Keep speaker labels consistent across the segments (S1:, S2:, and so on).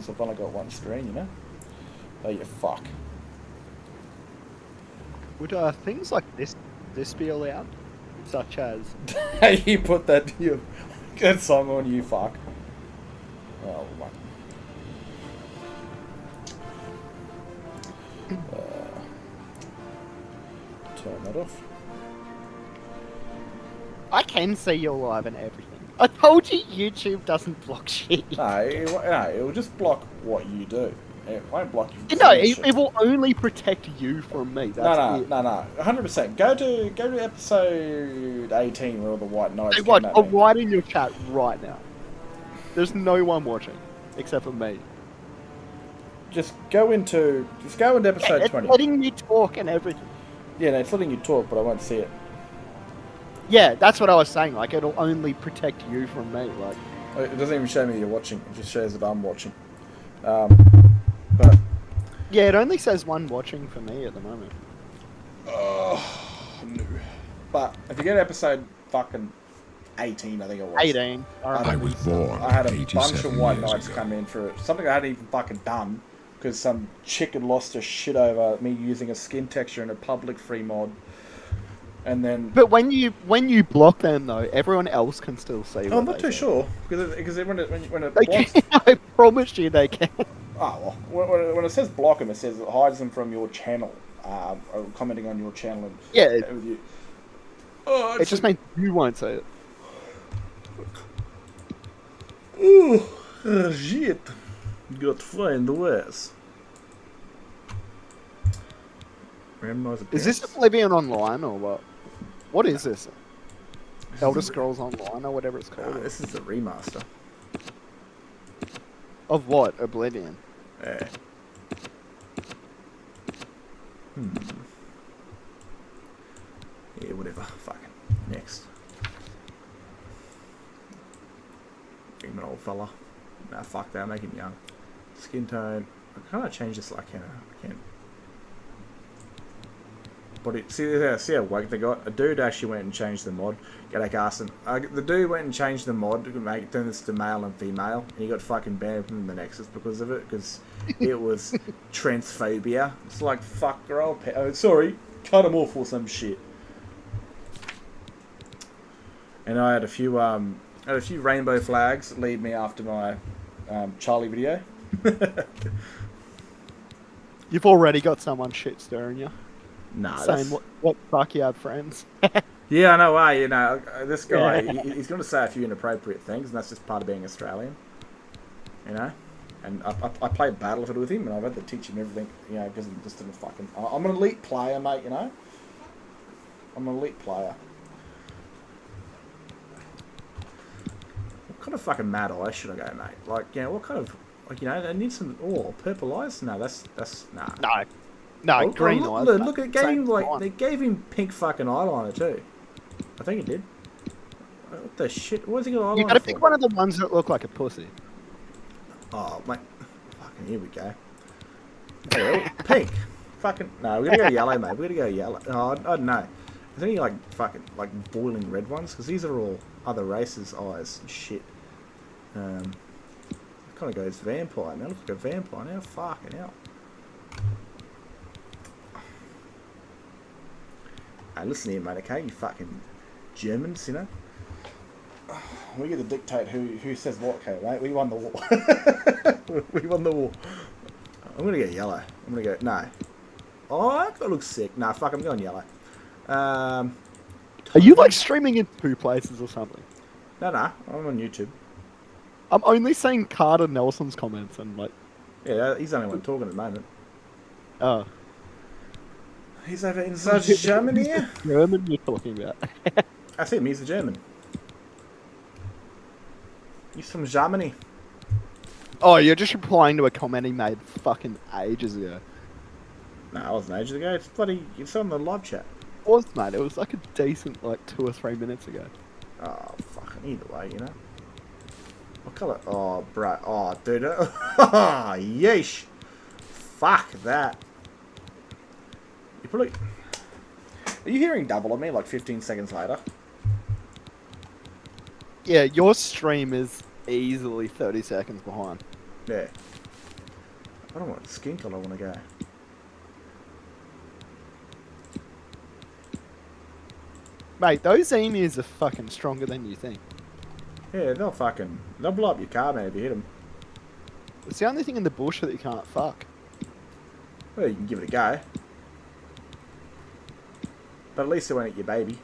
S1: because I've only got one screen, you know? Oh, you fuck.
S2: Would things like this be allowed? Such as...
S1: Hey, you put that song on, you fuck. Oh, my. Turn that off.
S2: I can see your live and everything. I told you YouTube doesn't block shit.
S1: No, it will just block what you do. It won't block you.
S2: No, it will only protect you from me. That's
S1: No. 100%. Go to episode 18 where all the white knights
S2: Hey,
S1: came
S2: what?
S1: at
S2: I'll
S1: me.
S2: write in your chat right now. There's no one watching except for me.
S1: Just go into episode 20.
S2: It's letting me talk and everything.
S1: Yeah, no, it's letting you talk, but I won't see it.
S2: Yeah, that's what I was saying. Like, it'll only protect you from me. Like,
S1: It doesn't even show me you're watching. It just shows that I'm watching. But
S2: yeah, it only says one watching for me at the moment.
S1: no. But if you get episode fucking 18, I think it was.
S2: 18.
S3: I was born.
S1: I had a bunch of
S3: 87
S1: white
S3: years
S1: knights
S3: ago.
S1: come in for something I hadn't even fucking done because some chick had lost her shit over me using a skin texture in a public free mod. And then...
S2: But when you block them though, everyone else can still see.
S1: I'm not too sure because when it
S2: They
S1: blocks...
S2: can. I promise you, they can.
S1: Oh, well, when it says block them, it says it hides them from your channel, or commenting on your channel. And
S2: Yeah.
S1: with you. Oh,
S2: It just means you won't see it.
S1: Oh, shit. Got to find the ways.
S2: Is this Oblivion Online or what? What is this? Elder Scrolls Online or whatever it's called.
S1: This is the remaster.
S2: Of what? Oblivion.
S1: Yeah. Yeah, whatever. Fucking. Next. Being an old fella. Nah, fuck that. Make him young. Skin tone. I can't change this like I can. Body. See how woke they got? A dude actually went and changed the mod. G'day, Carson. The dude went and changed the mod to turn this to male and female, and he got fucking banned from the Nexus because of it, because it was transphobia. It's like, fuck, girl. Sorry, cut him off or some shit. And I had a few rainbow flags lead me after my Charlie video.
S2: You've already got someone shit stirring you.
S1: Nah,
S2: Saying what fuck you have friends.
S1: Yeah, I know. You know, this guy,
S2: Yeah.
S1: he's going to say a few inappropriate things, and that's just part of being Australian. You know, and I played Battlefield with him, and I've had to teach him everything. You know, because I'm just a fucking. I'm an elite player, mate. You know, I'm an elite player. What kind of fucking mad eyes should I go, mate? Like, you know, what kind of, like, you know, they need some purple eyes. No, that's nah.
S2: No, green eyes.
S1: Look, it gave him they gave him pink fucking eyeliner too. I think it did. What the shit? What's he got eyeliner
S2: You gotta
S1: for?
S2: pick one of the ones that look like a pussy.
S1: Oh, mate. Fucking here we go. Yeah, pink. Fucking no, we gotta go yellow, mate. We gotta go yellow. Oh, I don't know. I think like fucking like boiling red ones because these are all other races' eyes and shit. Kind of goes vampire now. Look like a vampire now. Fucking hell. Hey, listen here, mate, okay? You fucking Germans, you know? We get to dictate who says what, okay, mate? We won the war. We won the war. I'm gonna go yellow. I'm gonna go... No. Oh, that looks sick. Nah, fuck, I'm going yellow.
S2: Are you like streaming in two places or something?
S1: No, I'm on YouTube.
S2: I'm only seeing Carter Nelson's comments and like...
S1: Yeah, he's the only one talking at the moment.
S2: Oh.
S1: He's over in Germany.
S2: German you're talking about.
S1: That's him, he's a German. He's from Germany.
S2: Oh, you're just replying to a comment he made fucking ages ago.
S1: No, it wasn't ages ago. It's bloody... It's on the live chat.
S2: It was, mate. It was like a decent, like, 2 or 3 minutes ago.
S1: Oh, fucking either way, you know? What colour? Oh, bro. Oh, dude. Oh, yeesh. Fuck that. You probably... Are you hearing double on me like 15 seconds later?
S2: Yeah, your stream is easily 30 seconds behind.
S1: Yeah. I don't know what skin colour I want to go.
S2: Mate, those emus are fucking stronger than you think.
S1: Yeah, they'll blow up your car, man, if you hit them.
S2: It's the only thing in the bush that you can't fuck.
S1: Well, you can give it a go. But at least it won't eat your baby.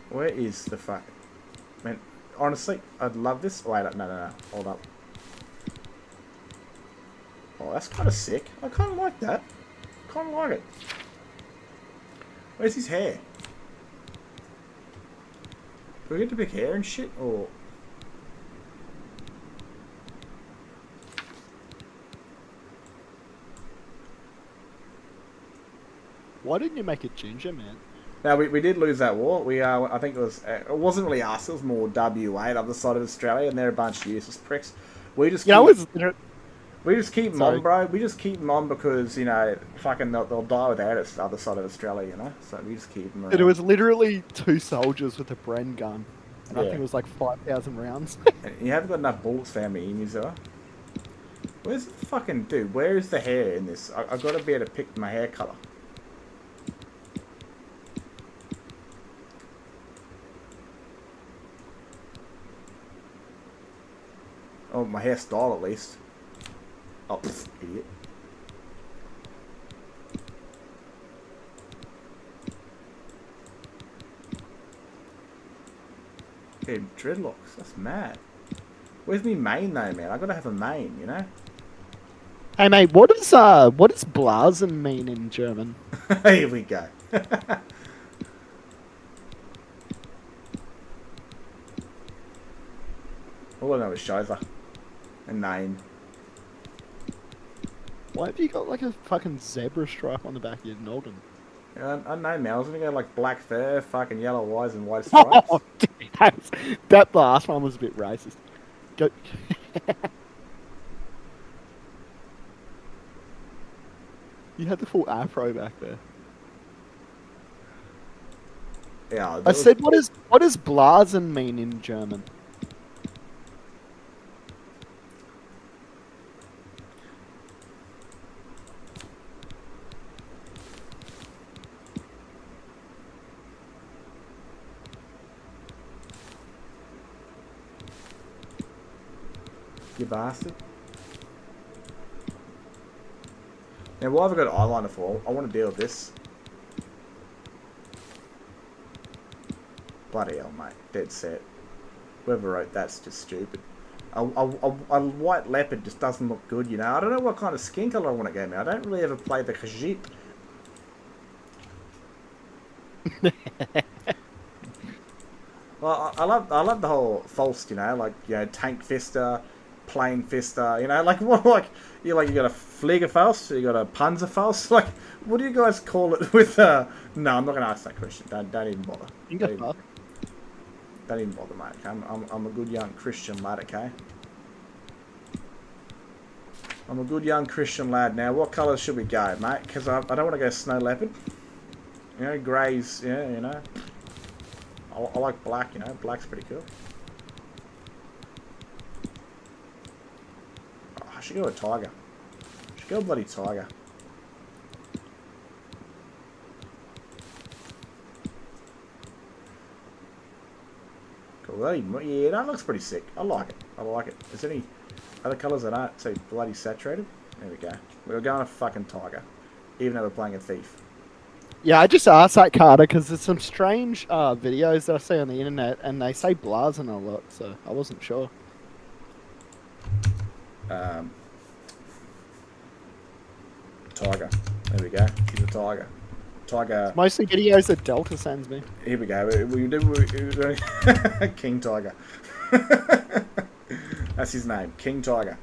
S1: Where is the fuck? Man, honestly, I'd love this. Wait, no. Hold up. Oh, that's kind of sick. I kind of like that. Kind of like it. Where's his hair? Do we get to pick hair and shit, or...?
S2: Why didn't you make it ginger, man?
S1: Now, we did lose that war. I think it wasn't really us, it was more WA, the other side of Australia, and they're a bunch of useless pricks. We just keep them on, bro. We just keep them on because, you know, fucking they'll die without us, the other side of Australia, you know? So we just keep them around.
S2: It was literally 2 soldiers with a Bren gun. And I think it was like 5,000 rounds.
S1: You haven't got enough bullets for how many emus there are. Where's the fucking... Dude, where is the hair in this? I've got to be able to pick my hair colour. Oh, my hairstyle at least. Oh, pfft, idiot. Okay, dreadlocks. That's mad. Where's me mane though, man? I gotta have a mane, you know.
S2: Hey mate, what does Blasen mean in German?
S1: Here we go. All I know is Scheiße. And name.
S2: Why have you got like a fucking zebra stripe on the back of your noggin?
S1: I don't know, man. I was gonna go like black fur, fucking yellow eyes, and white stripes.
S2: Oh, that last one was a bit racist. Go. You had the full afro back there.
S1: Yeah.
S2: I said, what does Blasen mean in German?
S1: You bastard. Now, why have I got eyeliner for? I want to deal with this. Bloody hell, mate. Dead set. Whoever wrote that's just stupid. A white leopard just doesn't look good, you know. I don't know what kind of skin colour I want to go now. I don't really ever play the Khajiit. Well, I love the whole Faust, you know, like, you know, tank fister, plane fister, you know, like what, like you got a Fliegerfaust, you got a Panzerfaust, like what do you guys call it with? No, I'm not gonna ask that question. Don't even bother. Don't even bother, mate. Okay? I'm a good young Christian lad, okay? I'm a good young Christian lad. Now, what colours should we go, mate? Because I don't want to go snow leopard. You know, greys, yeah, you know. I like black, you know. Black's pretty cool. Oh, I should go with tiger. I should go bloody tiger. Cool. Yeah, that looks pretty sick. I like it. I like it. Is there any other colours that aren't so bloody saturated? There we go. We're going a fucking tiger. Even though we're playing a thief.
S2: Yeah, I just asked that, Carter, because there's some strange videos that I see on the internet, and they say Blasen a lot, so I wasn't sure.
S1: Tiger. There we go. He's a tiger. Tiger.
S2: It's mostly videos that Delta sends me.
S1: Here we go. We King Tiger. That's his name. King Tiger.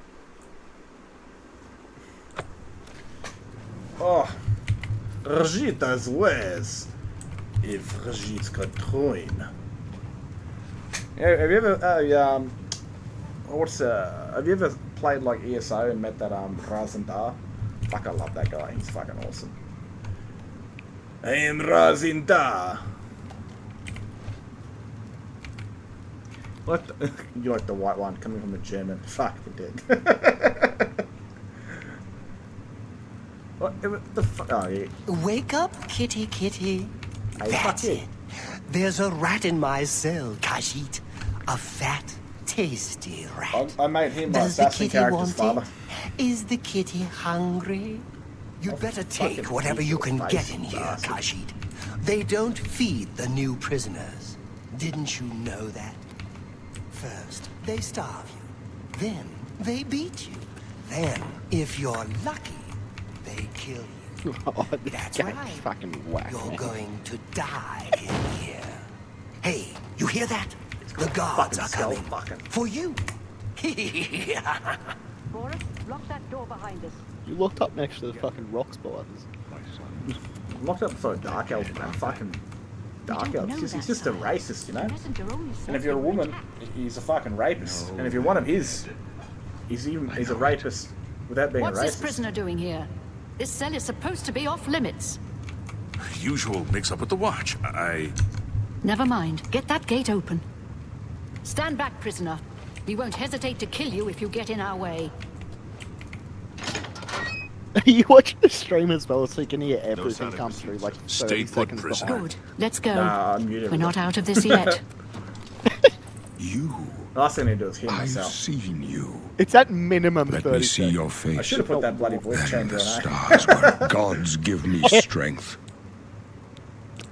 S1: Oh. Rajita's ways. If Rajit's controlling. Have you ever have you ever played like ESO and met that Razindar? Fuck, I love that guy. He's fucking awesome. I am Razindar. What? You like the white one coming from a German? Fuck, you did. What the fuck? Oh, yeah.
S3: Wake up, kitty, kitty.
S1: Hey,
S3: That's
S1: fuck you.
S3: it. There's a rat in my cell, Khajiit. A fat, tasty rat.
S1: I made him my
S3: Does the
S1: assassin
S3: kitty
S1: character's
S3: want
S1: father.
S3: it? Is the kitty hungry? You'd better take
S1: fucking
S3: whatever
S1: eat
S3: you
S1: your
S3: can
S1: face,
S3: get in here,
S1: bastard.
S3: Khajiit. They don't feed the new prisoners. Didn't you know that? First, they starve you. Then, they beat you. Then, if you're lucky, they kill you.
S2: Oh, this
S3: That's
S2: game's
S3: right.
S2: fucking whack.
S3: You're
S2: man.
S3: going to die in here. Hey, you hear that? The guards
S1: fucking
S3: are
S1: skull
S3: coming.
S1: fucking.
S3: For you.
S4: Boris, lock that door behind us.
S2: You looked up next to the fucking rock spiders.
S1: I'm locked up for a dark elf, man. Fucking dark elf. He's just a racist, you know? And if you're a woman, he's a fucking rapist. And if you're one of his, he's a rapist without being
S4: What's
S1: a racist.
S4: this prisoner doing here? This cell is supposed to be off limits.
S5: Usual mix-up with the watch.
S4: Never mind. Get that gate open. Stand back, prisoner. We won't hesitate to kill you if you get in our way.
S2: You watching the stream as well, so you can hear everything come through like 30
S5: Stay put,
S2: seconds
S5: prisoner.
S2: behind.
S4: Good. Let's go.
S1: Nah, I'm muted.
S4: We're not out of this yet.
S5: You.
S1: The last thing I need to do is hear
S6: I've
S1: myself.
S6: seen you.
S2: It's at minimum
S6: Let
S2: 30
S6: me see
S2: seconds.
S6: your
S1: I
S6: face.
S1: should have put that bloody voice
S6: Then
S1: changer
S6: the
S1: on,
S6: stars where gods give me strength.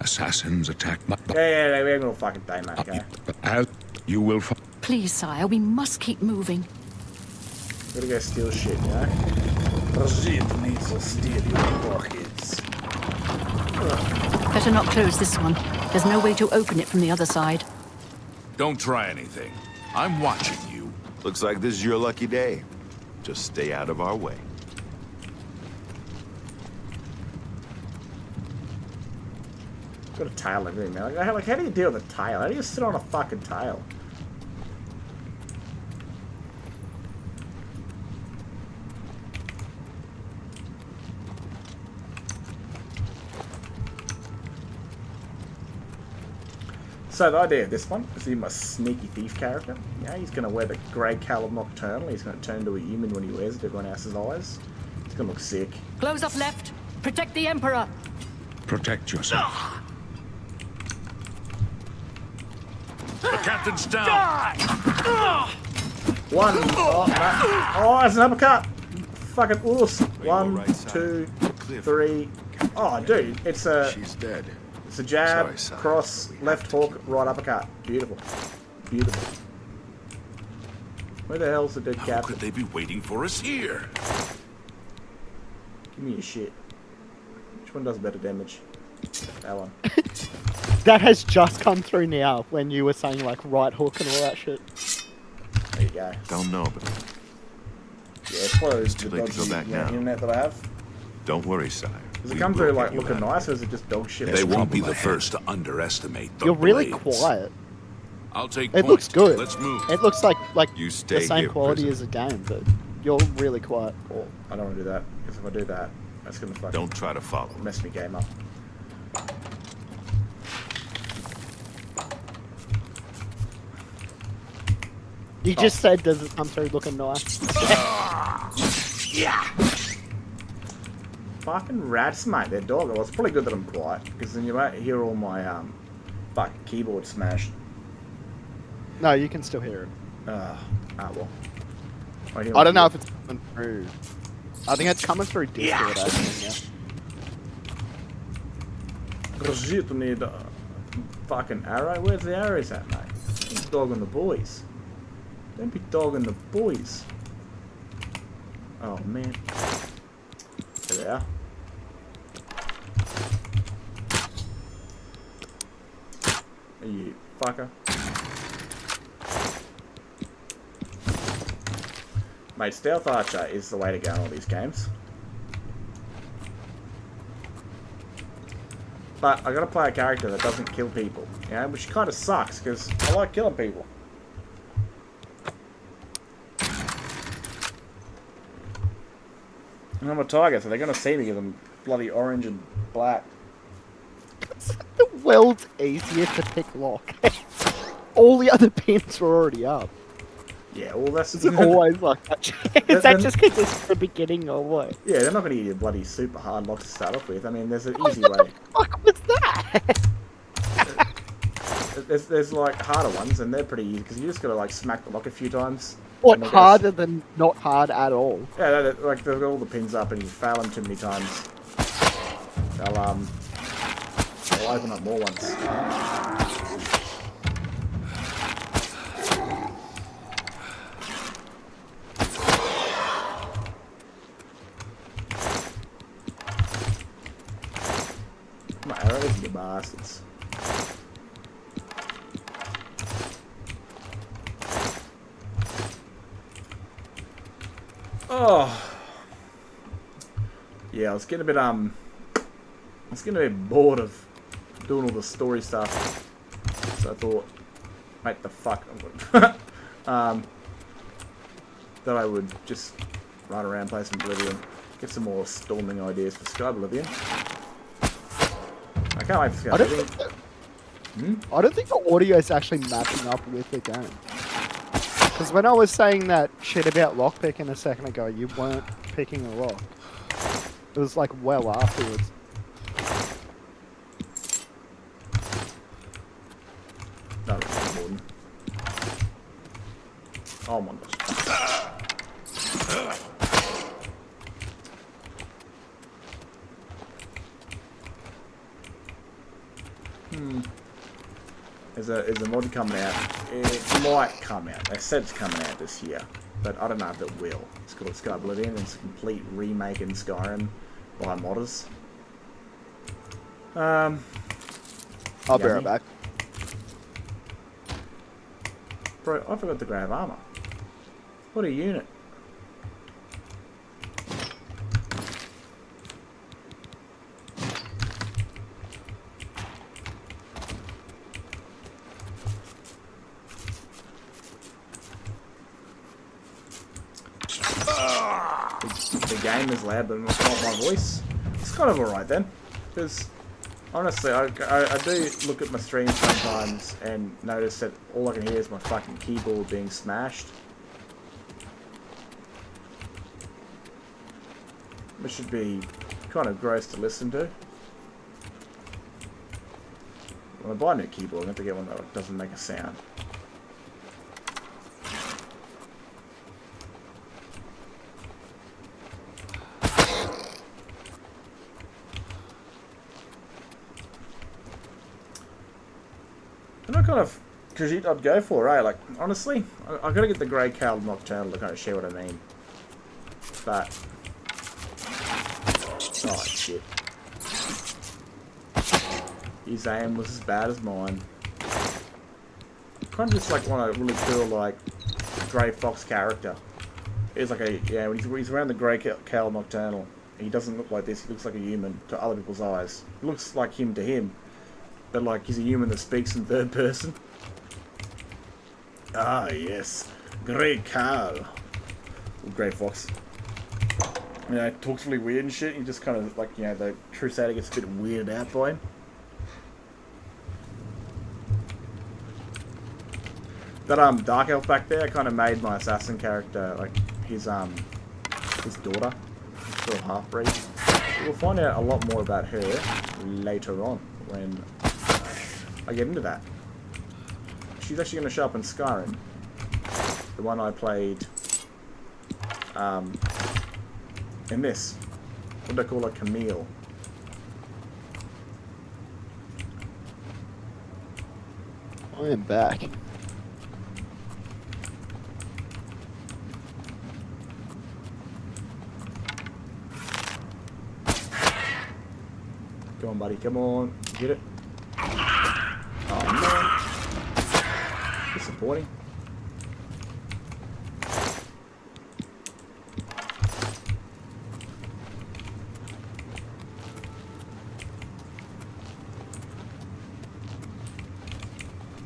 S6: Assassins attack my...
S1: Yeah, we ain't gonna fucking day, mate, okay?
S6: As you will find...
S4: Please, sire, we must keep moving.
S1: Gotta go steal shit, you know? Rajit needs to steal your pockets.
S4: Better not close this one. There's no way to open it from the other side.
S5: Don't try anything. I'm watching you.
S7: Looks like this is your lucky day. Just stay out of our way.
S1: Got a tail everywhere, man. Like, how do you deal with a tail? How do you sit on a fucking tail? So the idea of this one is he's my sneaky thief character. Yeah, he's gonna wear the grey cowl nocturnal. He's gonna turn into a human when he wears it to everyone else's eyes. It's gonna look sick.
S4: Close up left. Protect the Emperor.
S6: Protect yourself.
S5: The captain's down.
S1: One. Oh, no. Oh, that's an uppercut. Fucking awesome. One,
S7: right side.
S1: 2, 3. Oh, dude, it's a
S7: dead.
S1: it's a jab,
S7: Sorry, son.
S1: cross, left hook, right uppercut. Beautiful, beautiful. Where the hell's the dead
S5: How
S1: captain?
S5: could they be waiting for us here?
S1: Give me your shit. Which one does better damage? That one.
S2: That has just come through now when you were saying like right hook and all that shit.
S1: There you go.
S7: Don't know, but
S1: Yeah, it's one of those
S7: too late to go
S1: dodgy,
S7: back now.
S1: internet that I have.
S7: don't worry, sire.
S1: Does it
S7: We
S1: come
S7: will
S1: through
S7: get
S1: like
S7: you
S1: looking
S7: out.
S1: nice, or is it just dog shit?
S5: They won't be
S7: trouble
S5: the
S7: ahead.
S5: first to underestimate the
S2: You're really
S5: blades.
S2: quiet.
S5: I'll take
S2: It
S5: point.
S2: looks good.
S5: Let's move.
S2: It looks like
S7: You
S2: the
S7: stay
S2: same
S7: here,
S2: quality
S7: prisoner.
S2: as a game, but you're really quiet.
S1: Oh, I don't want to do that, because if I do that, that's gonna fucking
S7: Don't try to follow.
S1: mess me game up.
S2: You just said, does it come through looking nice?
S1: Fucking rats, mate. They're dog. Well, it's probably good that I'm quiet, because then you won't hear all my fucking keyboard smashed.
S2: No, you can still hear it.
S1: Well.
S2: I don't know if it's coming through. I think it's coming through Discord, actually, yeah.
S1: Shit, I need a fucking arrow. Where's the arrows at, mate? Don't be dogging the boys. Don't be dogging the boys. Oh, man. There they are. You fucker. Mate, Stealth Archer is the way to go in all these games. But I gotta play a character that doesn't kill people, you know, which kind of sucks, because I like killing people. And I'm a tiger, so they're gonna see me because I'm bloody orange and black.
S2: It's like the world's easiest to pick lock. all the other pins were already up.
S1: Yeah, well, that's...
S2: It's always like that. Is that just because it's the beginning or what?
S1: Yeah, they're not going to give you a bloody super hard lock to start off with. I mean, there's an easy
S2: What
S1: way.
S2: the fuck was that?
S1: There's like harder ones, and they're pretty easy because you just got to like smack the lock a few times.
S2: What, harder than not hard at all?
S1: Yeah, like they've got all the pins up, and you fail them too many times, they'll open up more ones. My arrows, you bastards. Oh. Yeah, I was getting a bit bored of doing all the story stuff. So I thought, mate, the fuck, that I would just run around, play some Oblivion, get some more storming ideas for Sky Oblivion. I can't wait for Sky Oblivion.
S2: I don't think the audio is actually matching up with the game. Because when I was saying that shit about lockpicking a second ago, you weren't picking a lock. It was like well afterwards.
S1: No, important. Oh my gosh. There's a mod coming out. It might come out. They said it's coming out this year, but I don't know if it will. It's called Sky Oblivion, and it's a complete remake in Skyrim by modders.
S2: I'll be right back.
S1: Bro, I forgot to grab armor. What a unit. The game is loud, but not my voice. It's kind of alright then, because honestly, I do look at my stream sometimes and notice that all I can hear is my fucking keyboard being smashed. Which should be kind of gross to listen to. When I buy a new keyboard, I have to get one that doesn't make a sound. And what kind of Khajiit I'd go for, eh? Like, honestly, I gotta get the Grey Cowl Nocturnal to kind of share what I mean. But... oh, shit. His aim was as bad as mine. Kind of just like want a really cool, like, Grey Fox character. He's like a, yeah, when he's wearing the Grey Cowl Nocturnal, he doesn't look like this, he looks like a human to other people's eyes. He looks like him to him. But like he's a human that speaks in third person. Ah yes, Grey Cow, or Grey Fox. You know, talks really weird and shit. You just kind of like, you know, the Crusader gets a bit weirded out by him. That Dark Elf back there kind of made my assassin character like his daughter, his little half breed. We'll find out a lot more about her later on when I get into that. She's actually going to show up in Skyrim. The one I played in this. What do they call her? Camille.
S2: I am back.
S1: Come on, buddy. Come on. Get it. Oh, man. Disappointing.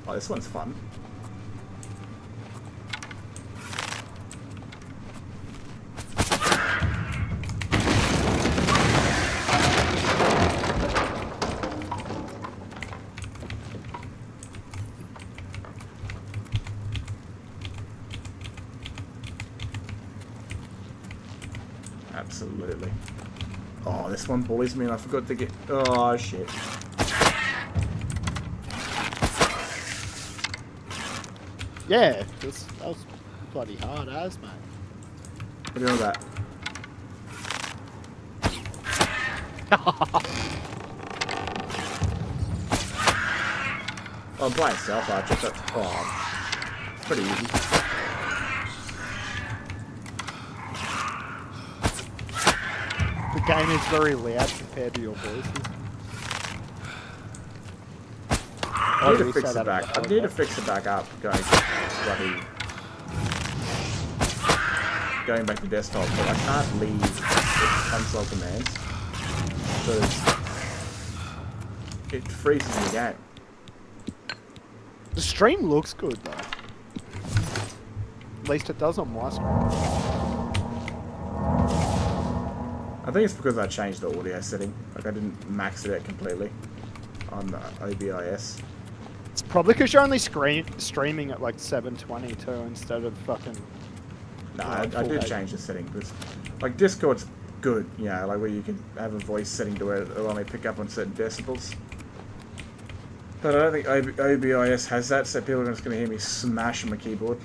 S1: Oh, this one's fun. Absolutely. Oh, this one bullies me and I forgot to get... Oh, shit.
S2: Yeah, that was bloody hard as, mate.
S1: What are you doing with that? Oh, I'm playing Self Archer. It's pretty easy.
S2: The game is very loud compared to your voices.
S1: I need to fix it back. I need to fix it back up. Going back to desktop, but I can't leave the console commands because it freezes the game.
S2: The stream looks good though. At least it does on my screen.
S1: I think it's because I changed the audio setting. Like I didn't max it out completely on the OBIS.
S2: It's probably because you're only streaming at like 720 instead of fucking.
S1: No, I did change the setting because, like, Discord's good, you know, like where you can have a voice setting to where it'll only pick up on certain decibels. But I don't think OBIS has that, so people are just going to hear me smash my keyboard.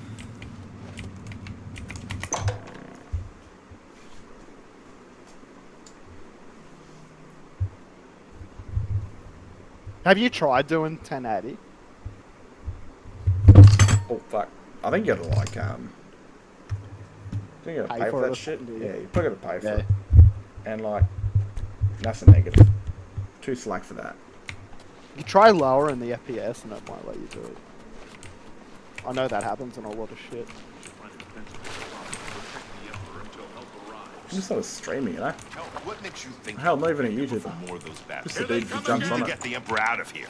S2: Have you tried doing 1080?
S1: Oh fuck! I think you gotta like I think you gotta pay for that shit. Yeah, you probably gotta pay for it. And like, that's a negative. Too slack for that.
S2: You try lowering the FPS and it might let you do it. I know that happens in a lot of shit.
S1: I'm just sort of streaming, you know?
S7: What makes you think?
S1: Hell, not even a YouTuber.
S7: More of those
S1: Just a dude who jumps on it.
S7: Get the Emperor out of here.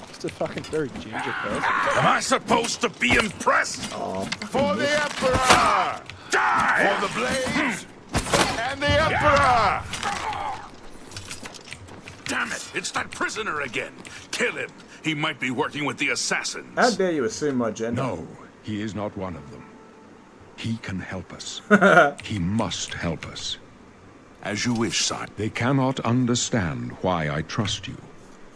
S2: Just a fucking very ginger person.
S5: Am I supposed to be impressed?
S1: Oh,
S7: For the Emperor!
S5: Die!
S7: For the blades! And the Emperor!
S5: Damn it! It's that prisoner again. Kill him. He might be working with the assassins.
S1: how dare you assume my gender?
S6: No, he is not one of them. He can help us. He must help us.
S5: As you wish, son.
S6: They cannot understand why I trust you.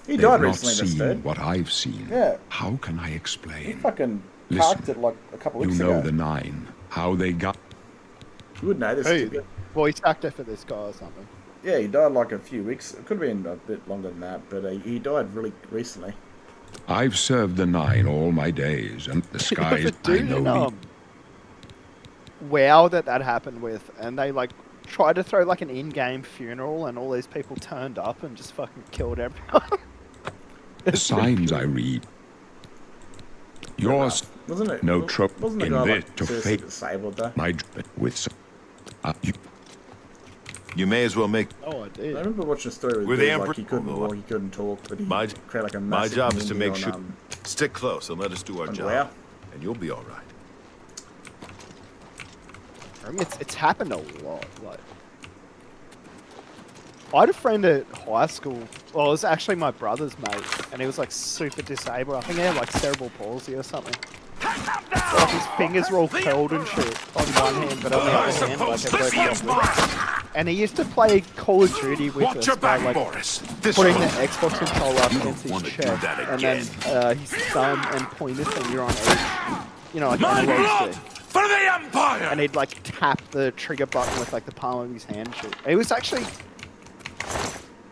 S1: He
S6: They've
S1: died
S6: not
S1: recently, this
S6: seen
S1: dude.
S6: what I've seen.
S1: Yeah.
S6: How can I
S1: He
S6: explain?
S1: fucking
S6: Listen,
S1: parked it like a couple
S6: You
S1: weeks
S6: know
S1: ago.
S6: the Nine. How they got...
S1: You would know this,
S2: Hey,
S1: stupid.
S2: well, he stacked it for this guy or something.
S1: Yeah, he died like a few weeks. It could have been a bit longer than that, but he died really recently.
S6: I've served the Nine all my days, and the skies I
S2: Dude,
S6: know.
S2: WoW that happened with, and they like tried to throw like an in-game funeral, and all these people turned up and just fucking killed everyone.
S6: The signs I read. Yours,
S1: Wasn't it?
S6: no trope
S1: Wasn't the
S6: in
S1: guy
S6: this
S1: like
S6: to
S1: seriously
S6: fate.
S1: disabled though?
S6: My with some,
S7: You may as well make
S2: Oh, I
S1: I
S2: did.
S1: remember watching a story
S7: With
S1: with
S7: the
S1: dude,
S7: Emperor-
S1: like he couldn't
S7: Oh,
S1: walk, he couldn't talk, but he
S7: My-
S1: created like a
S7: my
S1: massive
S7: job is to
S1: community
S7: make
S1: on,
S7: sure. Stick close and let us do our
S1: on
S7: job,
S1: WoW.
S7: and you'll be all right.
S2: I mean, it's happened a lot. Like, I had a friend at high school. Well, it was actually my brother's mate, and he was like super disabled. I think he had like cerebral palsy or something. Like his fingers were all curled and shit on one hand, but on the other hand, like it broke off. And he used to play Call of Duty with
S5: Watch
S2: us
S5: your
S2: by
S5: back,
S2: like
S5: Boris. This
S2: putting the
S5: one.
S2: Xbox controller up
S5: You
S2: against
S5: don't
S2: his
S5: wanna do
S2: chest,
S5: that
S2: and then his thumb and pointer finger on each, you know, like
S5: My
S2: analog
S5: blood
S2: stick.
S5: for the Empire!
S2: And he'd like tap the trigger button with like the palm of his hand and shit. He was actually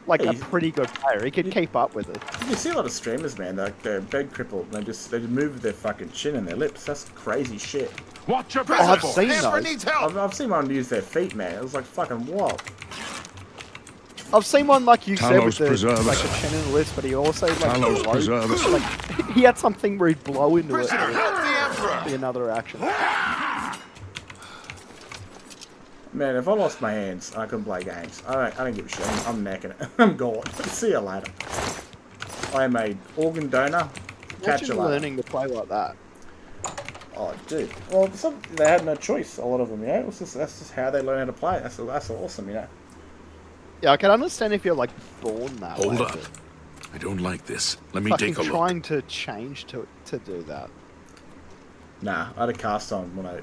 S2: like
S1: Hey,
S2: a pretty good player. He could keep up with it.
S1: You see a lot of streamers, man. They're bed crippled. And they move their fucking chin and their lips. That's crazy shit.
S5: Watch your
S2: Oh,
S5: back,
S2: I've
S5: Boris.
S2: seen
S7: Emperor
S2: those.
S7: needs help!
S1: I've seen one use their feet, man. It was like fucking wild.
S2: I've seen one like you said with
S6: Talos
S2: the,
S6: preserve
S2: like
S6: us.
S2: the chin and the lips, but he also like
S6: Talos
S2: blow-
S6: preserve us.
S2: like he had something where he'd blow into it.
S7: Prisoner,
S2: and
S7: help the
S2: it'd
S7: Emperor!
S2: be another action.
S1: Man, if I lost my hands, I couldn't play games. I don't give a shit. I'm necking it. I'm gone. See you later. I am a organ donor. Catch you
S2: Imagine
S1: later.
S2: learning to play like that.
S1: Oh, dude. Well, they had no choice. A lot of them, you know. That's just how they learn how to play. That's awesome, you know.
S2: Yeah, I can understand if you're like born that way.
S5: Hold up.
S2: but
S5: I don't like this. Let me
S2: Fucking
S5: take a look.
S2: trying to change to do that.
S1: Nah, I had a cast on when I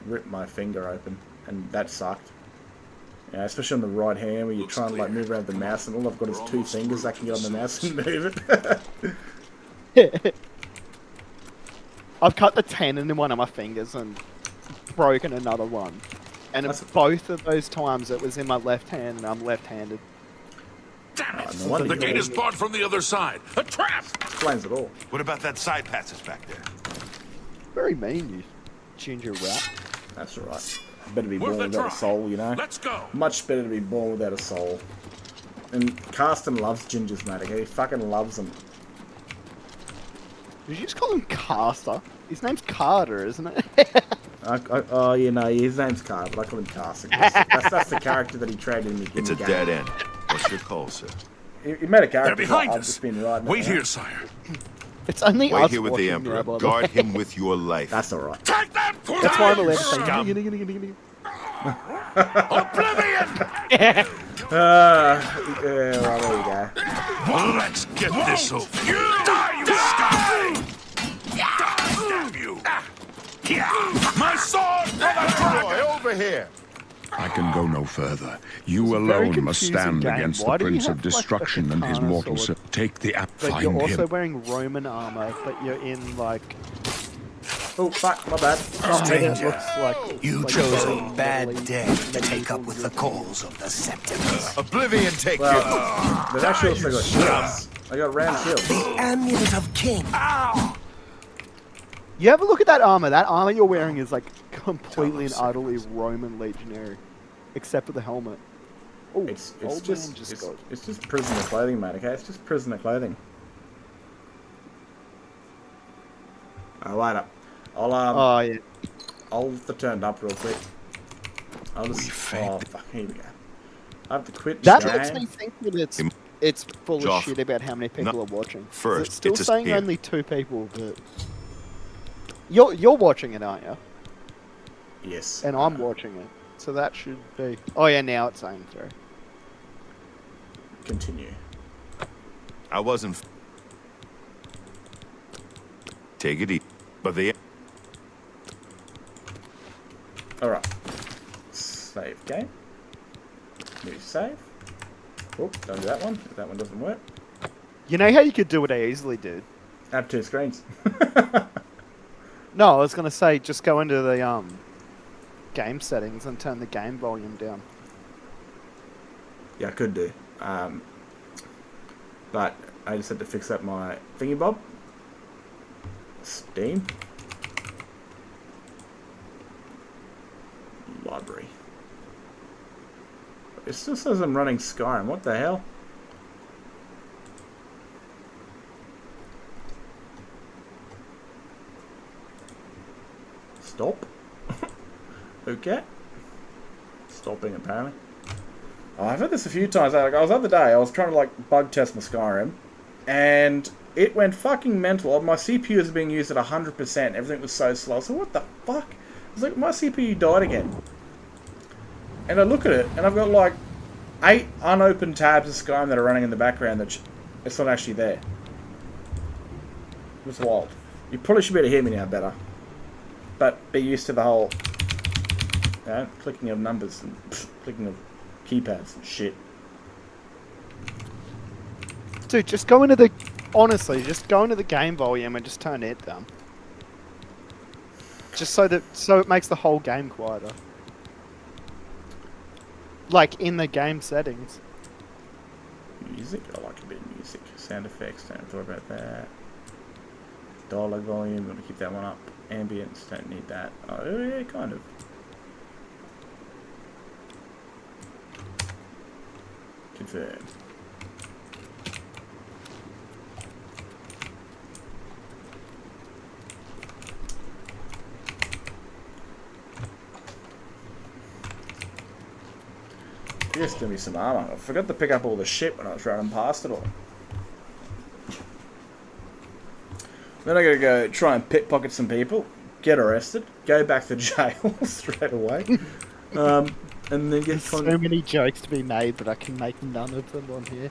S1: ripped my finger open, and that sucked. Yeah, especially on the right hand where you're trying to like move around the mouse and all I've got is two fingers I can get on the mouse and move it.
S2: I've cut the tendon in one of my fingers and broken another one. And both of those times it was in my left hand and I'm left-handed.
S5: Damn it!
S1: No wonder
S5: The
S1: you
S5: gate
S1: got
S5: is barred from the other side. A trap!
S1: Explains it all.
S7: What about that side passage back there?
S2: Very mean, you ginger rat.
S1: That's alright. Better be
S5: Worth
S1: born
S5: a
S1: without a
S5: try.
S1: soul, you know?
S5: Let's go.
S1: Much better to be born without a soul. And Carsten loves gingers, mate, okay? He fucking loves them.
S2: Did you just call him Caster? His name's Carter, isn't it?
S1: Oh, you know, his name's Carter, but I call him Carsten. That's the character that he traded in the game.
S7: It's a dead end. What's your call, sir?
S1: He made a character.
S5: They're behind
S1: I've
S5: us.
S1: just been right now.
S5: Wait here, sire.
S2: It's only
S7: Wait
S2: us
S7: here with the
S2: watching
S7: Emperor.
S2: now, by the
S7: Guard
S2: way.
S7: him with your life.
S1: That's alright.
S5: Take that!
S2: That's why I'm allowed to
S5: Scum.
S2: say.
S5: Oblivion!
S1: Yeah, well, there you go.
S5: Let's get this over. You die, you scum! Stab you! My sword for the dragon!
S7: Over here.
S6: I can go no further. You
S2: It's a very
S6: alone must
S2: confusing
S6: stand
S2: game.
S6: against
S2: Why
S6: the
S2: do you
S6: Prince
S2: have,
S6: of
S2: like, a
S6: Destruction and his
S2: katana
S6: mortal
S2: sword?
S6: son. Take the app,
S2: But
S6: find
S2: you're also
S6: him.
S2: wearing Roman armor, but you're in like
S1: Oh, fuck, my bad.
S2: something that looks like
S3: You
S2: like
S3: chose
S2: very
S3: a bad
S2: medieval-
S3: day to take up with the calls of the Septimus.
S7: Oblivion take
S1: Well, they've actually also got shields. I got round shields.
S3: The Amulet of King.
S2: You have a look at that armor. That armor you're wearing is like completely and utterly Roman legionary, except for the helmet. Oh,
S1: It's
S2: old
S1: just
S2: man just
S1: it's,
S2: got.
S1: it's just prisoner clothing, mate. Okay, it's just prisoner clothing. Oh, wait up.
S2: Oh yeah.
S1: I'll have to turn it up real quick. I'll just.
S7: We faked
S1: Oh fuck! Here we go. I have to quit.
S2: That
S1: the
S2: makes
S1: game.
S2: me think that it's full
S7: Joff.
S2: of shit about how many people
S7: No.
S2: are watching.
S7: First,
S2: It's still
S7: it's a
S2: saying
S7: spear.
S2: only 2 people, but you're watching it, aren't you?
S1: Yes.
S2: And I'm watching it, so that should be. Oh yeah, now it's saying 3.
S1: Continue.
S7: I wasn't. Take it easy. But the
S1: All right. Save game. New save. Oh, don't do that one. If that one doesn't work.
S2: You know how you could do what I easily did?
S1: Add 2 screens.
S2: No, I was gonna say just go into the game settings and turn the game volume down.
S1: Yeah, I could do. But I just had to fix up my thingy bob. Steam. Library. It still says I'm running Skyrim. What the hell? Stop. Okay. Stopping apparently. Oh, I've had this a few times. Like, I was the other day, I was trying to like bug test my Skyrim, and it went fucking mental. My CPU was being used at 100%. Everything was so slow. So what the fuck? I was like, my CPU died again. And I look at it, and I've got like 8 unopened tabs of Skyrim that are running in the background. That it's not actually there. It's wild. You probably should be able to hear me now better. But be used to the whole clicking of numbers and clicking of keypads and shit.
S2: Dude, just go into the. Honestly, just go into the game volume and just turn it down. Just so it makes the whole game quieter. Like in the game settings.
S1: Music? I like a bit of music. Sound effects, don't have to worry about that. Dialogue volume, gotta keep that one up. Ambience, don't need that. Oh yeah, kind of. Confirm. Just give me some armor. I forgot to pick up all the shit when I was running past it all. Then I gotta go try and pickpocket some people, get arrested, go back to jail straight away, and then get
S2: There's so many jokes to be made, but I can make none of them on here.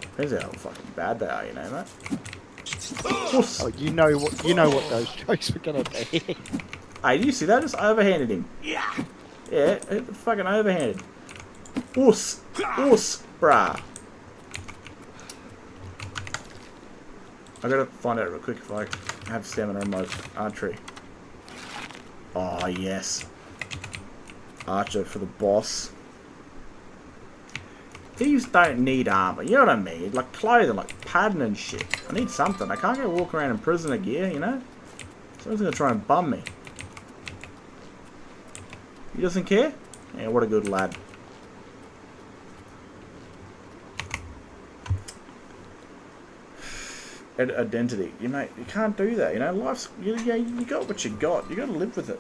S1: Depends how fucking bad they are, you know, mate.
S2: Oh, you know what those jokes were gonna be.
S1: Hey, do you see that? I just overhanded him.
S5: Yeah.
S1: Yeah, fucking overhanded. Us, brah. I gotta find out real quick if I have stamina on my archery. Oh, yes. Archer for the boss. Thieves don't need armor, you know what I mean? Like clothing, like padding and shit. I need something. I can't go walk around in prisoner gear, you know? Someone's gonna try and bum me. He doesn't care? Yeah, what a good lad. Identity. You mate, you can't do that, you know? Life's, you got what you got. You gotta live with it.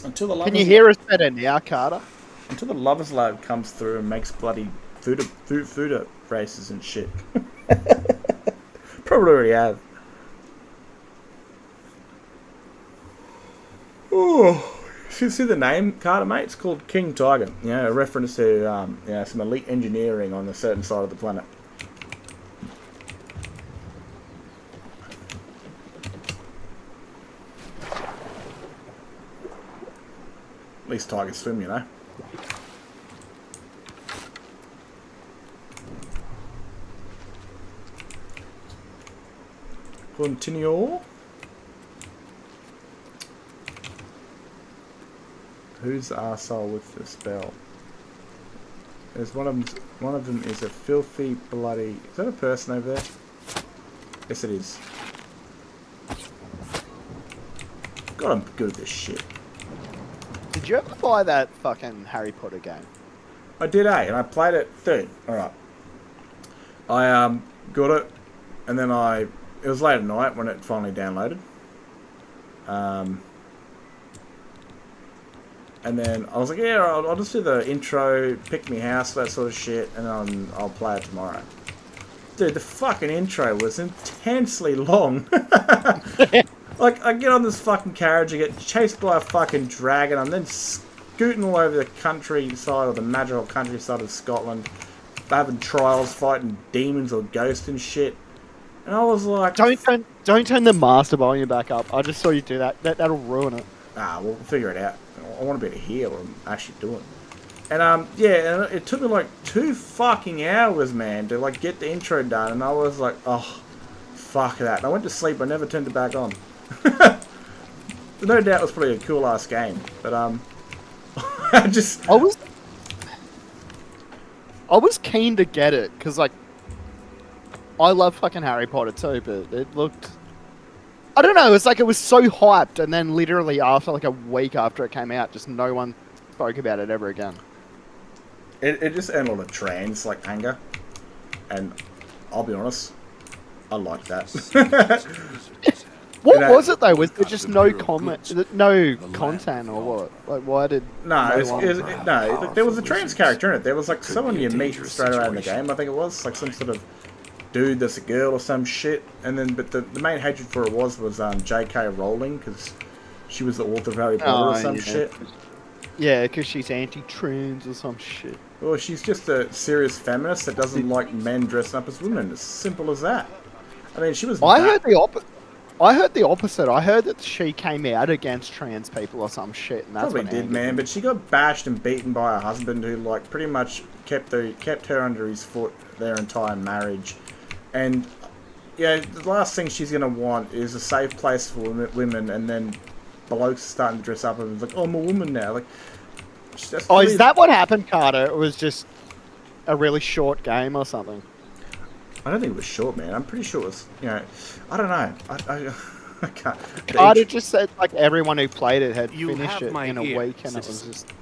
S1: Until the
S2: Can you hear us better now, Carter?
S1: Until the Lovers Lab comes through and makes bloody food races and shit. Probably already have. Oh, you see the name, Carter, mate? It's called King Tiger. You know, a reference to some elite engineering on a certain side of the planet. At least tigers swim, you know. Continue. Who's the arsehole with the spell? There's one of them is a filthy bloody. Is that a person over there? Yes, it is. God, I'm good at this shit.
S2: Did you ever buy that fucking Harry Potter game?
S1: I did, and I played it. Dude, alright. I got it, and then it was late at night when it finally downloaded. And then I was like, yeah, I'll just do the intro, pick me house, that sort of shit, and then I'll play it tomorrow. Dude, the fucking intro was intensely long. Like, I get on this fucking carriage, I get chased by a fucking dragon, I'm then scooting all over the countryside, or the magical countryside of Scotland, having trials, fighting demons or ghosts and shit. And I was like...
S2: Don't turn the master volume back up. I just saw you do that. That'll ruin it.
S1: Ah, we'll figure it out. I want to be able to hear what I'm actually doing. And, yeah, and it took me, like, 2 fucking hours, man, to, like, get the intro done. And I was like, oh, fuck that. And I went to sleep. I never turned it back on. No doubt it was probably a cool-ass game. But, I
S2: was keen to get it, because, like, I love fucking Harry Potter too, but it looked... I don't know, it's like it was so hyped, and then literally after, like, a week after it came out, just no one spoke about it ever again.
S1: It just ended on a trance, like, anger. And I'll be honest, I like that.
S2: What was it though? Was there just no no content or what? Like, why did?
S1: No, there was a trans character in it. There was like someone you meet straight away in the game. I think it was like some sort of dude that's a girl or some shit. And then, but the main hatred for it was J.K. Rowling, because she was the author of Harry Potter or some shit.
S2: Yeah, because she's anti-trans or some shit.
S1: Well, she's just a serious feminist that doesn't like men dressing up as women. As simple as that. I mean, she was.
S2: I heard the opposite. I heard that she came out against trans people or some shit, and that's
S1: probably did, man. But she got bashed and beaten by her husband, who like pretty much kept her under his foot their entire marriage. And yeah, the last thing she's gonna want is a safe place for women, and then blokes starting to dress up and it's like, oh, I'm a woman now. Like,
S2: is that what happened, Carter? It was just a really short game or something.
S1: I don't think it was short, man. I'm pretty sure it was, you know, I don't know. I can't.
S2: Carter just said, like, everyone who played it had finished it in a week, and it was just...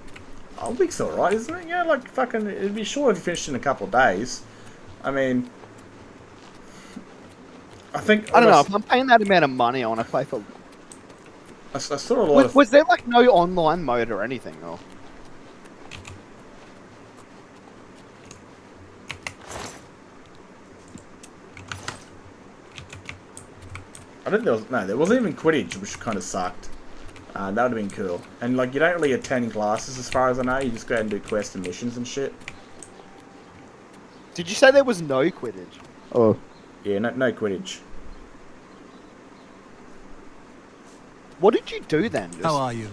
S1: A week's alright, isn't it? Yeah, like, fucking, it'd be short if you finished in a couple of days. I mean... I don't
S2: know, if I'm paying that amount of money, I want to play for...
S1: I saw a lot of...
S2: Was there, like, no online mode or anything, or...?
S1: I don't think there wasn't even Quidditch, which kind of sucked. That would have been cool. And, like, you don't really attend classes as far as I know, you just go out and do quests and missions and shit.
S2: Did you say there was no Quidditch? Oh.
S1: Yeah, no Quidditch.
S2: What did you do then?
S3: How are you?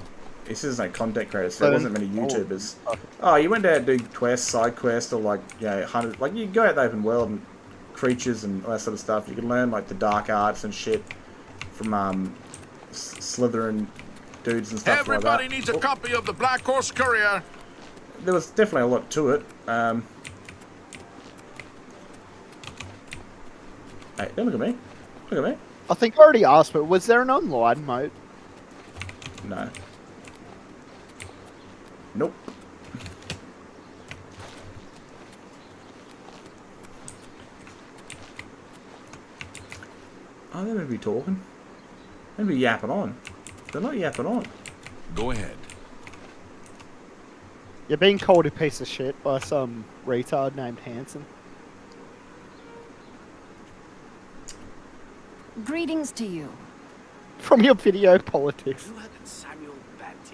S1: This is no content creator, so there wasn't many YouTubers. Oh, you went out to do quests, side quests, or like, you know, like you go out the open world and creatures and all that sort of stuff. You can learn like the dark arts and shit from Slytherin dudes and stuff like that.
S5: Everybody needs a copy of the Black Horse Courier.
S1: There was definitely a lot to it. Hey, don't look at me. Look at me.
S2: I think I already asked, but was there an online mode?
S1: No. Nope. Oh, they're going to be talking. They're going to be yapping on. They're not yapping on.
S5: Go ahead.
S2: You're being called a piece of shit by some retard named Hanson.
S8: Greetings to you.
S2: From your video politics.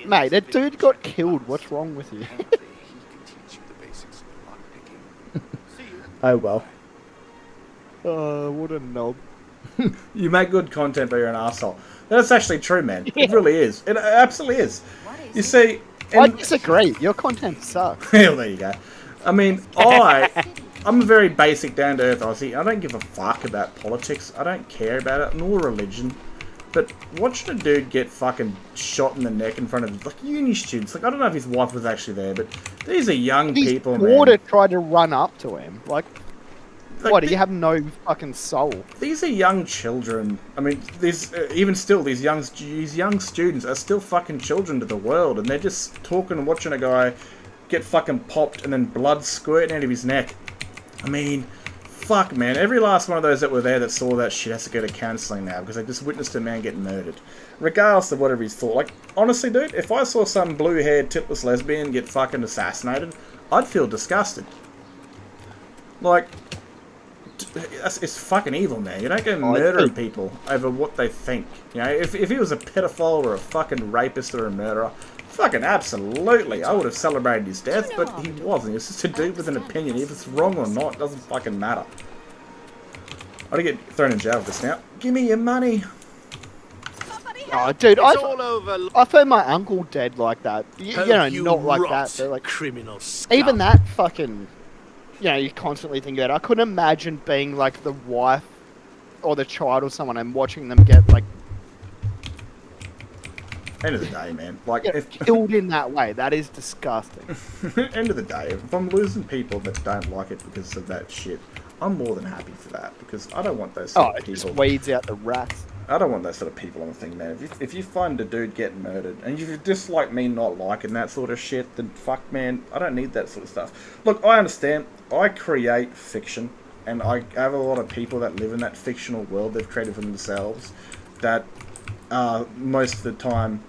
S2: Mate, that dude got killed. What's wrong with you?
S1: Oh well.
S2: What a knob.
S1: You make good content, but you're an asshole. That's actually true, man. It really is. It absolutely is. You see...
S2: I disagree. Your content sucks.
S1: Well, there you go. I mean, I'm a very basic, down-to-earth Aussie. I don't give a fuck about politics. I don't care about it, nor religion. But watching a dude get fucking shot in the neck in front of, like, uni students. Like, I don't know if his wife was actually there, but these are young people, man.
S2: His daughter tried to run up to him. Like what, do you have no fucking soul?
S1: These are young children. I mean, these even still, these young students are still fucking children to the world, and they're just talking and watching a guy get fucking popped and then blood squirting out of his neck. I mean, fuck, man. Every last one of those that were there that saw that shit has to go to counselling now because they just witnessed a man get murdered. Regardless of whatever he's thought. Like, honestly, dude, if I saw some blue-haired, tipless lesbian get fucking assassinated, I'd feel disgusted. Like... It's fucking evil, man. You don't go murdering people over what they think. You know, if he was a pedophile or a fucking rapist or a murderer, fucking absolutely, I would have celebrated his death, but he wasn't. He was just a dude with an opinion. If it's wrong or not, it doesn't fucking matter. I'd get thrown in jail for this now. Give me your money.
S2: Oh, dude, I've heard my uncle dead like that. You know, not like that. They're like
S3: criminal scum.
S2: Even that fucking... You know, you constantly think about it. I couldn't imagine being like the wife or the child or someone and watching them get like...
S1: End of the day, man. Like, if
S2: killed in that way. That is disgusting.
S1: End of the day, if I'm losing people that don't like it because of that shit, I'm more than happy for that because I don't want those sort of people.
S2: It just weeds out the rats.
S1: I don't want those sort of people on the thing, man. If you find a dude getting murdered, and if you dislike me not liking that sort of shit, then fuck, man, I don't need that sort of stuff. Look, I understand. I create fiction, and I have a lot of people that live in that fictional world they've created for themselves that are, most of the time,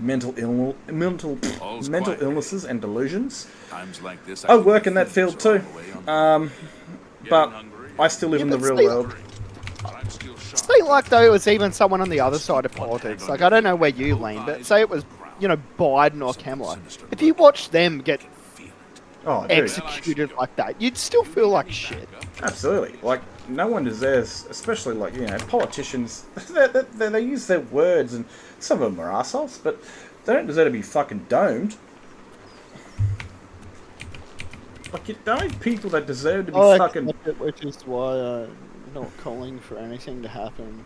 S1: mental illnesses and delusions.
S5: Times like this,
S1: I work in that field too, but I still live in the real world.
S2: Say like though it was even someone on the other side of politics. Like I don't know where you lean, but say it was, you know, Biden or Kamala. If you watch them get executed like that, you'd still feel like shit.
S1: Absolutely. Like no one deserves, especially like, you know, politicians. They use their words, and some of them are assholes, but they don't deserve to be fucking domed. Like you don't people that deserve to be fucking.
S2: Which is why I'm not calling for anything to happen.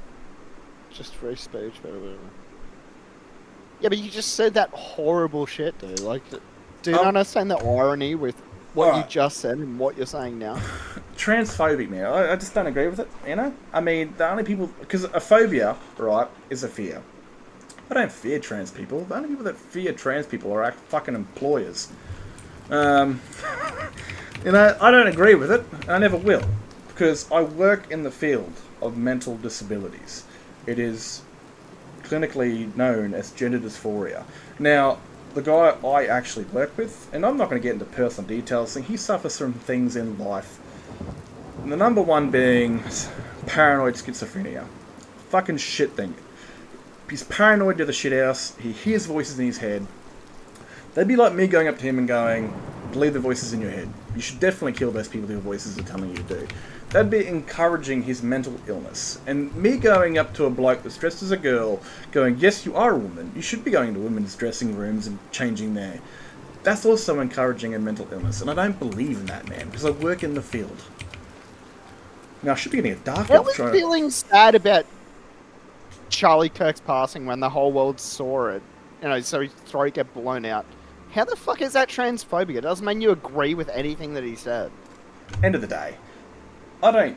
S2: Just free speech, but whatever. Yeah, but you just said that horrible shit, dude. Like, do you understand the irony with what you just said and what you're saying now?
S1: Transphobic, man. I just don't agree with it, you know? I mean, the only people... Because a phobia, right, is a fear. I don't fear trans people. The only people that fear trans people are our fucking employers. You know, I don't agree with it. I never will. Because I work in the field of mental disabilities. It is clinically known as gender dysphoria. Now, the guy I actually work with, and I'm not going to get into personal details, he suffers from things in life. And the number one being paranoid schizophrenia. Fucking shit thing. He's paranoid to the shit house. He hears voices in his head. They'd be like me going up to him and going, believe the voices in your head. You should definitely kill those people whose voices are telling you to do. That'd be encouraging his mental illness. And me going up to a bloke that's dressed as a girl, going, yes, you are a woman. You should be going to women's dressing rooms and changing there. That's also encouraging a mental illness. And I don't believe in that, man, because I work in the field. Now, I should be getting a dark
S2: I
S1: elf
S2: was
S1: trying
S2: feeling sad about Charlie Kirk's passing when the whole world saw it. You know, so his throat get blown out. How the fuck is that transphobic? It doesn't mean you agree with anything that he said.
S1: End of the day, I'm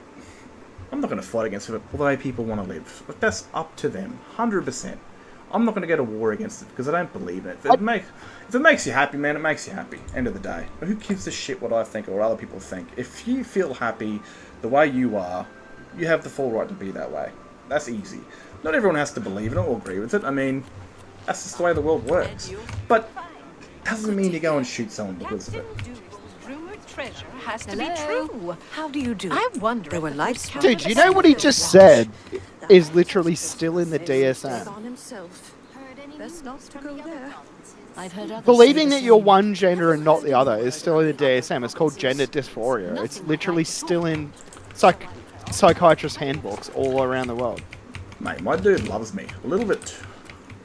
S1: not going to fight against it the way people want to live. But that's up to them, 100%. I'm not going to go to war against it because I don't believe in it. If it makes you happy, man, it makes you happy. End of the day. Who gives a shit what I think or what other people think? If you feel happy the way you are, you have the full right to be that way. That's easy. Not everyone has to believe in it or agree with it. I mean, that's just the way the world works. But doesn't mean you go and shoot someone because of it.
S8: Rumored treasure has to
S4: Hello?
S8: be true.
S9: How do you do?
S8: I wonder.
S9: There were lights.
S2: Dude, you know what he just said is literally still in the DSM.
S9: On himself. Best not to go there.
S4: I've heard others
S2: Believing
S4: say
S2: that
S4: the
S2: you're
S4: same.
S2: one gender and not the other is still in the DSM. It's called gender dysphoria. It's literally still in psychiatrist handbooks all around the world.
S1: Mate, my dude loves me. A little bit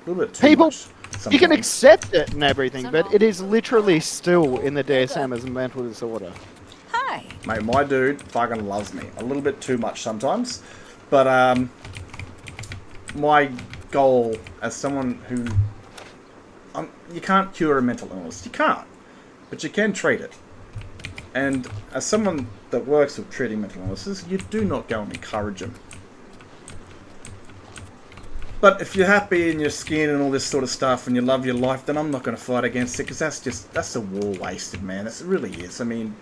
S1: too
S2: People,
S1: much.
S2: you can
S1: sometimes.
S2: accept it and everything, but it is literally still in the DSM as a mental disorder.
S8: Hi.
S1: Mate, my dude fucking loves me. A little bit too much sometimes. But, my goal as someone who... you can't cure a mental illness. You can't. But you can treat it. And as someone that works with treating mental illnesses, you do not go and encourage them. But if you're happy in your skin and all this sort of stuff and you love your life, then I'm not going to fight against it because that's a war wasted, man. It really is. I mean,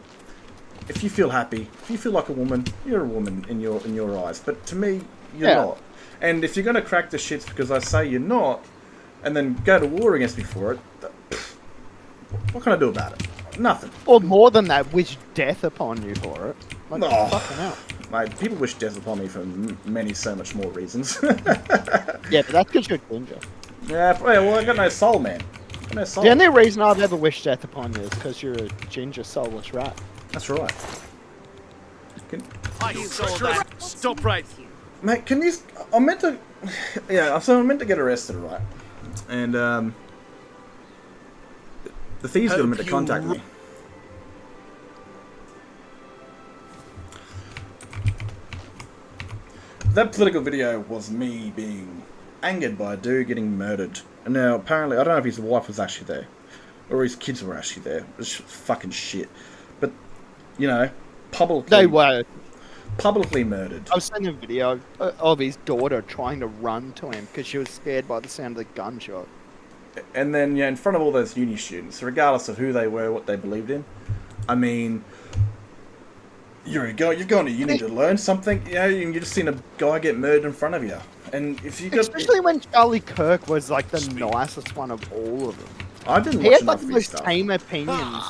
S1: if you feel happy, if you feel like a woman, you're a woman in your eyes. But to me, you're not. And if you're going to crack the shits because I say you're not, and then go to war against me for it, what can I do about it? Nothing.
S2: Or more than that, wish death upon you for it. Like,
S1: Oh.
S2: fucking hell.
S1: Mate, people wish death upon me for so much more reasons.
S2: Yeah, but that's because you're ginger.
S1: Yeah, well, I got no soul, man. I got no soul.
S2: The only reason I've ever wished death upon you is because you're a ginger soulless rat.
S1: That's right.
S5: Stop right.
S1: Mate, can you... I'm meant to... Yeah, so I'm meant to get arrested, right? And, the thieves got meant to contact me. That political video was me being angered by a dude getting murdered. And now, apparently, I don't know if his wife was actually there. Or his kids were actually there. It's fucking shit. But, you know, publicly...
S2: They were.
S1: Publicly murdered.
S2: I was seeing a video of his daughter trying to run to him because she was scared by the sound of the gunshot.
S1: And then, yeah, in front of all those uni students, regardless of who they were, what they believed in, I mean, you've gone to uni to learn something, you know, you've just seen a guy get murdered in front of you. And if you got...
S2: Especially when Charlie Kirk was like the nicest one of all of them.
S1: I didn't
S2: He
S1: watch
S2: had like
S1: enough
S2: the
S1: of his
S2: most
S1: stuff.
S2: tame opinions.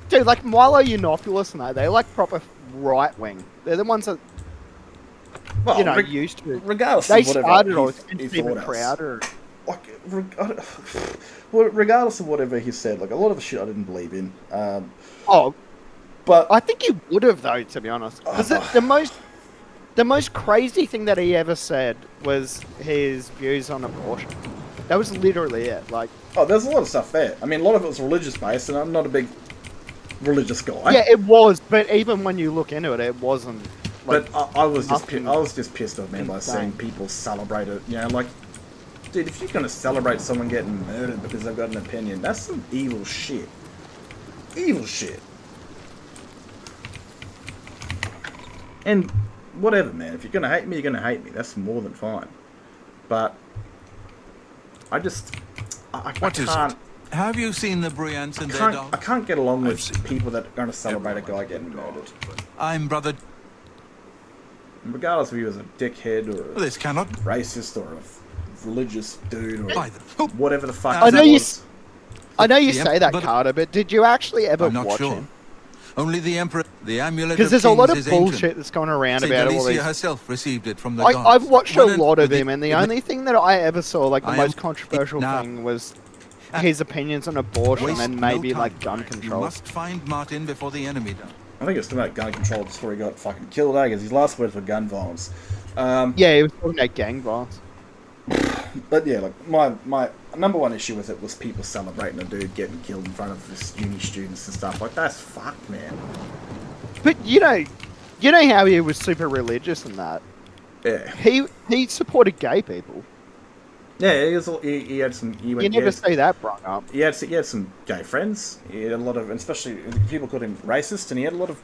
S2: Dude, like Milo Yiannopoulos and they're like proper right wing. They're the ones that,
S1: Well,
S2: you know, used to.
S1: regardless
S2: They
S1: of whatever
S2: started all
S1: he
S2: Steven
S1: thought
S2: Crowder.
S1: like, well, regardless of whatever he said, like, a lot of the shit I didn't believe in.
S2: Oh,
S1: But
S2: I think you would have though, to be honest. Because the most crazy thing that he ever said was his views on abortion. That was literally it. Like,
S1: oh, there's a lot of stuff there. I mean, a lot of it was religious based, and I'm not a big religious guy.
S2: yeah, it was. But even when you look into it, it wasn't. Like,
S1: But I was just
S2: nothing
S1: I was just pissed off, man, by
S2: insane.
S1: seeing people celebrate it. You know, like, dude, if you're gonna celebrate someone getting murdered because they've got an opinion, that's some evil shit. Evil shit. And whatever, man. If you're gonna hate me, you're gonna hate me. That's more than fine. But I just I
S5: What is
S1: can't.
S5: it? Have you seen the Brians and their
S1: I
S5: dog?
S1: can't get along
S5: I've
S1: with
S5: seen
S1: people that are going to celebrate a guy
S5: everyone
S1: getting
S5: has a
S1: murdered.
S5: dog. I'm brother.
S1: Regardless if he was a dickhead or a
S5: This cannot.
S1: racist or a religious dude or
S5: By the.
S1: whatever the fuck
S2: I know
S1: that
S2: you
S1: was.
S2: I know you
S5: The
S2: say that,
S5: but-
S2: Carter, but did you actually ever
S5: I'm not
S2: watch
S5: sure.
S2: him?
S5: Only the emperor, the amulet.
S2: Because there's a lot of
S5: kings is ancient.
S2: bullshit that's going around
S5: Saint
S2: about all
S5: Alicia
S2: these.
S5: herself received it from the
S2: I've
S5: gods.
S2: watched
S5: When
S2: a
S5: an-
S2: lot of
S5: the-
S2: him, and the
S5: the-
S2: only thing that I ever saw, like the
S5: I am-
S2: most controversial
S5: now-
S2: thing, was his opinions on abortion
S10: Waste
S2: and
S10: no
S2: maybe
S10: time.
S2: like gun
S10: You
S2: control.
S10: must find Martin before the enemy does.
S1: I think it's about gun control before he got fucking killed, because his last words were gun violence.
S2: Yeah, he was talking about gang violence.
S1: But yeah, like my number one issue with it was people celebrating a dude getting killed in front of his uni students and stuff. Like, that's fucked, man.
S2: But you know how he was super religious and that.
S1: Yeah.
S2: He supported gay people.
S1: Yeah, he had some.
S2: You never see that brought up.
S1: He had some gay friends. He had a lot of, especially people called him racist, and he had a lot of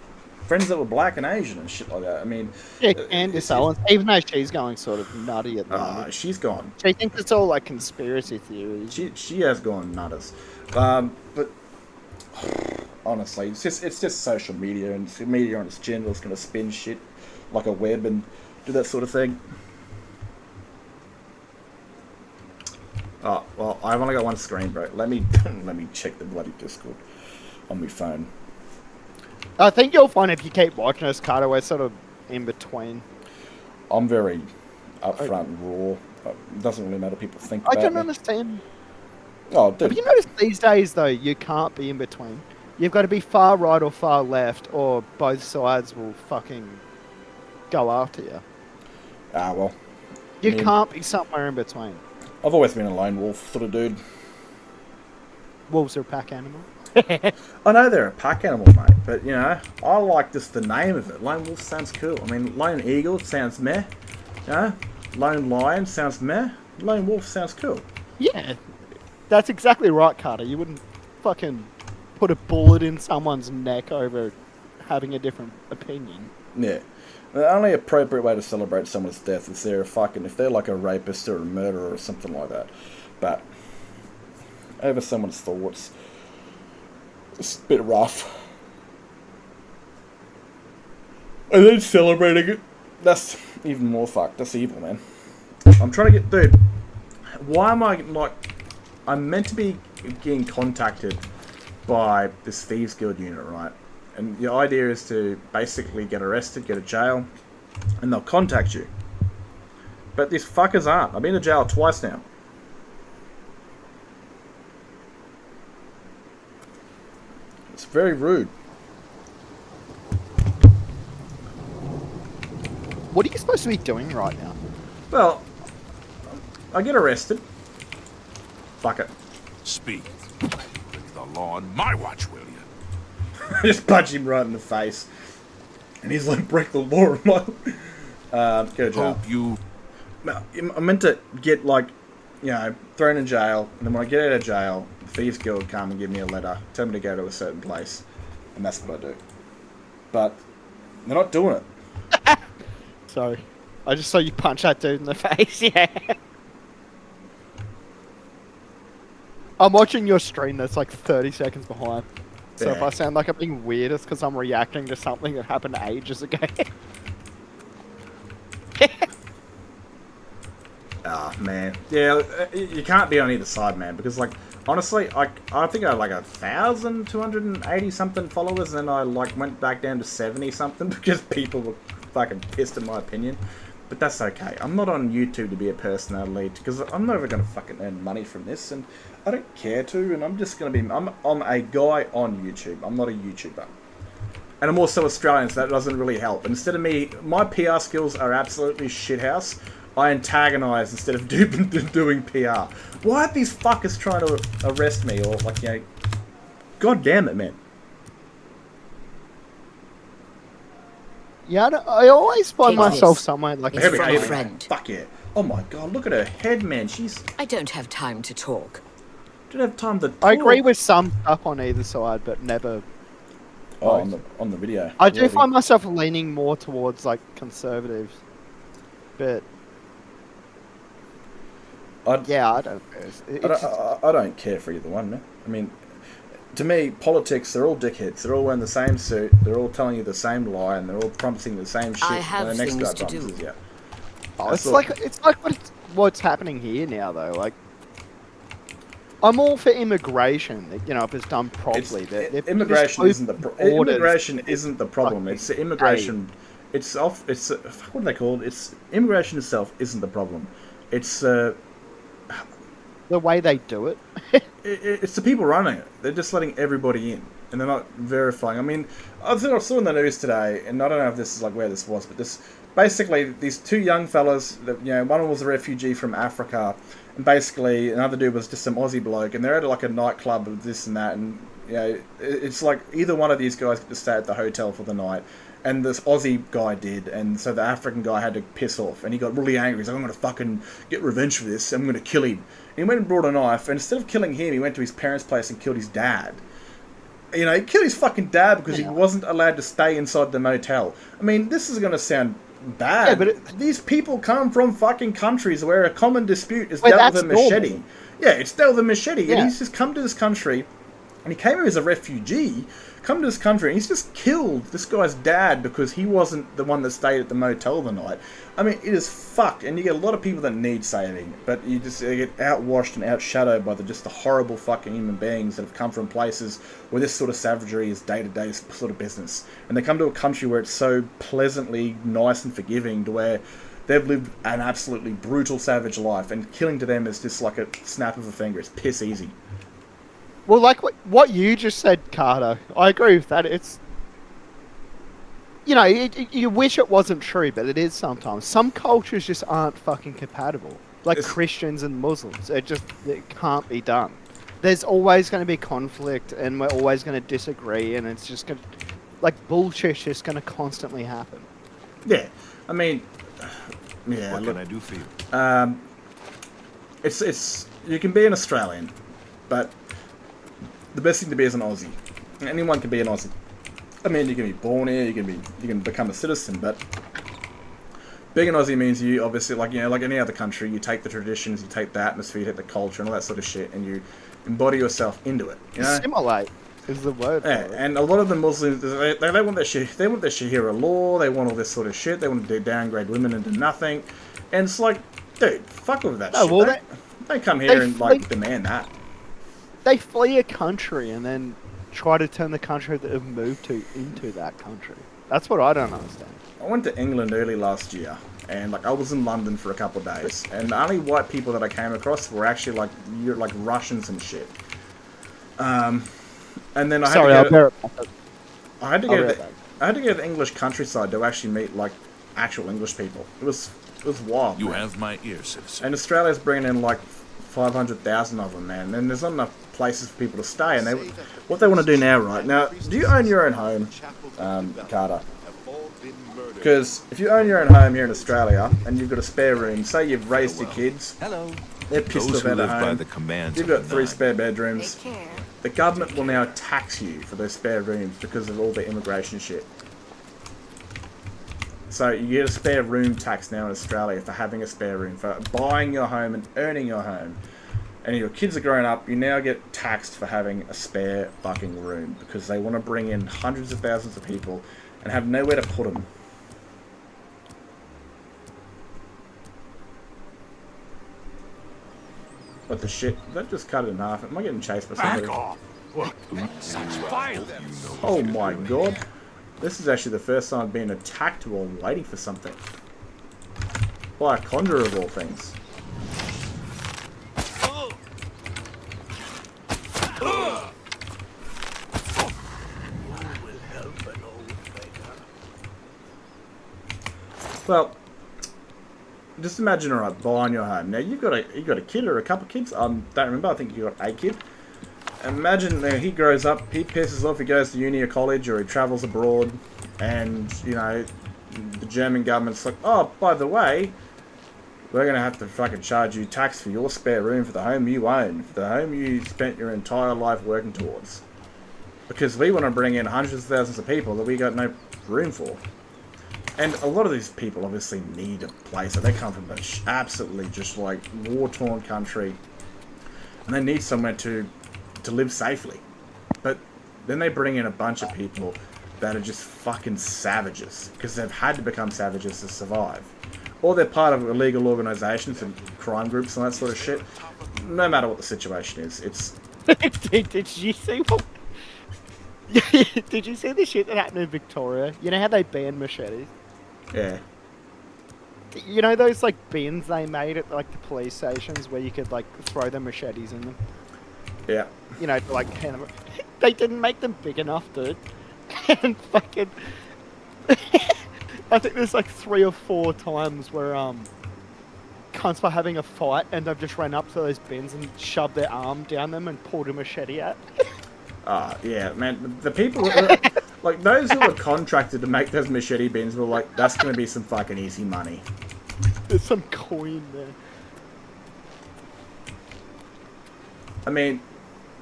S1: friends that were black and Asian and shit like that. I mean,
S2: Yeah, Candace Owens, even though she's going sort of nutty at the moment.
S1: she's gone.
S2: She thinks it's all like conspiracy theories.
S1: She has gone nutters. But honestly, it's just social media, and media on its general is going to spin shit like a web and do that sort of thing. Oh, well, I've only got one screen, bro. Let me check the bloody Discord on my phone.
S2: I think you'll find if you keep watching us, Carter, we're sort of in between.
S1: I'm very upfront and raw. It doesn't really matter what people think
S2: I
S1: about
S2: can
S1: me.
S2: understand.
S1: Oh, dude.
S2: Have you noticed these days, though, you can't be in between? You've got to be far right or far left, or both sides will fucking go after you.
S1: Ah, well.
S2: You
S1: I mean,
S2: can't be somewhere in between.
S1: I've always been a lone wolf sort of dude.
S2: Wolves are a pack animal.
S1: I know they're a pack animal, mate, but, you know, I like just the name of it. Lone wolf sounds cool. I mean, lone eagle sounds meh. You know? Lone lion sounds meh. Lone wolf sounds cool.
S2: Yeah, that's exactly right, Carter. You wouldn't fucking put a bullet in someone's neck over having a different opinion.
S1: Yeah. The only appropriate way to celebrate someone's death is if they're like a rapist or a murderer or something like that. But over someone's thoughts, it's a bit rough. And then celebrating it, that's even more fucked. That's evil, man. I'm trying to get, dude, why am I, like, I'm meant to be getting contacted by this Thieves Guild unit, right? And the idea is to basically get arrested, get a jail, and they'll contact you. But these fuckers aren't. I've been to jail twice now. It's very rude.
S2: What are you supposed to be doing right now?
S1: Well, I get arrested. Fuck it.
S5: Speak. Break the law on my watch, will you?
S1: I just punch him right in the face. And he's like, break the law. Go to jail.
S5: Hope you...
S1: No, I'm meant to get, like, you know, thrown in jail. And then when I get out of jail, the Thieves Guild come and give me a letter. Tell me to go to a certain place. And that's what I do. But they're not doing it.
S2: Sorry. I just saw you punch that dude in the face, yeah. I'm watching your stream that's like 30 seconds behind. So if
S1: Yeah.
S2: I sound like I'm being weird, it's because I'm reacting to something that happened ages ago.
S1: Ah, man. Yeah, you can't be on either side, man. Because, like, honestly, I think I had like 1,280 something followers, and I like went back down to 70 something because people were fucking pissed in my opinion. But that's okay. I'm not on YouTube to be a personality because I'm never gonna fucking earn money from this, and I don't care to. And I'm just gonna be. I'm a guy on YouTube. I'm not a YouTuber. And I'm also Australian, so that doesn't really help. Instead of me, my PR skills are absolutely shithouse. I antagonise instead of doing PR. Why are these fuckers trying to arrest me? Or, like, you know... God damn it, man.
S2: Yeah, I always find
S8: Take
S2: myself
S8: this.
S2: somewhere like...
S8: It's
S1: Here we go,
S8: from a
S1: here we go.
S8: friend.
S1: Fuck yeah. Oh my god, look at her head, man. She's...
S8: I don't have time to talk.
S1: Don't have time to talk.
S2: I agree with some stuff on either side, but never...
S1: Oh, on the video.
S2: I do
S1: Really.
S2: find myself leaning more towards, like, conservatives. But... yeah, I don't know.
S1: I don't care for either one, man. I mean, to me, politics, they're all dickheads. They're all wearing the same suit. They're all telling you the same lie, and they're all promising the same shit.
S8: I have
S1: when the next
S8: things
S1: guy
S8: to do.
S1: promises, yeah.
S2: Oh,
S1: That's
S2: it's like what's happening here now, though. Like, I'm all for immigration. You know, if it's done properly.
S1: Immigration isn't the immigration isn't the problem.
S2: fucking
S1: It's the immigration. It's what do they call it? It's immigration itself isn't the problem. It's
S2: the way they do it.
S1: It's the people running it. They're just letting everybody in, and they're not verifying. I mean, I saw in the news today, and I don't know if this is like where this was, but this basically these two young fellas. That, one was a refugee from Africa, and basically another dude was just some Aussie bloke, and they're at like a nightclub with this and that, and it's like either one of these guys get to stay at the hotel for the night. And this Aussie guy did, and so the African guy had to piss off, and he got really angry. He's like, I'm going to fucking get revenge for this, I'm going to kill him. And he went and brought a knife, and instead of killing him, he went to his parents' place and killed his dad. He killed his fucking dad because he wasn't allowed to stay inside the motel. I mean, this is going to sound bad. Yeah, but these people come from fucking countries where a common dispute is dealt with a machete. Normal. Yeah, it's dealt with a machete, and he's just come to this country, and he came here as a refugee, come to this country, and he's just killed this guy's dad because he wasn't the one that stayed at the motel the night. I mean, it is fucked, and you get a lot of people that need saving, but you just get outwashed and outshadowed by the horrible fucking human beings that have come from places where this sort of savagery is day-to-day sort of business. And they come to a country where it's so pleasantly nice and forgiving, to where they've lived an absolutely brutal, savage life, and killing to them is just like a snap of a finger. It's piss easy.
S2: Well, like what you just said, Carter, I agree with that. It's, you wish it wasn't true, but it is sometimes. Some cultures just aren't fucking compatible. Like Christians and Muslims. It can't be done. There's always going to be conflict, and we're always going to disagree, and it's just going to, like, bullshit's just going to constantly happen.
S1: Yeah. I mean, yeah.
S7: What can I do for you?
S1: It's you can be an Australian, but the best thing to be is an Aussie. Anyone can be an Aussie. I mean, you can be born here, you can become a citizen, but being an Aussie means you obviously, like any other country, you take the traditions, you take the atmosphere, you take the culture and all that sort of shit, and you embody yourself into it.
S2: Assimilate is the word.
S1: Yeah, and a lot of the Muslims, they want their shit. They want their Sharia law. They want all this sort of shit. They want to downgrade women into nothing. And it's like, dude, fuck with that shit. Well, they come here and demand that.
S2: They flee a country and then try to turn the country that they've moved to into that country. That's what I don't understand.
S1: I went to England early last year, and I was in London for a couple of days, and the only white people that I came across were actually like Russians and shit. And then I had to go to the English countryside to actually meet like actual English people. It was wild.
S5: You have my ear, citizen.
S1: And Australia's bringing in like 500,000 of them, man. And there's not enough places for people to stay. And what they want to do now, right now, do you own your own home, Carter? Because if you own your own home here in Australia and you've got a spare room, say you've raised your kids, they're pissed off out at home. You've got 3 spare bedrooms. The government will now tax you for those spare rooms because of all the immigration shit. So you get a spare room tax now in Australia for having a spare room, for buying your home and earning your home. And your kids are growing up, you now get taxed for having a spare fucking room because they want to bring in hundreds of thousands of people and have nowhere to put them. What the shit? That just cut it in half. Am I getting chased by somebody?
S5: Back off! What? Such violence!
S1: Oh my god. This is actually the first time I've been attacked while waiting for something. By a conjurer of all things. Well, just imagine, alright, buying your home. Now you've got a kid or a couple of kids. Don't remember. I think you got a kid. Imagine he grows up, he pisses off, he goes to uni or college, or he travels abroad, and the German government's like, oh, by the way, we're gonna have to fucking charge you tax for your spare room for the home you own, for the home you spent your entire life working towards, because we want to bring in hundreds of thousands of people that we got no room for. And a lot of these people obviously need a place. They come from an absolutely just like war-torn country, and they need somewhere to live safely. But then they bring in a bunch of people that are just fucking savages because they've had to become savages to survive, or they're part of illegal organizations and crime groups and that sort of shit. No matter what the situation is, it's
S2: Did you see what? Did you see the shit that happened in Victoria? You know how they banned machetes?
S1: Yeah.
S2: You know those like bins they made at like the police stations where you could like throw the machetes in them?
S1: Yeah.
S2: You know, like hand them. They didn't make them big enough, dude. And fucking, I think there's like 3 or 4 times where cunts were having a fight and they've just ran up to those bins and shoved their arm down them and pulled a machete out.
S1: Yeah, man. The people, like those who were contracted to make those machete bins were like, that's going to be some fucking easy money.
S2: There's some coin there.
S1: I mean,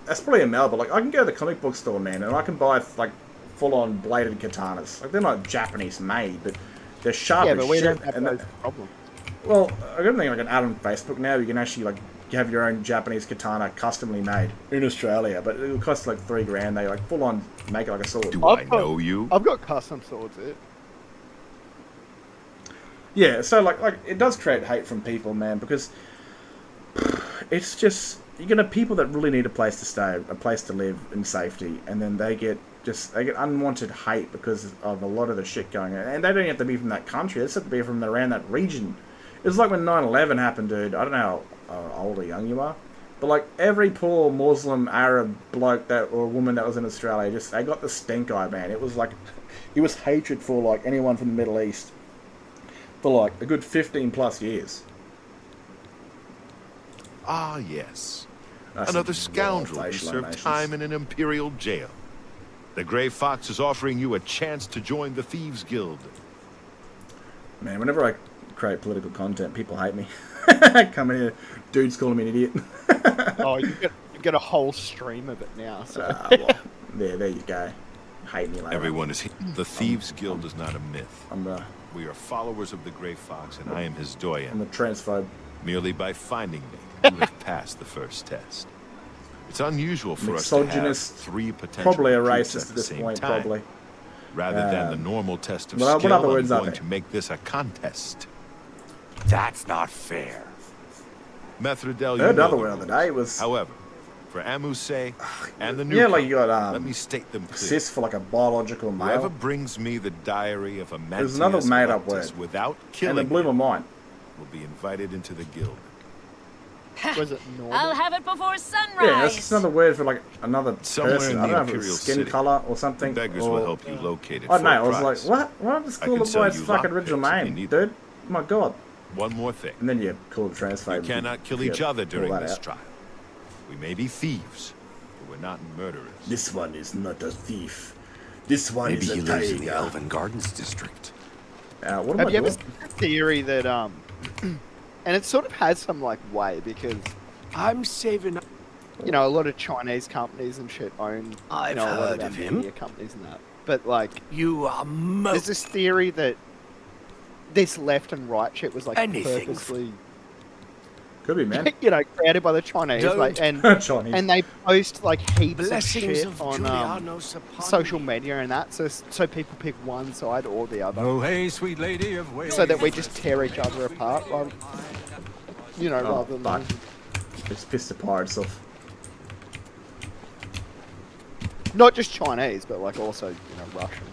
S1: that's probably a Melbourne. Like, I can go to the comic book store, man, and I can buy like full-on bladed katanas. Like, they're not Japanese made, but they're sharp
S2: Yeah,
S1: as
S2: but we
S1: shit.
S2: don't have
S1: and
S2: those problems.
S1: Well, I got think like an ad on Facebook now. You can actually like have your own Japanese katana customly made in Australia, but it'll cost like $3,000. They like full on make it like a sword.
S7: Do I know you?
S2: I've got custom swords here.
S1: Yeah, so like it does create hate from people, man, because it's just you're gonna have people that really need a place to stay, a place to live in safety, and then they get unwanted hate because of a lot of the shit going on, and they don't have to be from that country. They just have to be from around that region. It's like when 9/11 happened, dude. I don't know how old or young you are, but like every poor Muslim Arab bloke or woman that was in Australia, they got the stink eye, man. It was like it was hatred for like anyone from the Middle East for like a good 15+ years.
S7: Ah, yes.
S1: That's
S7: Another
S1: some
S7: scoundrel who
S1: wild
S7: served
S1: nations.
S7: time in an imperial jail. The Grey Fox is offering you a chance to join the Thieves Guild.
S1: Man, whenever I create political content, people hate me. Come in here, dudes calling me an idiot.
S2: Oh, you get a whole stream of it now. So.
S1: Well, there you go. Hate me later.
S7: Everyone is here. The Thieves Guild is not a myth.
S1: I'm
S7: We are followers of the Grey Fox, and I am his doyen.
S1: a transphobe.
S7: Merely by finding me, you have passed the first test. It's unusual for us to have
S1: Misogynist,
S7: 3 potential
S1: probably a
S7: recruits
S1: racist
S7: at
S1: at
S7: the
S1: this
S7: same
S1: point,
S7: time.
S1: probably.
S7: Rather than the normal test of
S1: what
S7: skill,
S1: other
S7: I'm
S1: words are
S7: going
S1: there?
S7: to make this a contest.
S5: That's not fair.
S7: Methridel,
S1: I heard
S7: you know
S1: another
S7: the
S1: word the other
S7: rules.
S1: day was
S7: However, for Amuse and the new
S1: yeah, like you got
S7: let me state them clearly.
S1: cis for like a biological
S7: Whoever
S1: male,
S7: brings me the diary of a
S1: There's another made-up
S7: Electus
S1: word.
S7: without
S1: and
S7: killing
S1: it blew my
S7: him
S1: mind.
S7: will be invited into the guild.
S2: Was it normal?
S9: I'll have it before sunrise.
S1: Yeah, that's just another word for like another
S7: Somewhere
S1: person.
S7: in
S1: I
S7: the
S1: don't know if
S7: Imperial
S1: it's skin
S7: City.
S1: color or something.
S7: The beggars
S1: or,
S7: will help you locate it
S1: I
S7: for
S1: don't know.
S7: a
S1: I was
S7: price.
S1: like, what? Why don't I just
S7: I
S1: call
S7: can
S1: the
S7: sell
S1: boy its
S7: you
S1: fucking original
S7: lockpicks if you
S1: name,
S7: need
S1: dude? My God.
S7: One more thing.
S1: And then you call the transphobe.
S7: You cannot kill each
S1: Yeah,
S7: other
S1: pull
S7: during
S1: that
S7: this
S1: out.
S7: trial. We may be thieves, but we're not murderers.
S1: This one is not a thief. This one
S5: Maybe
S1: is a
S5: he lives in the
S1: tiger.
S5: Elven Gardens district.
S1: What am
S2: Have
S1: I
S2: you ever
S1: doing?
S2: seen the theory that and it sort of has some like weight because
S5: I'm saving.
S2: you know a lot of Chinese companies and shit own
S5: I've
S2: a lot
S5: heard
S2: our
S5: of him.
S2: media companies and that. But like,
S5: You are
S2: there's this theory that this left and right shit was like
S5: Anything.
S2: purposely,
S1: Could be, man.
S2: created by the Chinese,
S5: Don't-
S2: like and
S1: Chinese.
S2: and they post like heaps
S5: blessings
S2: of shit
S5: of
S2: on
S5: Julianos upon
S2: social
S5: me.
S2: media and that, so people pick one side or the other,
S10: Oh, hey, sweet lady of Wales.
S2: so that we just tear each other apart, rather, rather than.
S1: fuck. It's pissed the pirates off.
S2: Not just Chinese, but like also, Russian.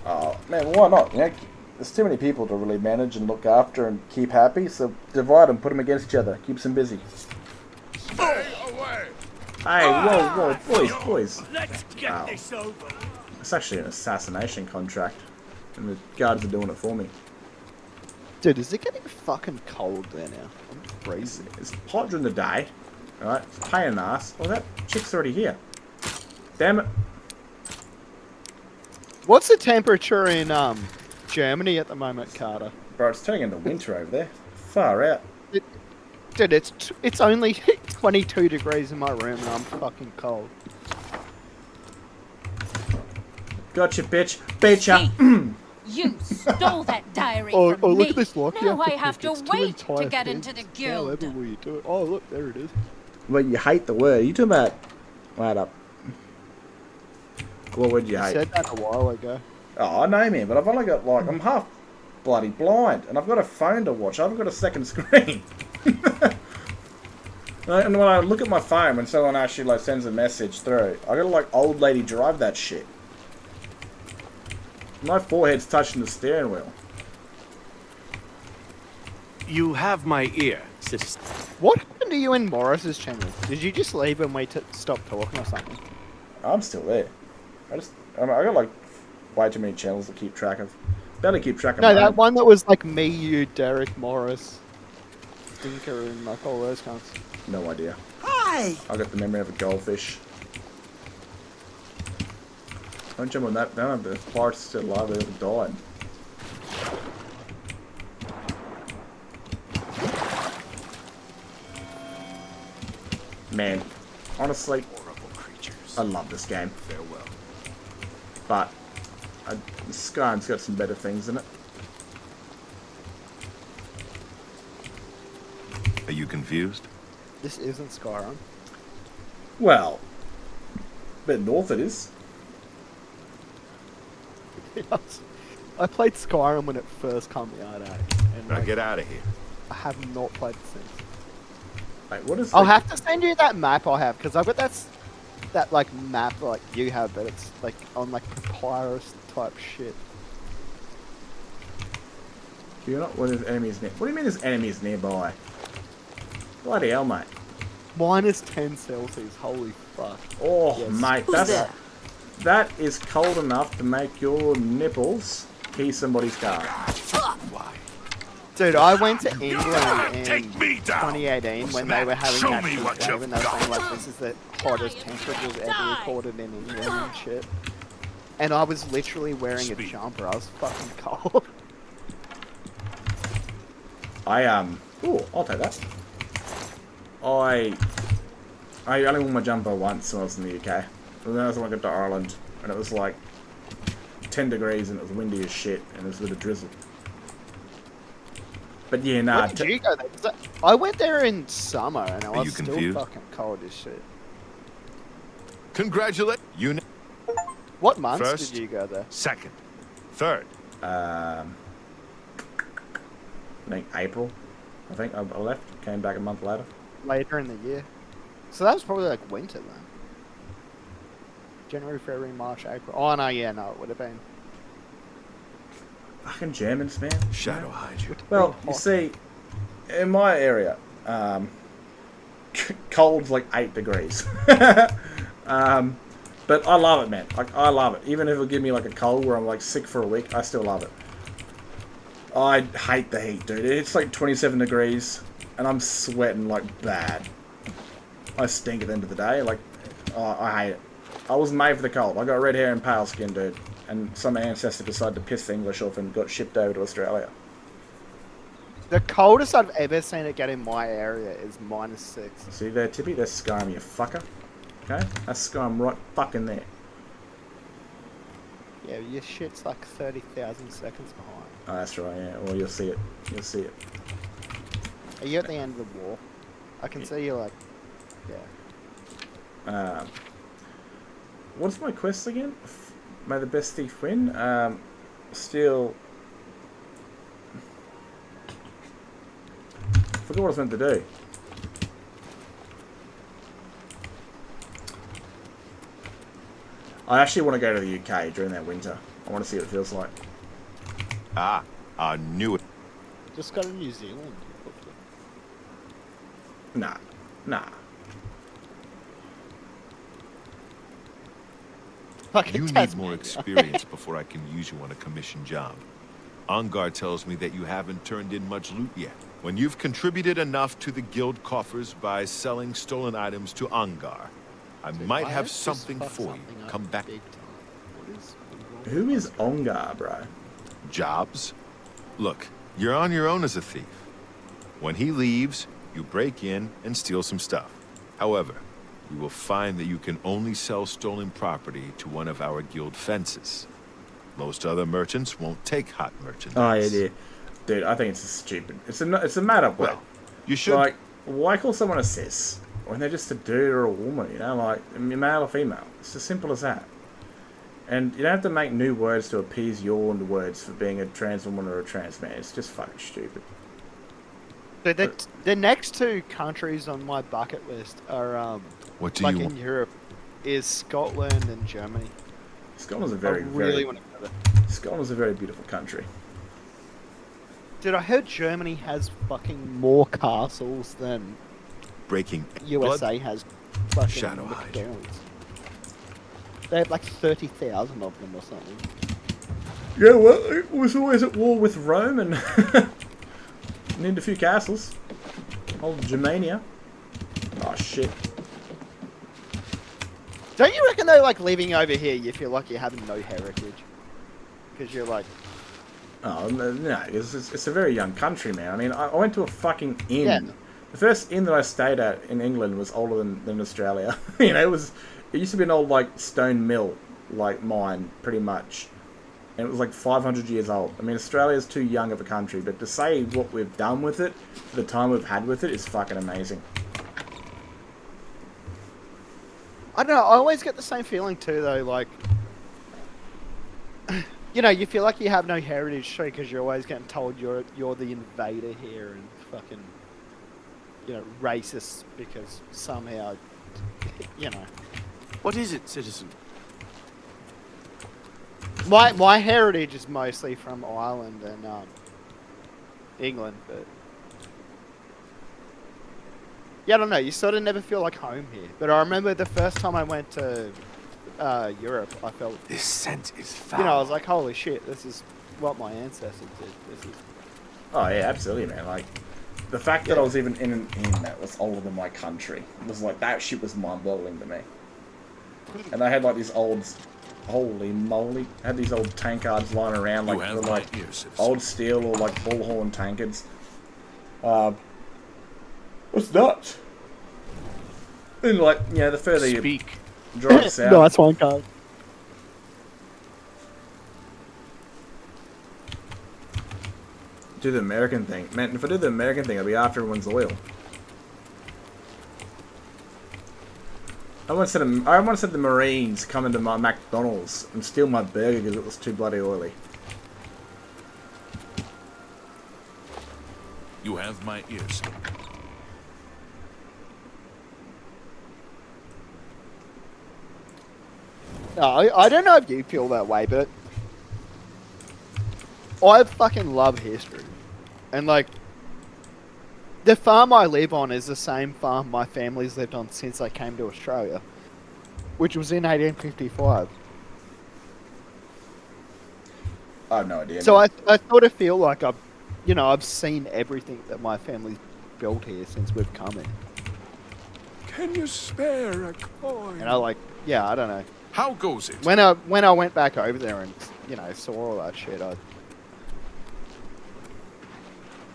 S1: Oh, man, why not? There's too many people to really manage and look after and keep happy, so divide them, put them against each other, keeps them busy.
S5: Stay away.
S1: Hey, whoa, boys.
S5: Let's get
S1: Wow.
S5: this over.
S1: It's actually an assassination contract, and the guards are doing it for me.
S2: Dude, is it getting fucking cold there now? I'm freezing.
S1: It's hot during the day, alright? It's a pain in the ass. Well, that chick's already here. Damn it.
S2: What's the temperature in Germany at the moment, Carter?
S1: Bro, it's turning into winter over there. Far out.
S2: Dude, it's only 22 degrees in my room and I'm fucking cold.
S1: Gotcha, bitch. Bitcha.
S9: You stole that diary
S2: Oh,
S9: from me.
S2: look at this lock.
S9: Now I have to
S2: It's two
S9: wait to
S2: entire
S9: get
S2: things.
S9: into the guild.
S2: However will you do it? Oh, look, there it is.
S1: Well, you hate the word. You talking about... Wait up. What word you
S2: I
S1: hate?
S2: said that a while ago.
S1: Oh, I know, man, but I've only got, like... I'm half bloody blind, and I've got a phone to watch. I haven't got a second screen. And when I look at my phone, when someone actually, like, sends a message through, I gotta, like, old lady drive that shit. My forehead's touching the steering wheel.
S11: you have my ear, sister.
S2: What happened to you in Morris's channel? Did you just leave when we stopped talking or something?
S1: I'm still there. I got like way too many channels to keep track of. Barely keep track of
S2: No,
S1: my
S2: that
S1: own.
S2: one that was like me, you, Derek, Morris, Stinker, and like all those kinds.
S1: No idea.
S3: Hi!
S1: I got the memory of a goldfish. Don't jump on that. None of the parts still alive. They all died. Man, honestly,
S7: Horrible creatures.
S1: I love this game.
S7: Farewell.
S1: But Skyrim's got some better things in it.
S7: Are you confused?
S2: This isn't Skyrim.
S1: Well, a bit north it is.
S2: I played Skyrim when it first came out, and
S7: Now
S2: like,
S7: get out of here.
S2: I have not played it since.
S1: Wait, what is?
S2: I'll
S1: the-
S2: have to send you that map I have, because I've got that like map like you have, but it's like on like papyrus type shit.
S1: You're not. What is enemies near? What do you mean there's enemies nearby? Bloody hell, mate!
S2: -10 Celsius. Holy fuck!
S1: Oh,
S2: Yes.
S1: mate,
S8: Who's there?
S1: that is cold enough to make your nipples key somebody's car.
S7: Why?
S2: Dude, I went to England in
S5: Take me down.
S2: 2018 when they were having
S5: Show
S2: that
S5: me
S2: heat
S5: what
S2: wave,
S5: you've
S2: and they were saying
S5: got.
S2: like this is the hottest temperatures ever recorded in England and shit. And I was literally wearing a
S5: Speed.
S2: jumper. I was fucking cold.
S1: Ooh, I'll take that. I only wore my jumper once when I was in the UK. And then I was when I got to Ireland, and it was like 10 degrees and it was windy as shit, and it was a bit of drizzle. But yeah, nah.
S2: Where did you go there? 'Cause I went there in summer and I
S7: Are
S2: was
S7: you
S2: still
S7: confused?
S2: fucking cold as shit.
S7: Congratulate you.
S2: What months
S7: First.
S2: did you go there?
S7: Second. Third.
S1: I think April. I think I left. Came back a month later.
S2: Later in the year. So that was probably like winter then. January, February, March, April. Oh no, yeah, no, it would have been.
S1: Fucking Germans, man.
S7: Shadow hide you.
S1: Well, you see, in my area, cold's like 8 degrees. But I love it, man. Like, I love it. Even if it'll give me like a cold where I'm like sick for a week, I still love it. I hate the heat, dude. It's like 27 degrees, and I'm sweating like bad. I stink at the end of the day. Like, oh, I hate it. I was made for the cold. I got red hair and pale skin, dude. And some ancestor decided to piss the English off and got shipped over to Australia.
S2: The coldest I've ever seen it get in my area is -6.
S1: See there, Tippy? That's Skyrim, you fucker. Okay? That's Skyrim right fucking there.
S2: Yeah, your shit's like 30,000 seconds behind.
S1: Oh, that's right, yeah. Well, you'll see it. You'll see it.
S2: Are you at the end of the war? I can see you like, yeah.
S1: What's my quest again? May the best thief win. Steal. Forgot what I was meant to do. I actually want to go to the UK during that winter. I want to see what it feels like.
S7: Ah, I knew it.
S2: Just go to New Zealand.
S1: Nah.
S2: Fucking
S7: You need
S2: Tasmania.
S7: more experience before I can use you on a commission job. Ongar tells me that you haven't turned in much loot yet. When you've contributed enough to the guild coffers by selling stolen items to Ongar, I might
S2: I
S7: have
S2: just
S7: something
S2: fucked
S7: for you.
S2: something up
S7: Come back.
S2: big time. What is
S1: Who is Ongar, bro?
S7: Jobs? Look, you're on your own as a thief. When he leaves, you break in and steal some stuff. However, you will find that you can only sell stolen property to one of our guild fences. Most other merchants won't take hot merchandise.
S1: Oh, yeah, yeah. Dude, I think it's stupid. It's a matter of,
S7: Well, you should.
S1: like, why call someone a cis when they're just a dude or a woman, you know, like, male or female? It's as simple as that. And you don't have to make new words to appease your words for being a trans woman or a trans man. It's just fucking stupid.
S2: So the next two countries on my bucket list are
S7: What do
S2: like
S7: you
S2: in
S7: want?
S2: Europe is Scotland and Germany.
S1: Scotland's a
S2: I
S1: very,
S2: really
S1: very...
S2: want to go there.
S1: Scotland's a very beautiful country.
S2: Dude, I heard Germany has fucking more castles than
S7: Breaking
S2: USA has fucking
S7: Shadowhide.
S2: McDonald's. They have like 30,000 of them or something.
S1: Yeah, well, it was always at war with Rome and named a few castles. Old Germania. Oh shit.
S2: Don't you reckon though, like living over here, you feel like you're having no heritage? Because you're like,
S1: Oh no, it's a very young country, man. I mean, I went to a fucking inn.
S2: Yeah.
S1: The first inn that I stayed at in England was older than Australia. You know, it used to be an old like stone mill, like mine, pretty much. And it was like 500 years old. I mean, Australia's too young of a country, but to say what we've done with it, for the time we've had with it, is fucking amazing.
S2: I don't know, I always get the same feeling too though, like, you know, you feel like you have no heritage too because you're always getting told you're the invader here and fucking, you know, racist because somehow, you know.
S11: What is it, citizen?
S2: My heritage is mostly from Ireland and England, but yeah, I don't know. You sort of never feel like home here. But I remember the first time I went to Europe, I felt
S11: This scent is foul.
S2: you know, I was like, holy shit, this is what my ancestors did. This is
S1: Oh yeah, absolutely, man. Like the fact that I was even in an inn that was older than my country was like that shit was mind-boggling to me. And they had like these old, holy moly, had these old tankards lying around like
S5: have
S1: with,
S5: my
S1: like
S5: ear, citizen.
S1: old steel or like bullhorn tankards. What's nuts? And like, you know, the further you
S11: Speak.
S1: drive south,
S2: no, that's one card.
S1: do the American thing. Man, if I did the American thing, I'd be after everyone's oil. I once said the Marines come into my McDonald's and steal my burger because it was too bloody oily.
S5: You have my ears.
S2: No, I don't know if you feel that way, but I fucking love history. And like, the farm I live on is the same farm my family's lived on since I came to Australia, which was in 1855.
S1: I have no idea.
S2: So I sort of feel like I've seen everything that my family's built here since we've come in.
S6: Can you spare a coin?
S2: And I don't know.
S5: How goes it?
S2: When I went back over there and, you know, saw all that shit,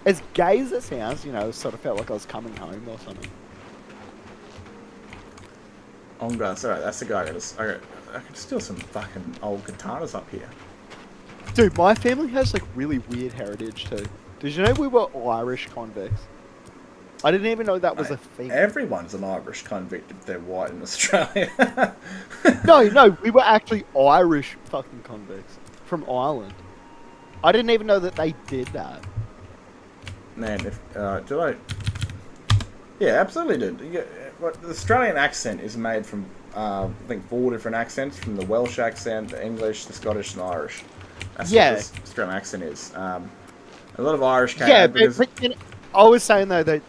S2: as gay as it sounds, you know, it sort of felt like I was coming home or something.
S1: Oh, God, sorry, that's the guy. I could steal some fucking old katanas up here.
S2: Dude, my family has like really weird heritage too. Did you know we were Irish convicts? I didn't even know that was a thing.
S1: Everyone's an Irish convict if they're white in Australia.
S2: No, we were actually Irish fucking convicts from Ireland. I didn't even know that they did that.
S1: Man, if did I? Yeah, absolutely did. The Australian accent is made from I think 4 different accents: from the Welsh accent, the English, the Scottish, and Irish. That's what the Australian accent is. A lot of Irish came out because
S2: but you know, I was saying though that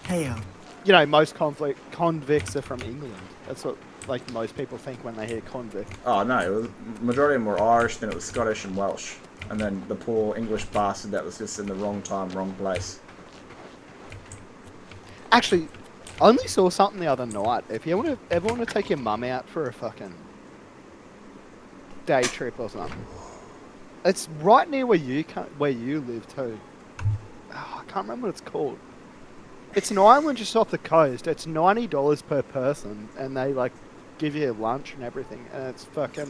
S2: you know, most convicts are from England. That's what like most people think when they hear convict.
S1: oh no, it was, majority of them were Irish, then it was Scottish and Welsh, and then the poor English bastard that was just in the wrong time, wrong place.
S2: Actually, I only saw something the other night. If you ever want to take your mum out for a fucking day trip or something, it's right near where you live too. Oh, I can't remember what it's called. It's an island just off the coast. It's $90 per person, and they like give you lunch and everything. And it's fucking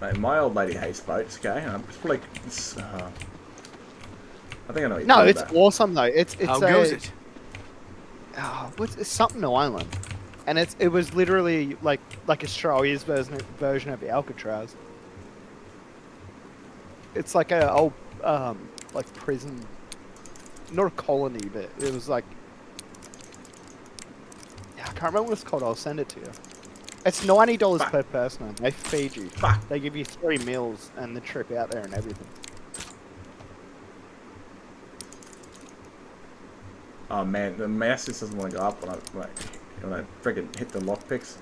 S1: Mate, my old lady hates boats. Okay, it's like I think I know. What
S2: no,
S1: you're
S2: it's
S1: talking about.
S2: awesome though. It's
S11: How goes it?
S2: It's something island, and it was literally like Australia's version of Alcatraz. It's like a old like prison, not a colony, but it was like I can't remember what it's called. I'll send it to you. It's $90 per person. And they feed you. They give you 3 meals and the trip out there and everything.
S1: Oh man, the mouse just doesn't want to go up when I freaking hit the lockpicks.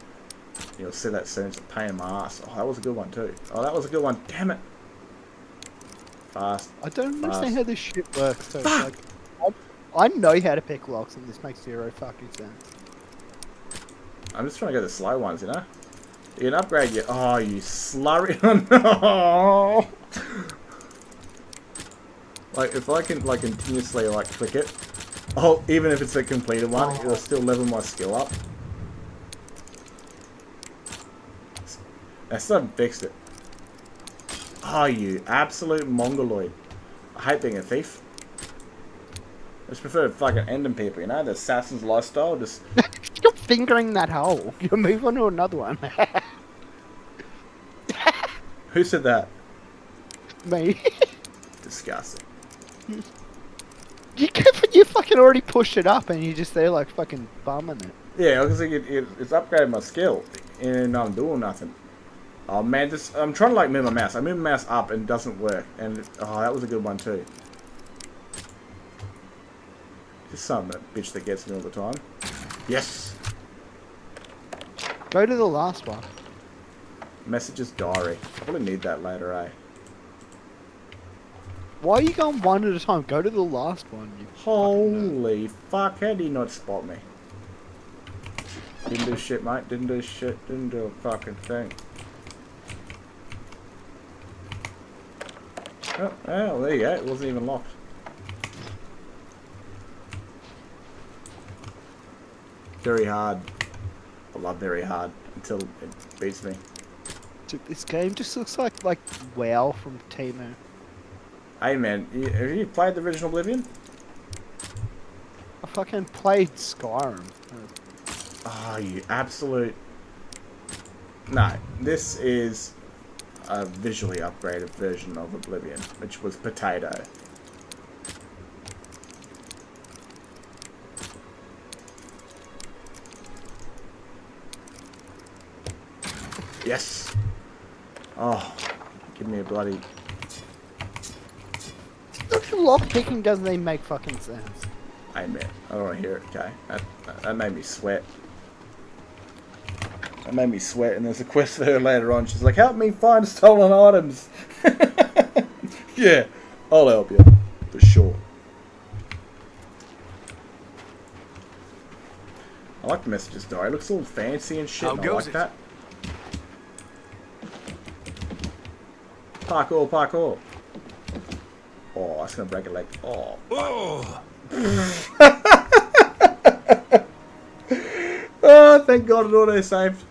S1: You'll see that soon. It's a pain in my ass. Oh, that was a good one too. Oh, that was a good one. Damn it. Fast.
S2: I don't understand how this shit works. So
S1: Fuck!
S2: like, I know how to pick locks, and this makes zero fucking sense.
S1: I'm just trying to go the slow ones, you know? You can upgrade your... Oh, you slurry. Oh, no! Like, if I can, like, continuously, like, click it. Oh, even if it's a completed one, it'll still level my skill up. I still haven't fixed it. Oh, you absolute mongoloid. I hate being a thief. I just prefer fucking ending people, you know? The assassin's lifestyle, just...
S2: Stop fingering that hole. You move on to another one.
S1: Who said that?
S2: Me.
S1: Disgusting.
S2: You fucking already pushed it up and you're just there like fucking bumming it.
S1: Yeah, because it's upgraded my skill and I'm doing nothing. Oh man, I'm trying to like move my mouse. I move my mouse up and it doesn't work. And oh, that was a good one too. Just some bitch that gets me all the time. Yes.
S2: Go to the last one.
S1: Messages diary. I probably need that later, eh?
S2: Why are you going one at a time? Go to the last one. You
S1: Holy fuck! How do you not spot me? Didn't do shit, mate. Didn't do shit. Didn't do a fucking thing. Oh, well, there you go. It wasn't even locked. Very hard. I love very hard until it beats me.
S2: Dude, this game just looks like WoW from Temu.
S1: Hey man, have you played the original Oblivion?
S2: I fucking played Skyrim.
S1: Oh, you absolute... No, this is a visually upgraded version of Oblivion, which was Potato. Yes! Oh, give me a bloody...
S2: Lockpicking doesn't even make fucking sense.
S1: Hey man, I don't want to hear it, okay? That made me sweat. That made me sweat, and there's a quest for her later on. She's like, help me find stolen items! Yeah, I'll help you. For sure. I like the messages diary. It looks all fancy and shit,
S11: How
S1: and I
S11: goes
S1: like
S11: it?
S1: that. Parkour, parkour. Oh, that's gonna break a leg. Oh.
S5: Oh!
S1: Oh, thank God it auto-saved.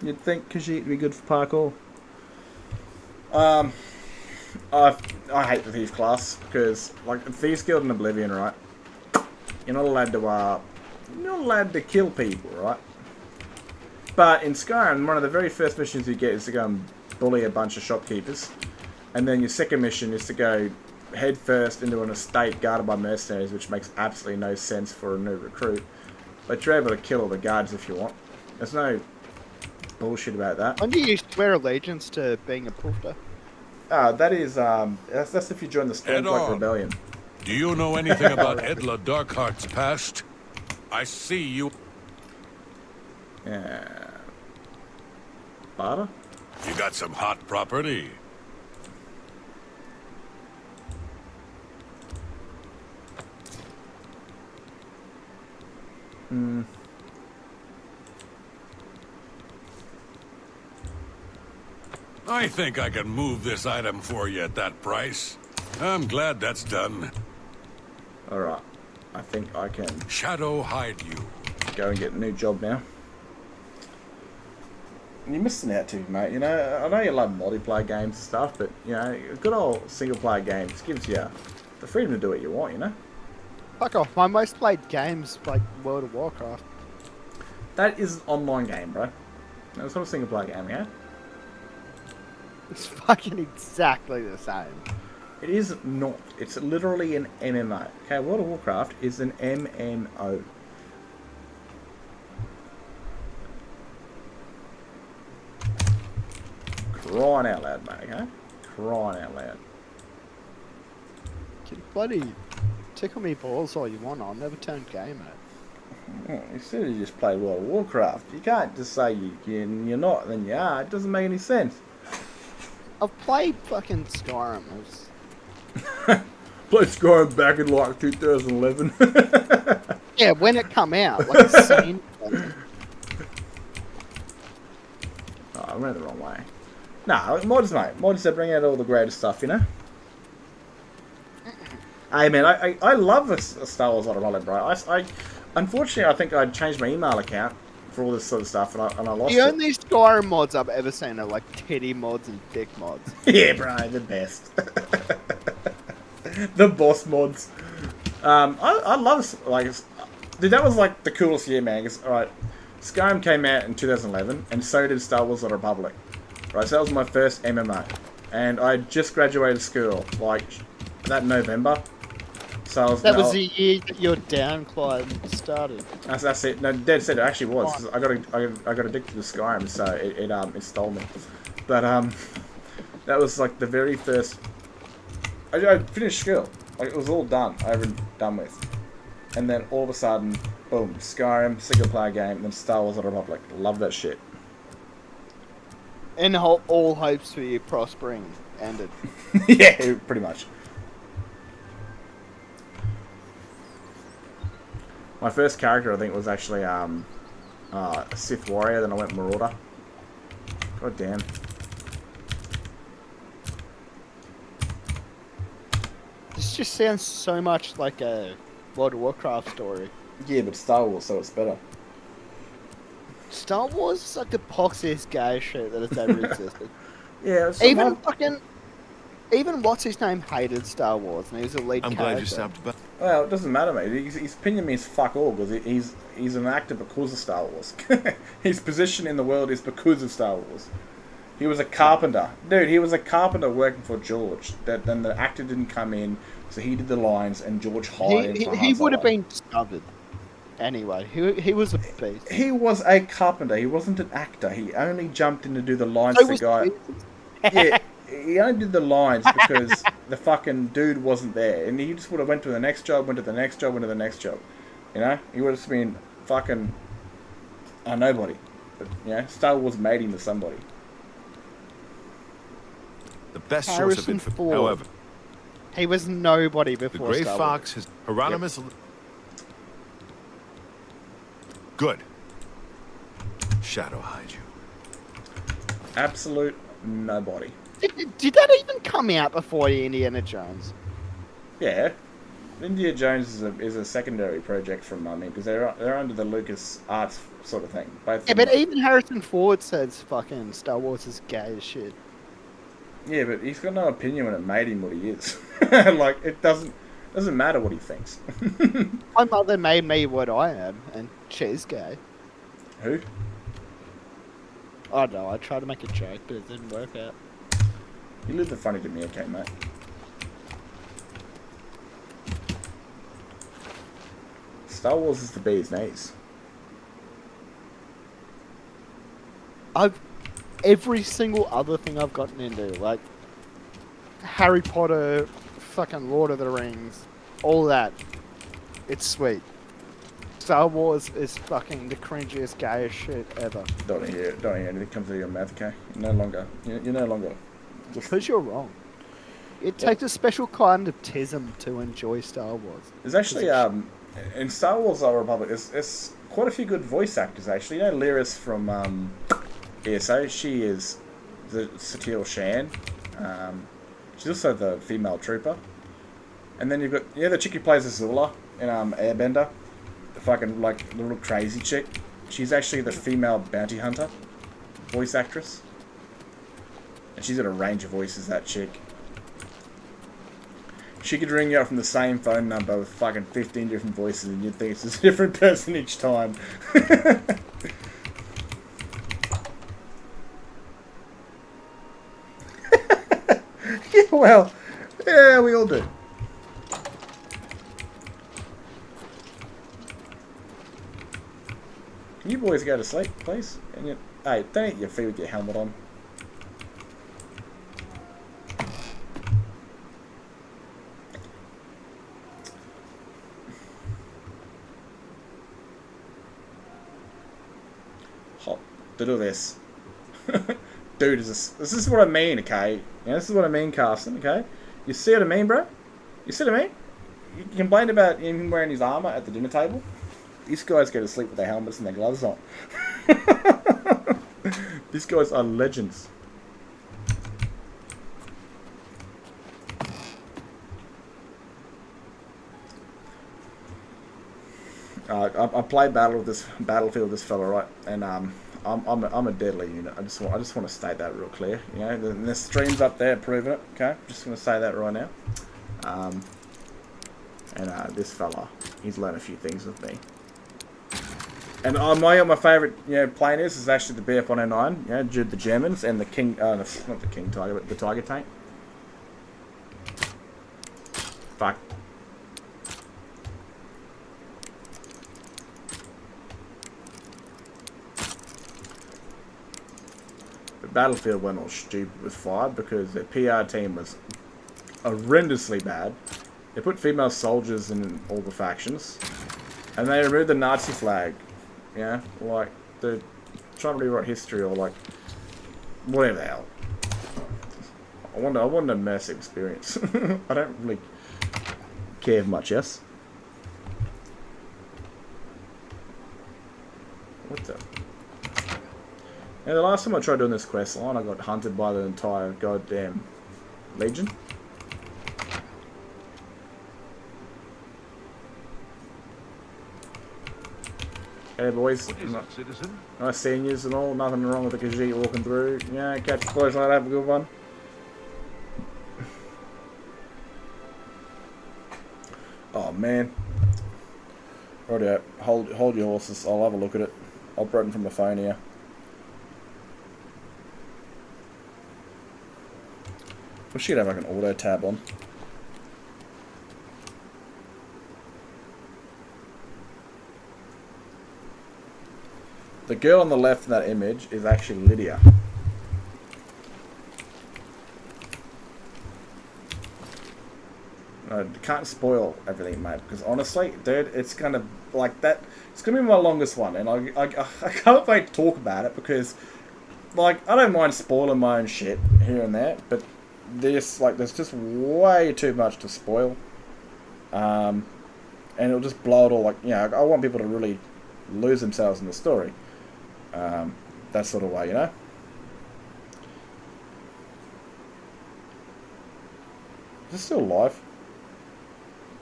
S1: You'd think Khajiit would be good for parkour. I hate the Thief class, because, like, Thieves Guild and Oblivion, right? You're not allowed to kill people, right? But in Skyrim, one of the very first missions you get is to go and bully a bunch of shopkeepers. And then your second mission is to go head first into an estate guarded by mercenaries, which makes absolutely no sense for a new recruit. But you're able to kill all the guards if you want. There's no bullshit about that.
S2: When do you swear allegiance to being a poofter?
S1: That is, that's if you join the Stormcloak Rebellion.
S5: Do you know anything about Edla Darkheart's past? I see you.
S1: Yeah. Barter?
S5: You got some hot property.
S1: Hmm.
S5: I think I can move this item for you at that price. I'm glad that's done.
S1: Alright. I think I can
S5: Shadow hide you.
S1: go and get a new job now. You're missing out too, mate. You know, I know you love multiplayer games and stuff, but, you know, a good old single-player game just gives you the freedom to do what you want, you know?
S2: Fuck off. My most played games like World of Warcraft.
S1: That is an online game, bro. That's not a single-player game, yeah?
S2: It's fucking exactly the same.
S1: It is not. It's literally an MMO. Okay, World of Warcraft is an MMO. Crying out loud, mate, okay? Crying out loud.
S2: You bloody tickle me balls all you want. I'll never turn gay, mate.
S1: Oh, you said you just played World of Warcraft. You can't just say you're not, then you are. It doesn't make any sense.
S2: I've played fucking Skyrim.
S1: Played Skyrim back in like 2011.
S2: Yeah, when it come out, like a scene.
S1: Oh, I went the wrong way. Nah, mods, mate. Mods that bring out all the greatest stuff, you know? Hey, man, I love this Star Wars Odyssey, bro. Unfortunately, I think I changed my email account for all this sort of stuff, and I lost
S2: The
S1: it.
S2: only Skyrim mods I've ever seen are like titty mods and dick mods.
S1: Yeah, bro, the best. The boss mods. I love, like, dude, that was like the coolest year, man. Cause, alright, Skyrim came out in 2011, and so did Star Wars The Republic. Right, so that was my first MMO. And I just graduated school, like, that November. So I was,
S2: That was the year that your downclimb started.
S1: That's it. No, dead set. It actually was. 'Cause I got addicted to Skyrim, so it stole me. But that was like the very first. I finished school. Like, it was all done, over and done with. And then all of a sudden, boom, Skyrim, single player game, then Star Wars: The Republic. Love that shit.
S2: And all hopes for you prospering ended.
S1: Yeah, pretty much. My first character, I think, was actually a Sith warrior. Then I went Marauder. God damn.
S2: This just sounds so much like a World of Warcraft story.
S1: Yeah, but Star Wars, so it's better.
S2: Star Wars is like the poxiest gay shit that has ever existed.
S1: Yeah, it's
S2: even what's his name hated Star Wars, and he was a lead character.
S11: I'm glad you stopped by.
S1: Well, it doesn't matter, mate. His opinion means fuck all, because he's an actor because of Star Wars. His position in the world is because of Star Wars. He was a carpenter. Dude, he was a carpenter working for George. Then the actor didn't come in, so he did the lines, and George hired him for
S2: He would have
S1: Solo.
S2: been discovered. Anyway, he was a beast.
S1: He was a carpenter. He wasn't an actor. He only jumped in to do the lines to the guy. Yeah, he only did the lines because the fucking dude wasn't there, and he just would have went to the next job, went to the next job, went to the next job. You know, he would have been fucking a nobody. But you know, Star Wars made him to somebody.
S7: The best source
S2: Harrison
S7: of info.
S2: Ford.
S7: However,
S2: He was nobody
S7: the
S2: before
S7: Grey
S2: Star
S7: Fox has Hieronymus. Good. Shadow hide you.
S1: Absolute nobody.
S2: Did that even come out before Indiana Jones?
S1: Yeah, Indiana Jones is a secondary project from because they're under the Lucas Arts sort of thing. Both
S2: Yeah,
S1: of them
S2: but even Harrison Ford says fucking Star Wars is gay as shit.
S1: Yeah, but he's got no opinion when it made him what he is. Like, it doesn't matter what he thinks.
S2: My mother made me what I am, and she's gay.
S1: Who?
S2: I don't know, I tried to make a joke, but it didn't work out.
S1: You live the funny to me, okay, mate? Star Wars is the bee's knees.
S2: Every single other thing I've gotten into, like Harry Potter, fucking Lord of the Rings, all that, it's sweet. Star Wars is fucking the cringiest, gayest shit ever.
S1: Don't hear anything comes out of your mouth, okay? You're no longer.
S2: Because you're wrong. It takes a special kind of tism to enjoy Star Wars.
S1: There's actually in Star Wars: The Republic, there's quite a few good voice actors actually. You know, Lyris from ESO. She is the Satele Shan. She's also the female trooper. And then you've got the chick who plays Azula in Airbender. The fucking like little crazy chick. She's actually the female bounty hunter voice actress. And she's got a range of voices, that chick. She could ring you up from the same phone number with fucking 15 different voices and you'd think it's a different person each time. Yeah, well, yeah, we all do. Can you boys go to sleep, please? And hey, don't eat your feet with your helmet on. to do this. Dude, this is what I mean, okay? Yeah, this is what I mean, Carson, okay? You see what I mean, bro? You see what I mean? You complained about him wearing his armour at the dinner table. These guys go to sleep with their helmets and their gloves on. These guys are legends. I play Battlefield with this fella, right? And I'm a deadly unit. I just want to state that real clear. You know, the streams up there proving it. Okay, just going to say that right now. This fella, he's learned a few things with me. And my favourite, plane is actually the BF-109. Due to the Germans and the King, not the King Tiger, but the Tiger tank. Fuck. Battlefield went all stupid with fire because their PR team was horrendously bad. They put female soldiers in all the factions, and they removed the Nazi flag. Yeah, like they're trying to rewrite history or like whatever the hell. I want an immersive experience. I don't really care much. Yes. What the? Yeah, the last time I tried doing this quest line, I got hunted by the entire goddamn Legion. Hey boys, nice seeing yous and all, nothing wrong with the Khajiit walking through. Yeah, catch the boys like that, have a good one. Oh man. Righto, hold your horses, I'll have a look at it. I'll Breton from the phone here. We should have like an auto tab on. The girl on the left in that image is actually Lydia. I can't spoil everything, mate, because honestly, dude, it's gonna like that. It's gonna be my longest one, and I can't wait to talk about it because, like, I don't mind spoiling my own shit here and there, but there's just way too much to spoil, and it'll just blow it all. Like, I want people to really lose themselves in the story, that sort of way, Is it still live?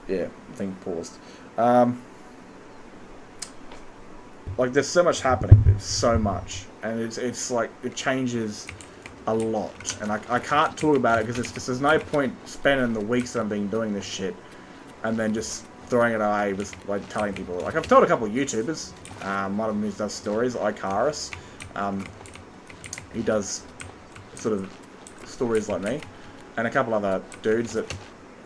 S1: Yeah, I think paused. Like, there's so much happening. There's so much, and it's like it changes a lot, and I can't talk about it because there's no point spending the weeks that I've been doing this shit and then just throwing it away with like telling people. Like, I've told a couple of YouTubers, one of them who does stories, Icarus, he does sort of stories like me, and a couple other dudes that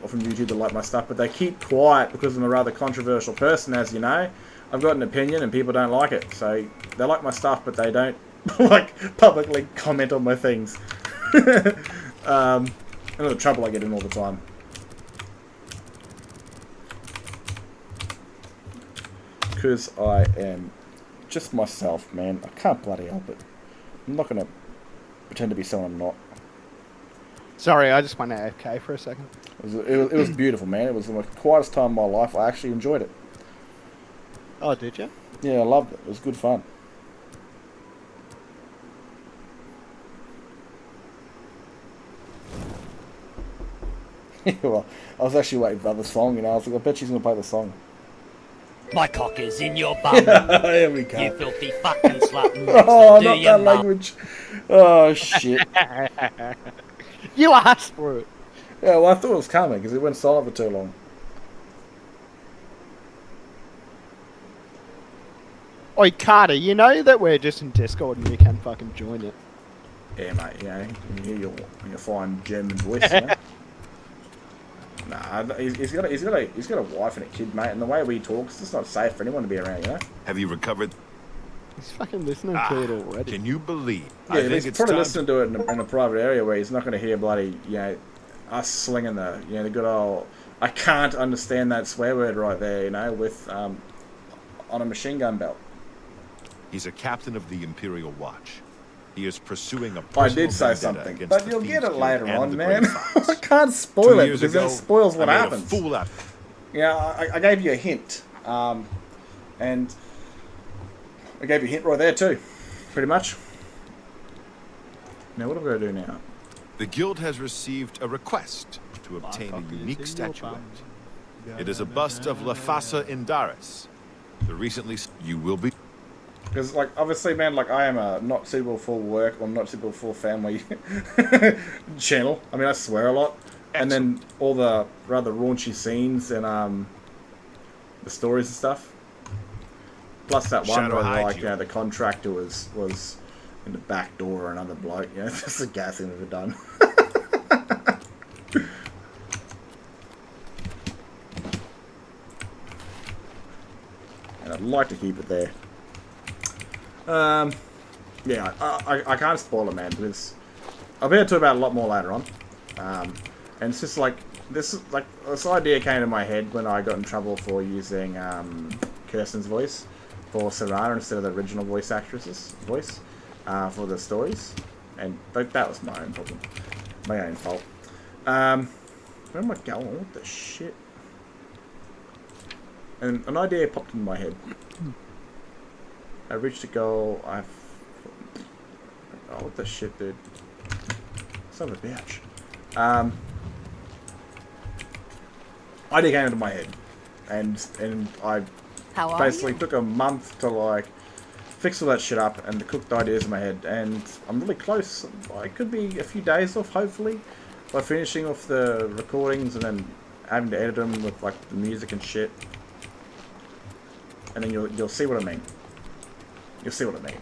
S1: are from YouTube that like my stuff, but they keep quiet because I'm a rather controversial person, as you know. I've got an opinion and people don't like it, so they like my stuff but they don't like publicly comment on my things. And the trouble I get in all the time. Because I am just myself, man. I can't bloody help it. I'm not going to pretend to be someone I'm not.
S2: Sorry, I just went AFK for a second.
S1: It was beautiful, man. It was the quietest time of my life. I actually enjoyed it.
S2: Oh, did you?
S1: Yeah, I loved it. It was good fun. Well, I was actually waiting for the song, I was like, I bet she's going to play the song.
S12: My cock is in your bum.
S1: Here we go.
S12: You filthy fucking slut.
S1: Oh, not that language. Oh, shit.
S2: You asked for it.
S1: Yeah, well, I thought it was coming because it went silent for too long.
S2: Oi, Carter, you know that we're just in Discord and you can fucking join it.
S1: Yeah, mate, you can hear your fine German voice, Nah, he's got a wife and a kid, mate, and the way we talk, it's just not safe for anyone to be around,
S7: Have you recovered?
S2: He's fucking listening to it already.
S7: Can you believe?
S1: Yeah,
S7: I think
S1: he's
S7: it's
S1: probably
S7: time
S1: listening to it in a private area where he's not going to hear bloody, us slinging the good old. I can't understand that swear word right there, with on a machine gun belt.
S7: He's a captain of the Imperial Watch. He is pursuing a
S1: I
S7: personal
S1: did say
S7: vendetta
S1: something,
S7: against
S1: but
S7: the
S1: you'll
S7: Thieves
S1: get it
S7: Guild
S1: later
S7: and
S1: on,
S7: the
S1: man.
S7: Grey Fox.
S1: I can't
S7: 2
S1: spoil it
S7: years
S1: because
S7: ago,
S1: it spoils what
S7: I made a
S1: happens.
S7: fool out.
S1: Yeah, I gave you a hint. And I gave you a hint right there too, pretty much. Now what am I going to do now?
S7: The guild has received a request to obtain a unique statuette. It is a bust of Lafasa Indaris. The recently you will be.
S1: Because, like, obviously, man, like, I am a not suitable for work or not suitable for family channel. I mean, I swear a lot. And then all the rather raunchy scenes and the stories and stuff. Plus that one
S7: Shadow
S1: where,
S7: hide
S1: like,
S7: you.
S1: you know, the contractor was in the back door or another bloke. You know, that's the gas thing we've done. And I'd like to keep it there. Yeah, I can't spoil it, man, because I'll be able to talk about it a lot more later on. And it's just like this idea came to my head when I got in trouble for using Kirsten's voice for Serana instead of the original voice actress's voice for the stories, and that was my own problem, my own fault. Where am I going? What the shit? And an idea popped in my head. I reached a goal. Oh, what the shit, dude? Son of a bitch. Idea came into my head, and I basically took a month to like fix all that shit up and cook the ideas in my head, and I'm really close. I could be a few days off, hopefully, by finishing off the recordings and then having to edit them with like the music and shit, and then you'll see what I mean. You'll see what I mean.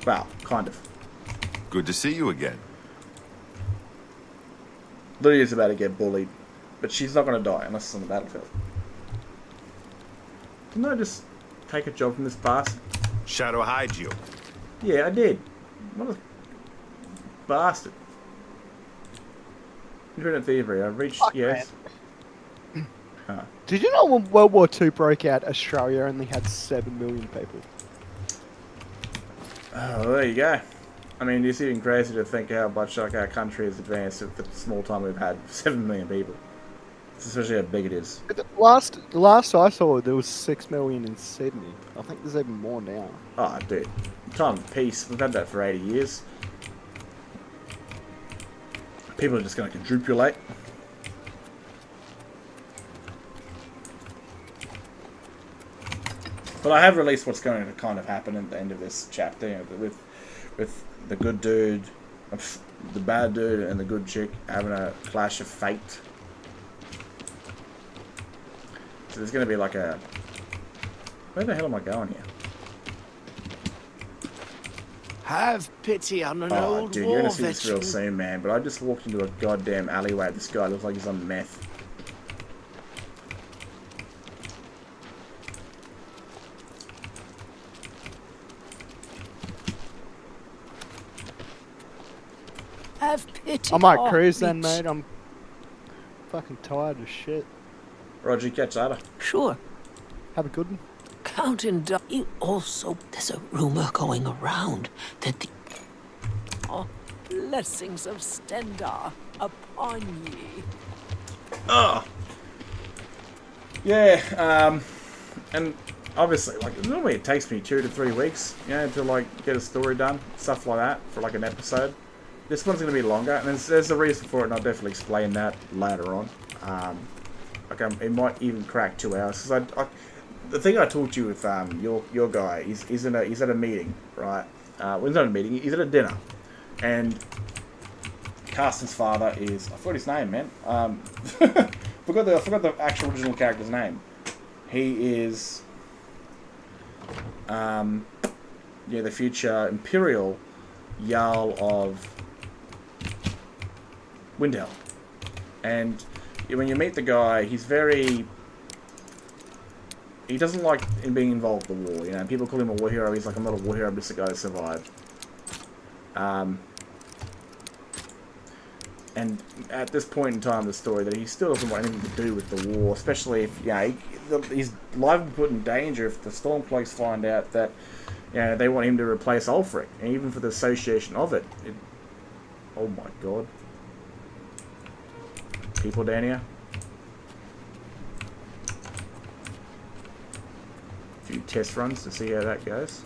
S1: Well, kind of.
S7: Good to see you again.
S1: Lydia's about to get bullied, but she's not going to die unless it's on the battlefield. Didn't I just take a job from this bastard?
S7: Shadow hide you.
S1: Yeah, I did. What a bastard. Infinite Thievery, I reached,
S2: Fuck,
S1: yes.
S2: Did you know when World War II broke out, Australia only had 7 million people?
S1: Oh, there you go. I mean, it's even crazy to think how much like our country has advanced with the small time we've had 7 million people. It's especially how big it is.
S2: The last I saw, there was 6 million in Sydney. I think there's even more now.
S1: Oh, dude. Time of peace. We've had that for 80 years. People are just going to quadrupulate. But I have released what's going to kind of happen at the end of this chapter, you know, with the good dude, the bad dude, and the good chick having a clash of fate. So there's going to be like a... Where the hell am I going here?
S11: Have pity on an
S1: Oh,
S11: old
S1: dude,
S11: war
S1: you're going to see this real
S11: veteran.
S1: soon, man. But I just walked into a goddamn alleyway. This guy looks like he's on meth.
S9: Have pity.
S2: I might
S9: on
S2: cruise
S9: me.
S2: then, mate. I'm fucking tired as shit.
S1: Roger, catch later.
S9: Sure.
S2: Have a good one.
S9: Count and you also. There's a rumor going around that the blessings of Stendar upon ye.
S1: Oh. Yeah, and obviously, like, normally it takes me 2 to 3 weeks, you know, to, like, get a story done, stuff like that, for, like, an episode. This one's going to be longer, and there's a reason for it, and I'll definitely explain that later on. It might even crack 2 hours, because the thing I talked to you with your guy, he's at a meeting, right? Well, he's not at a meeting, he's at a dinner, and Carsten's father is, I forgot his name, man. I forgot the actual original character's name. He is, the future Imperial Jarl of Windhelm. And when you meet the guy, he doesn't like being involved in the war, you know. People call him a war hero. He's like, I'm not a war hero, I'm just a guy that survived. And at this point in time of the story, that he still doesn't want anything to do with the war, especially if, his life will be put in danger if the Stormcloaks find out that, they want him to replace Ulfric, and even for the association of it. Oh my god. People down here. A few test runs to see how that goes.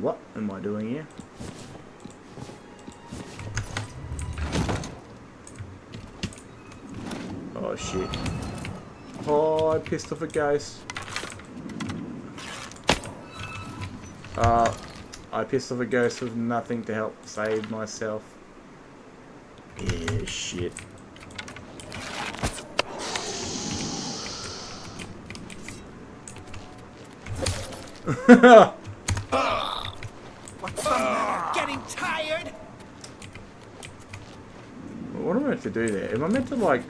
S1: What am I doing here? Oh shit. Oh, I pissed off a ghost. I pissed off a ghost with nothing to help save myself. Yeah, shit.
S3: What's the matter? Getting tired?
S1: What am I meant to do there? Am I meant to, like...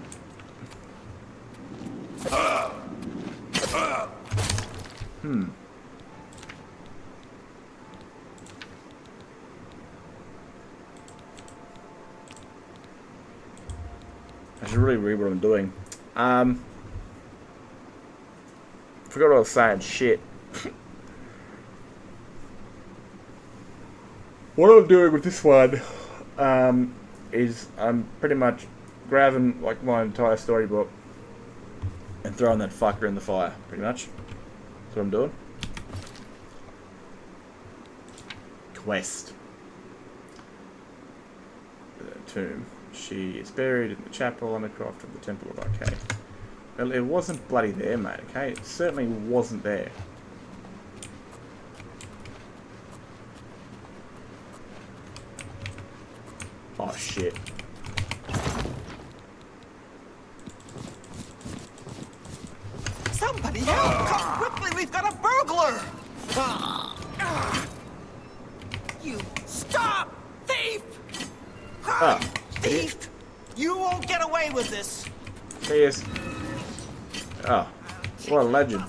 S1: I should really read what I'm doing. Forgot what I was saying. Shit. What I'm doing with this one is I'm pretty much grabbing like my entire storybook and throwing that fucker in the fire, pretty much. That's what I'm doing. Quest. The tomb. She is buried in the chapel on the croft of the Temple of Arcade. Well, it wasn't bloody there, mate, okay? It certainly wasn't there. Oh, shit.
S3: Somebody help! Come quickly, we've got a burglar! You stop! Thief! Thief! You won't get away with this!
S1: He is. Oh, what a legend.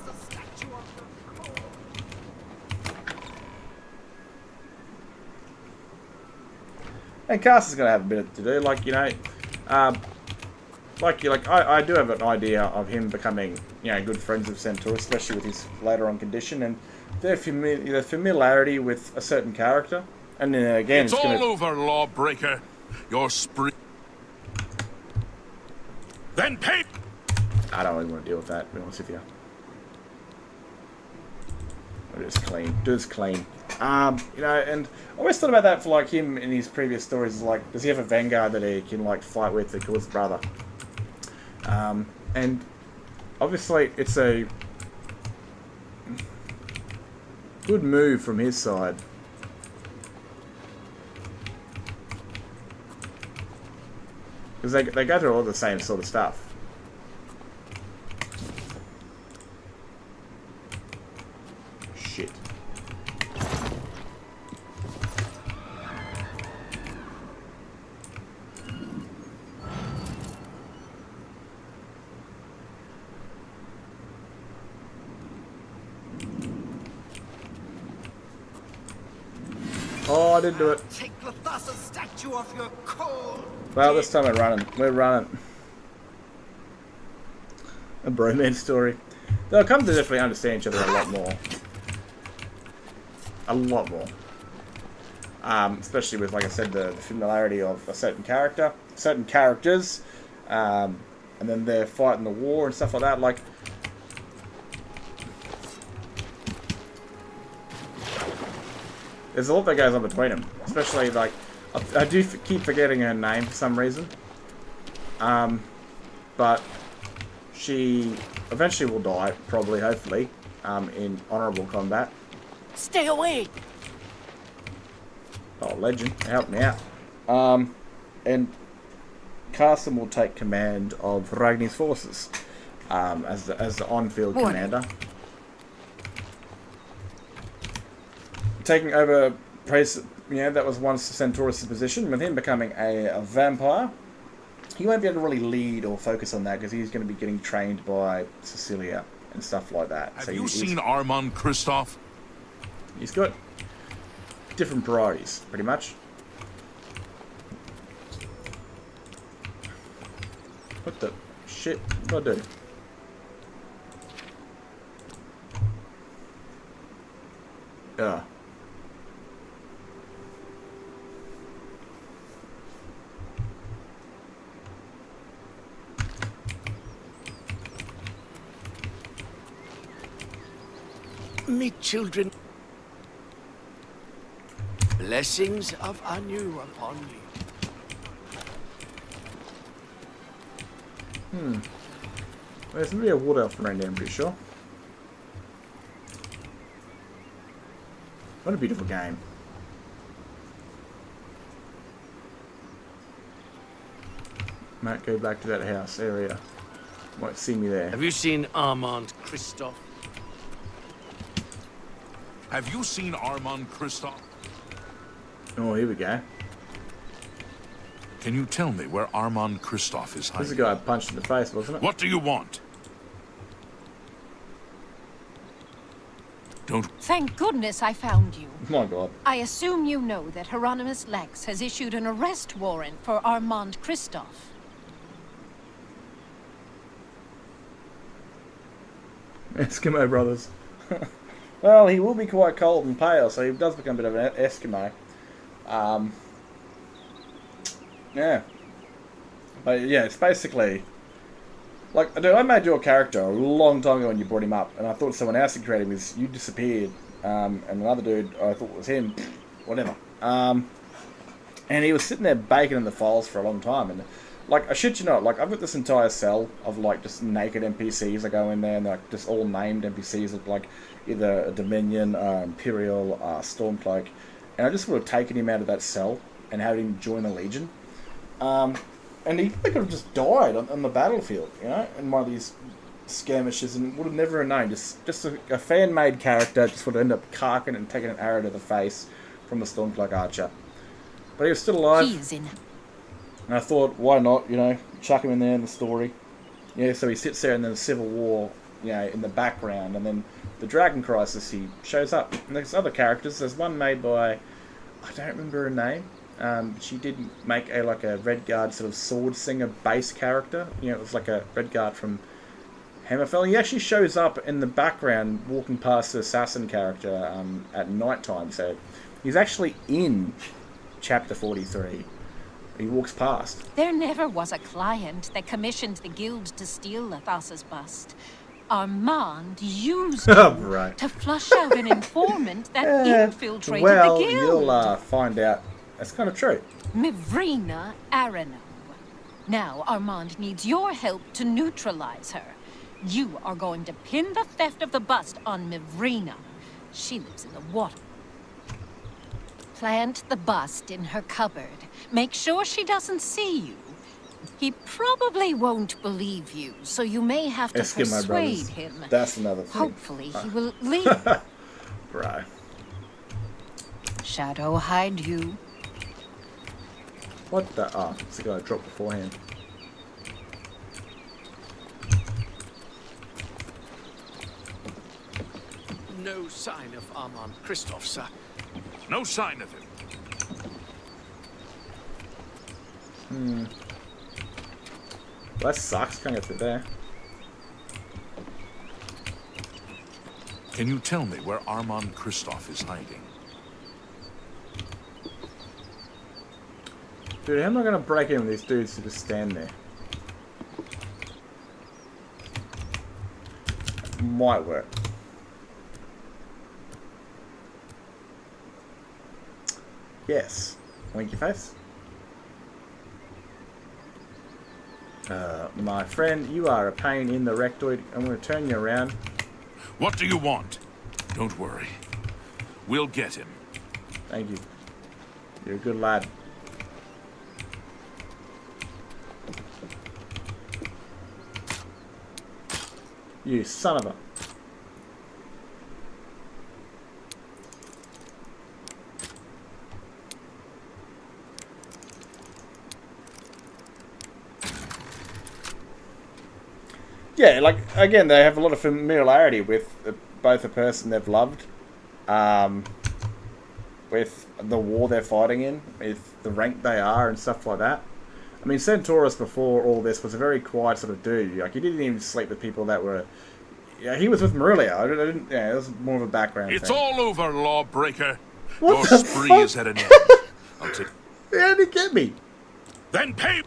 S1: And Cass is going to have a bit to do, like, I do have an idea of him becoming, good friends with Centaur, especially with his later on condition, and their familiarity with a certain character. And then again,
S5: it's all over, lawbreaker. Your spree. Then pay.
S1: I don't really want to deal with that, to be honest with you. I'll just clean. Do this clean. And I always thought about that for like him in his previous stories. Is like, does he have a vanguard that he can like fight with that kills his brother? And obviously it's a good move from his side. Because they go through all the same sort of stuff. Shit. Oh, I didn't do it.
S3: Take Lathasa's statue off your cold.
S1: Well, this time we're running. We're running. A bromance story. They'll come to definitely understand each other a lot more. A lot more. Especially with, like I said, the familiarity of a certain character, certain characters, and then they're fighting the war and stuff like that. Like, there's a lot that goes on between them. Especially, like, I do keep forgetting her name for some reason. But she eventually will die, probably, hopefully, in honourable combat.
S9: Stay away!
S1: Oh, legend, help me out. And Carson will take command of Ragni's forces as the on-field commander. Taking over, that was once Centaurus' position, with him becoming a vampire. he won't be able to really lead or focus on that because he's going to be getting trained by Cecilia and stuff like that.
S5: Have you seen Armand Kristoff?
S1: He's got different priorities, pretty much. What the shit? What do I do? Yeah.
S11: Me children, blessings of Anu upon you.
S1: There's going to be a water elf around there, I'm pretty sure. What a beautiful game. Might go back to that house area. Might see me there.
S11: Have you seen Armand Kristoff?
S5: Have you seen Armand Kristoff?
S1: Oh, here we go.
S5: Can you tell me where Armand Kristoff is
S1: This is
S5: hiding?
S1: the guy I punched in the face, wasn't it?
S5: What do you want? Don't...
S4: Thank goodness I found you.
S1: Oh my god.
S4: I assume you know that Hieronymus Lex has issued an arrest warrant for Armand Kristoff.
S1: Eskimo brothers. Well, he will be quite cold and pale, so he does become a bit of an Eskimo. Yeah. But yeah, it's basically... Like, dude, I made your character a long time ago when you brought him up, and I thought someone else had created him because you disappeared. And another dude, I thought was him. Whatever. And he was sitting there baking in the files for a long time, and... Like, I shit you not, like, I've got this entire cell of, like, just naked NPCs. I go in there and, like, just all named NPCs of, like, either a Dominion, Imperial, Stormcloak. And I just would have taken him out of that cell and had him join the Legion. And he could have just died on the battlefield, you know, in one of these skirmishes and would have never known. Just a fan-made character just would end up carking and taking an arrow to the face from the Stormcloak archer. But he was still alive.
S4: He's in.
S1: And I thought, why not, you know, chuck him in there in the story. Yeah, so he sits there and then the Civil War, you know, in the background. And then the Dragon Crisis, he shows up. And there's other characters. There's one made by, I don't remember her name. She did make a Redguard sort of sword singer base character. You know, it was like a Redguard from Hammerfell. He actually shows up in the background walking past the assassin character at night time. So he's actually in Chapter 43. He walks past.
S4: There never was a client that commissioned the guild to steal Lathas's bust. Armand used him
S1: right.
S4: to flush out an informant that infiltrated
S1: well,
S4: the guild.
S1: You'll find out. That's kind of true.
S4: Mivrina Arano. Now Armand needs your help to neutralize her. You are going to pin the theft of the bust on Mivrina. She lives in the water. Plant the bust in her cupboard. Make sure she doesn't see you. He probably won't believe you, so you may have to persuade him.
S1: That's another thing.
S4: Hopefully he will leave.
S1: Right.
S4: Shadow hide you.
S1: What the... Oh, it's the guy I dropped beforehand.
S11: No sign of Armand Kristoff, sir.
S5: No sign of him.
S1: Well, that sucks. Can't get through there.
S5: Can you tell me where Armand Kristoff is hiding?
S1: Dude, how am I going to break in with these dudes who just stand there? Might work. Yes. Winky face. My friend, you are a pain in the rectoid. I'm going to turn you around.
S5: What do you want? Don't worry. We'll get him.
S1: Thank you. You're a good lad. You son of a... Yeah, like, again, they have a lot of familiarity with both the person they've loved, with the war they're fighting in, with the rank they are and stuff like that. I mean, Centaurus before all this was a very quiet sort of dude. Like, he didn't even sleep with people that were... Yeah, he was with Marilia. I didn't... Yeah, it was more of a background
S5: It's
S1: thing.
S5: all over, lawbreaker.
S1: What
S5: Your
S1: the
S5: spree
S1: fuck?
S5: is at an end. I'll take...
S1: How did he get me?
S5: Then pay...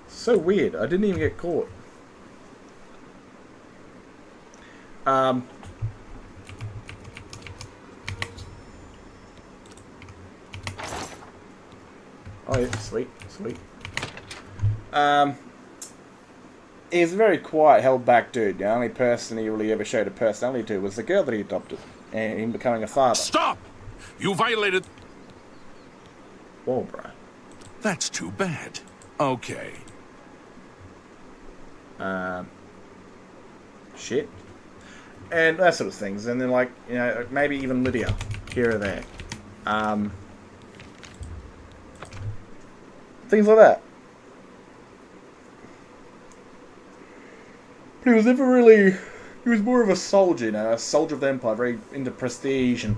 S1: So weird. I didn't even get caught. Oh yeah, sweet, sweet. He's a very quiet, held-back dude. The only person he really ever showed a personality to was the girl that he adopted, and him becoming a father.
S5: Stop! You violated...
S1: Whoa, bro.
S5: That's too bad. Okay.
S1: Shit. And that sort of things. And then, like, you know, maybe even Lydia, here or there. Things like that. But he was never really... He was more of a soldier, you know, a soldier of the Empire, very into prestige and...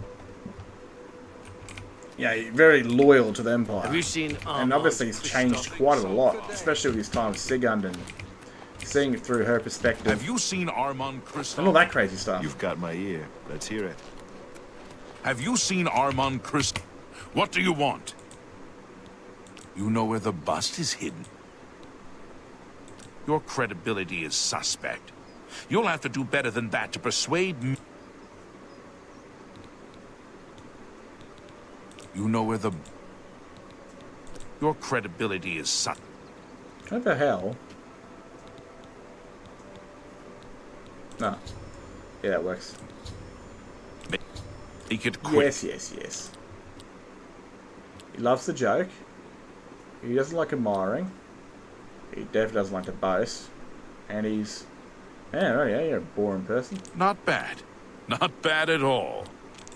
S1: Yeah, very loyal to the Empire.
S11: Have you seen
S1: and obviously he's changed quite a lot, especially with his time with Sigund and seeing it through her perspective.
S5: Have you seen Armand Christoph?
S1: And all that crazy stuff.
S7: You've got my ear. Let's hear it.
S5: Have you seen Armand Christoph? What do you want? You know where the bust is hidden? Your credibility is suspect. You'll have to do better than that to persuade me. You know where the... Your credibility is suspect.
S1: What the hell? No. Yeah, that works.
S5: Make it quick.
S1: Yes, yes, yes. He loves the joke. He doesn't like admiring. He definitely doesn't like to boast. And he's... Yeah, oh yeah, you're a boring person.
S5: Not bad. Not bad at all.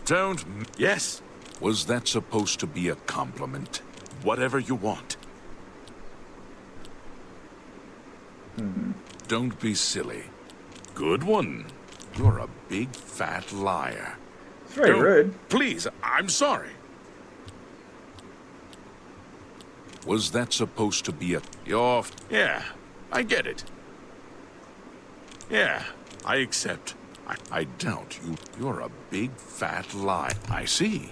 S5: Don't... Yes. Was that supposed to be a compliment? Whatever you want. Don't be silly. Good one. You're a big fat liar.
S1: It's very rude.
S5: Please, I'm sorry. Was that supposed to be a... Yeah, I get it. Yeah, I accept. I doubt you. You're a big fat lie. I see.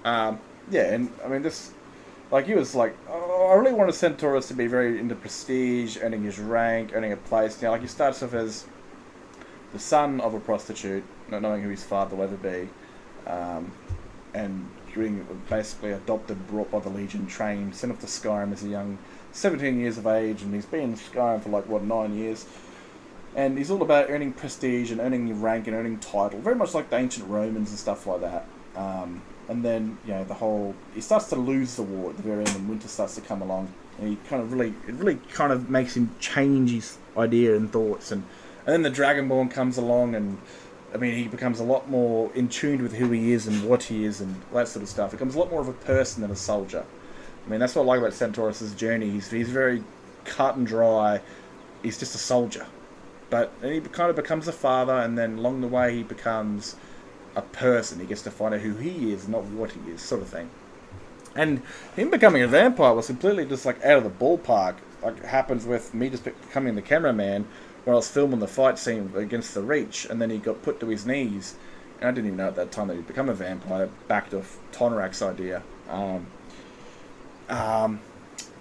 S1: Yeah, and I mean, this, like, he was like, oh, I really wanted Centaurus to be very into prestige, earning his rank, earning a place. You know, like, he starts off as the son of a prostitute, not knowing who his father will ever be, and being basically adopted, brought by the Legion, trained, sent off to Skyrim as a young 17 years of age, and he's been in Skyrim for, like, what, 9 years. And he's all about earning prestige and earning rank and earning title, very much like the ancient Romans and stuff like that. And then, you know, the whole... He starts to lose the war at the very end, and winter starts to come along. And he kind of really... It really kind of makes him change his idea and thoughts. And then the Dragonborn comes along, and... I mean, he becomes a lot more in tune with who he is and what he is and that sort of stuff. He becomes a lot more of a person than a soldier. I mean, that's what I like about Centaurus' journey. He's very cut and dry. He's just a soldier. But then he kind of becomes a father, and then along the way he becomes... a person. He gets to find out who he is, not what he is, sort of thing. And him becoming a vampire was completely just like out of the ballpark. Like it happens with me just becoming the cameraman when I was filming the fight scene against the Reach, and then he got put to his knees. And I didn't even know at that time that he'd become a vampire, backed off Tonrak's idea.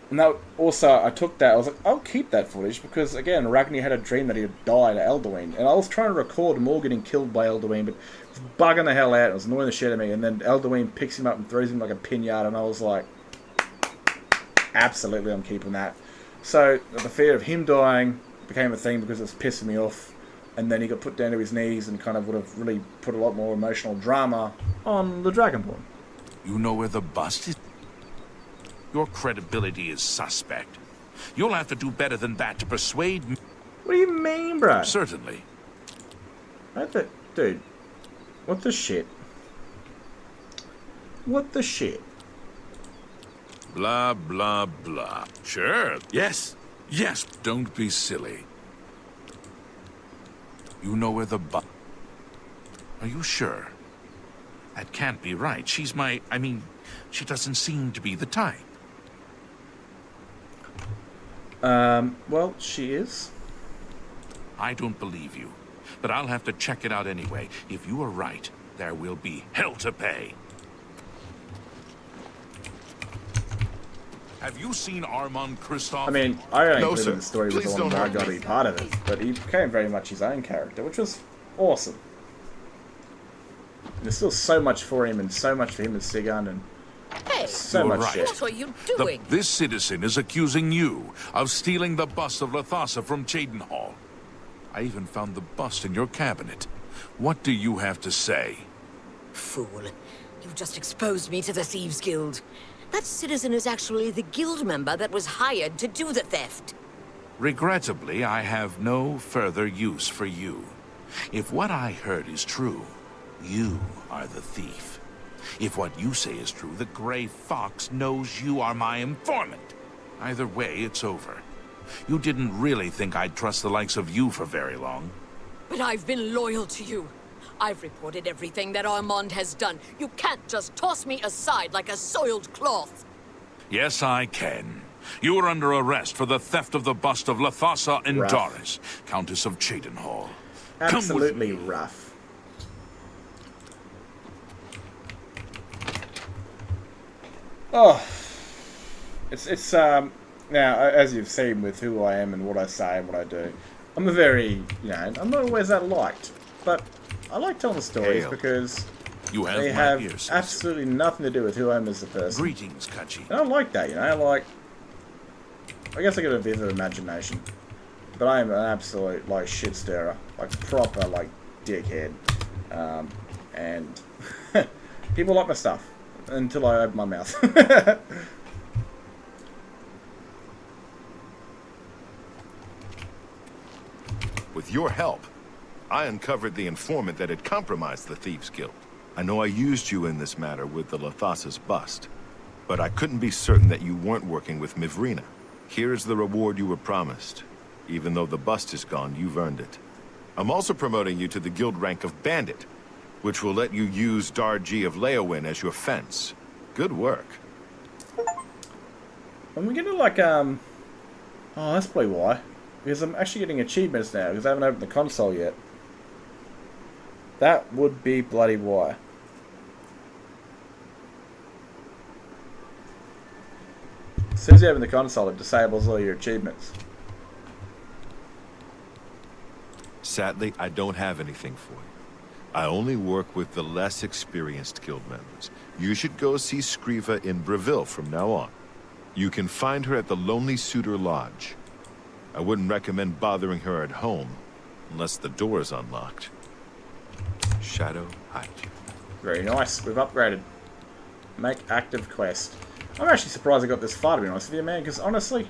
S1: And that also, I took that, I was like, I'll keep that footage, because again, Ragnar had a dream that he had died at Elduin, and I was trying to record Morgan getting killed by Elduin, but it was bugging the hell out, it was annoying the shit out of me, and then Elduin picks him up and throws him like a pinata, and I was like, absolutely, I'm keeping that. So, the fear of him dying became a thing because it was pissing me off, and then he got put down to his knees and kind of would have really put a lot more emotional drama on the Dragonborn.
S5: You know where the bust is? Your credibility is suspect. You'll have to do better than that to persuade me.
S1: What do you mean, bro?
S5: Certainly.
S1: Dude, what the shit? What the shit?
S5: Blah, blah, blah. Sure. Yes. Yes. Don't be silly. You know where the Are you sure? That can't be right. She's I mean, she doesn't seem to be the type.
S1: Well, she is.
S5: I don't believe you. But I'll have to check it out anyway. If you are right, there will be hell to pay. Have you seen Armand Kristoff?
S1: I mean, I don't
S7: No,
S1: include
S7: sir.
S1: in the story with
S7: Please
S1: the one
S7: don't
S1: where I
S7: hurt
S1: got to
S7: me.
S1: be part of it, but he became very much his own character, which was awesome. And there's still so much for him, and so much for him and Sigun, and
S4: Hey,
S1: so
S5: You're
S1: much
S5: right.
S1: shit.
S4: what are you doing?
S5: This citizen is accusing you of stealing the bust of Lathasa from Cheydinhal. I even found the bust in your cabinet. What do you have to say?
S8: Fool. You've just exposed me to the Thieves' Guild. That citizen is actually the guild member that was hired to do the theft.
S5: Regrettably, I have no further use for you. If what I heard is true, you are the thief. If what you say is true, the Grey Fox knows you are my informant. Either way, it's over. You didn't really think I'd trust the likes of you for very long.
S8: But I've been loyal to you. I've reported everything that Armand has done. You can't just toss me aside like a soiled cloth.
S5: Yes, I can. You are under arrest for the theft of the bust of Lathasa Indaris, Countess of Cheydinhal.
S1: Absolutely rough. Oh, it's now, as you've seen with who I am and what I say and what I do, I'm a very, I'm not always that liked, but I like telling stories because
S5: You have
S1: they
S5: my
S1: have
S5: ears.
S1: absolutely nothing to do with who I am as a person.
S5: Greetings, Kachi.
S1: And I like that, I guess I got a bit of imagination, but I am an absolute, shit stirrer, proper, dickhead, and people like my stuff until I open my mouth.
S7: With your help, I uncovered the informant that had compromised the Thieves' Guild. I know I used you in this matter with the Lathasa's bust, but I couldn't be certain that you weren't working with Mivrina. Here's the reward you were promised. Even though the bust is gone, you've earned it. I'm also promoting you to the guild rank of Bandit, which will let you use Darji of Leowin as your fence. Good work.
S1: And we're gonna oh, that's probably why. Because I'm actually getting achievements now, because I haven't opened the console yet. That would be bloody why. As soon as you open the console, it disables all your achievements.
S7: Sadly, I don't have anything for you. I only work with the less experienced guild members. You should go see Skriva in Breville from now on. You can find her at the Lonely Suitor Lodge. I wouldn't recommend bothering her at home, unless the door is unlocked. Shadow Height.
S1: Very nice. We've upgraded. Make active quest. I'm actually surprised I got this far, to be honest with you, man, because honestly,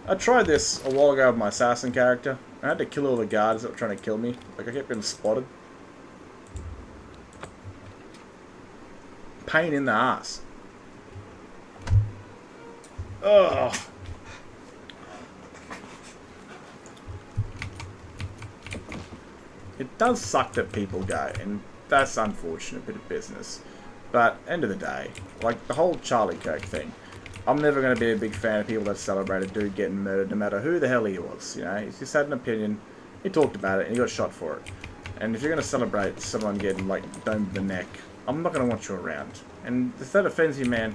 S1: I tried this a while ago with my assassin character. I had to kill all the guards that were trying to kill me. I kept getting spotted. Pain in the ass. Ugh. It does suck that people go, and that's unfortunate bit of business. But, end of the day, the whole Charlie Kirk thing, I'm never going to be a big fan of people that celebrate a dude getting murdered, no matter who the hell he was, He just had an opinion, he talked about it, and he got shot for it. And if you're going to celebrate someone getting, domed in the neck, I'm not going to want you around. And if that offends you, man,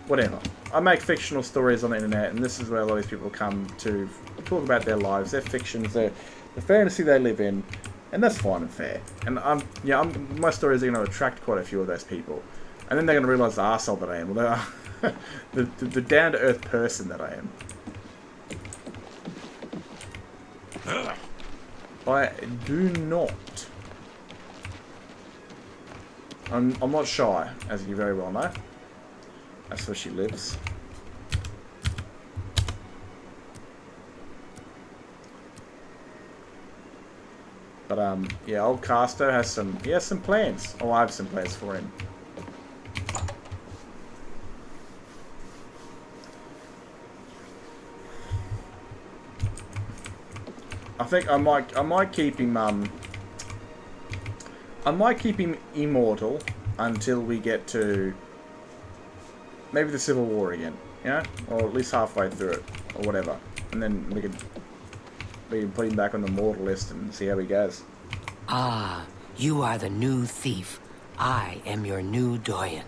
S1: whatever. I make fictional stories on the internet, and this is where a lot of these people come to talk about their lives, their fictions, the fantasy they live in, and that's fine and fair. And my stories are going to attract quite a few of those people, and then they're going to realise the arsehole that I am, or the down-to-earth person that I am. I do not. I'm not shy, as you very well know. That's where she lives. But yeah, old Casto has some plans. Oh, I have some plans for him. I think I might keep him immortal until we get to maybe the Civil War again, yeah, or at least halfway through it, or whatever, and then we can put him back on the mortal list and see how he goes.
S8: Ah, you are the new thief. I am your new doyen.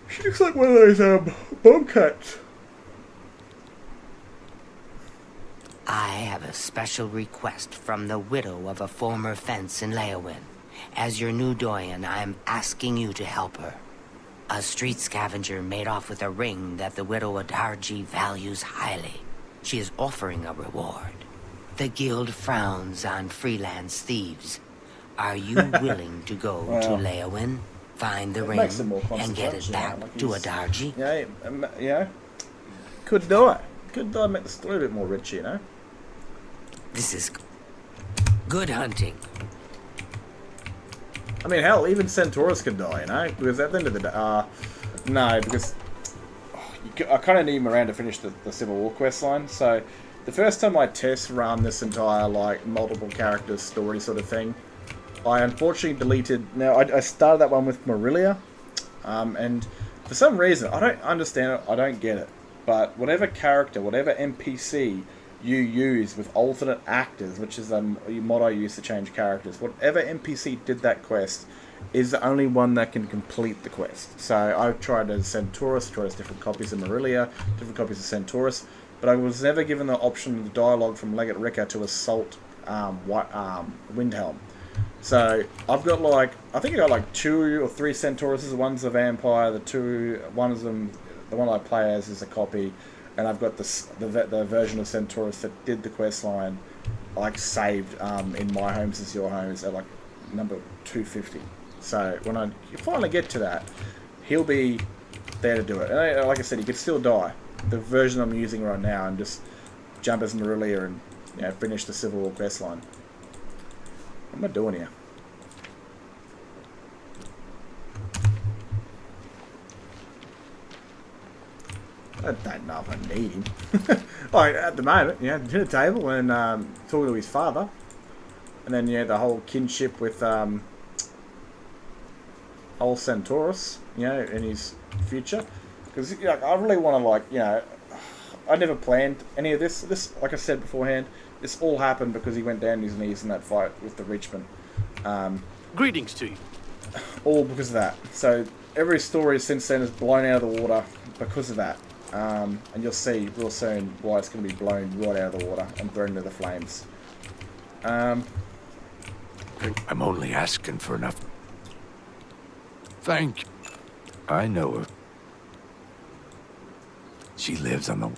S1: She looks like one of those bomb cuts.
S8: I have a special request from the widow of a former fence in Leowin. As your new doyen, I am asking you to help her. A street scavenger made off with a ring that the widow Adarji values highly. She is offering a reward. The guild frowns on freelance thieves. Are you willing to go to Leowin, find the ring, and get it back to Adarji?
S1: Yeah. Could do it. Could do it, make the story a bit more rich, you know?
S8: This is good hunting.
S1: I mean, hell, even Centaurus could die, you know? Because at the end of the day, no, because I kind of need him around to finish the Civil War quest line. So, the first time I test run this entire, like, multiple characters story sort of thing, I unfortunately deleted... Now, I started that one with Marilia, and for some reason, I don't understand it, I don't get it, but whatever character, whatever NPC you use with alternate actors, which is a mod I use to change characters, whatever NPC did that quest is the only one that can complete the quest. So I've tried as Centaurus, tried as different copies of Marilia, different copies of Centaurus, but I was never given the option of the dialogue from Legate Ricca to assault Windhelm. So I've got like, I think I got like 2 or 3 Centauruses. One's a vampire, one of them, the one I play as is a copy. And I've got the version of Centaurus that did the quest line, like saved in My Homes Is Your Homes at like number 250. So when I finally get to that, he'll be there to do it. And like I said, he could still die. The version I'm using right now, and just jump as Marilia and finish the Civil War quest line. What am I doing here? I don't know if I need him. Like, at the moment, dinner table and talking to his father. And then, the whole kinship with old Centaurus, in his future. Because, I really want to, I never planned any of this. This, like I said beforehand, this all happened because he went down on his knees in that fight with the Richmond.
S11: Greetings to you.
S1: All because of that. So, every story since then is blown out of the water because of that. And you'll see real soon why it's going to be blown right out of the water and thrown into the flames.
S5: I'm only asking for enough. Thank you. I know her. She lives on the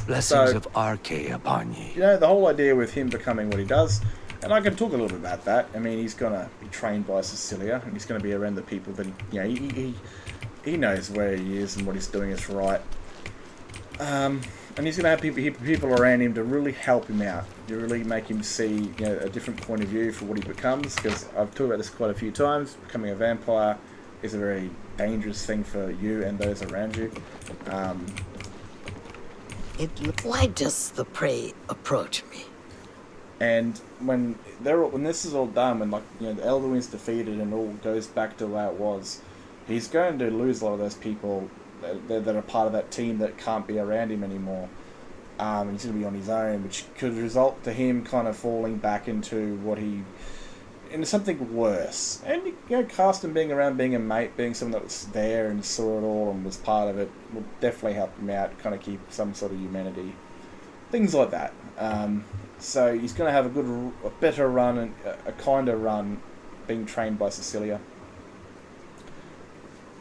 S5: blessings of Arche upon ye.
S1: The whole idea with him becoming what he does, and I can talk a little bit about that. I mean, he's going to be trained by Cecilia, and he's going to be around the people that, he knows where he is and what he's doing is right. And he's going to have people around him to really help him out, to really make him see a different point of view for what he becomes, because I've talked about this quite a few times. Becoming a vampire is a very dangerous thing for you and those around you.
S8: Why does the prey approach me?
S1: And when this is all done, when the Elder Wind's defeated and all goes back to where it was, he's going to lose a lot of those people that are part of that team that can't be around him anymore. He's going to be on his own, which could result to him kind of falling back into something worse. And Carsten being around, being a mate, being someone that was there and saw it all and was part of it, will definitely help him out, kind of keep some sort of humanity. Things like that. So he's going to have a better run, and a kinder run, being trained by Cecilia.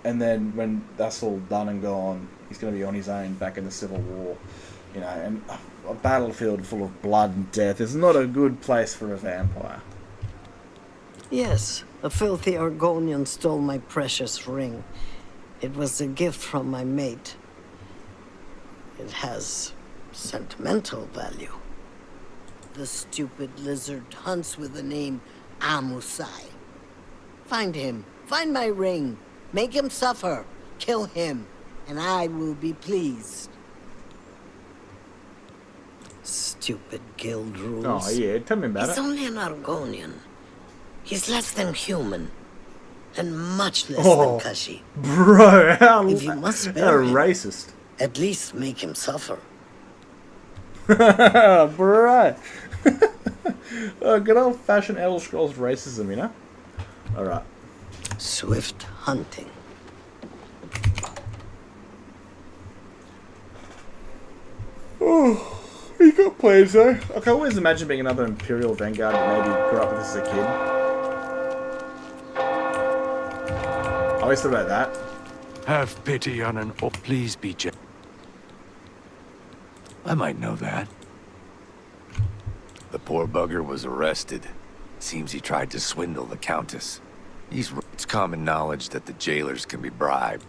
S1: And then when that's all done and gone, he's going to be on his own back in the Civil War. And a battlefield full of blood and death is not a good place for a vampire.
S13: Yes, a filthy Argonian stole my precious ring. It was a gift from my mate. It has sentimental value. The stupid lizard hunts with the name Amusai. Find him. Find my ring. Make him suffer. Kill him. And I will be pleased. stupid guild rules.
S1: Oh, yeah, tell me about
S13: He's
S1: it.
S13: only an Argonian. He's less than human. And much less
S1: Oh,
S13: than Khajiit.
S1: bro,
S13: If you must
S1: how
S13: spare him,
S1: racist.
S13: at least make him suffer.
S1: Bro. Good old-fashioned Elder Scrolls racism, you know? Alright.
S13: Swift hunting.
S1: Oh, you got plans though. I can always imagine being another Imperial Vanguard that maybe grew up with as a kid. I always thought about that.
S10: Have pity on an... Oh, please be gentle. I might know that.
S14: The poor bugger was arrested. Seems he tried to swindle the Countess. It's common knowledge that the jailers can be bribed.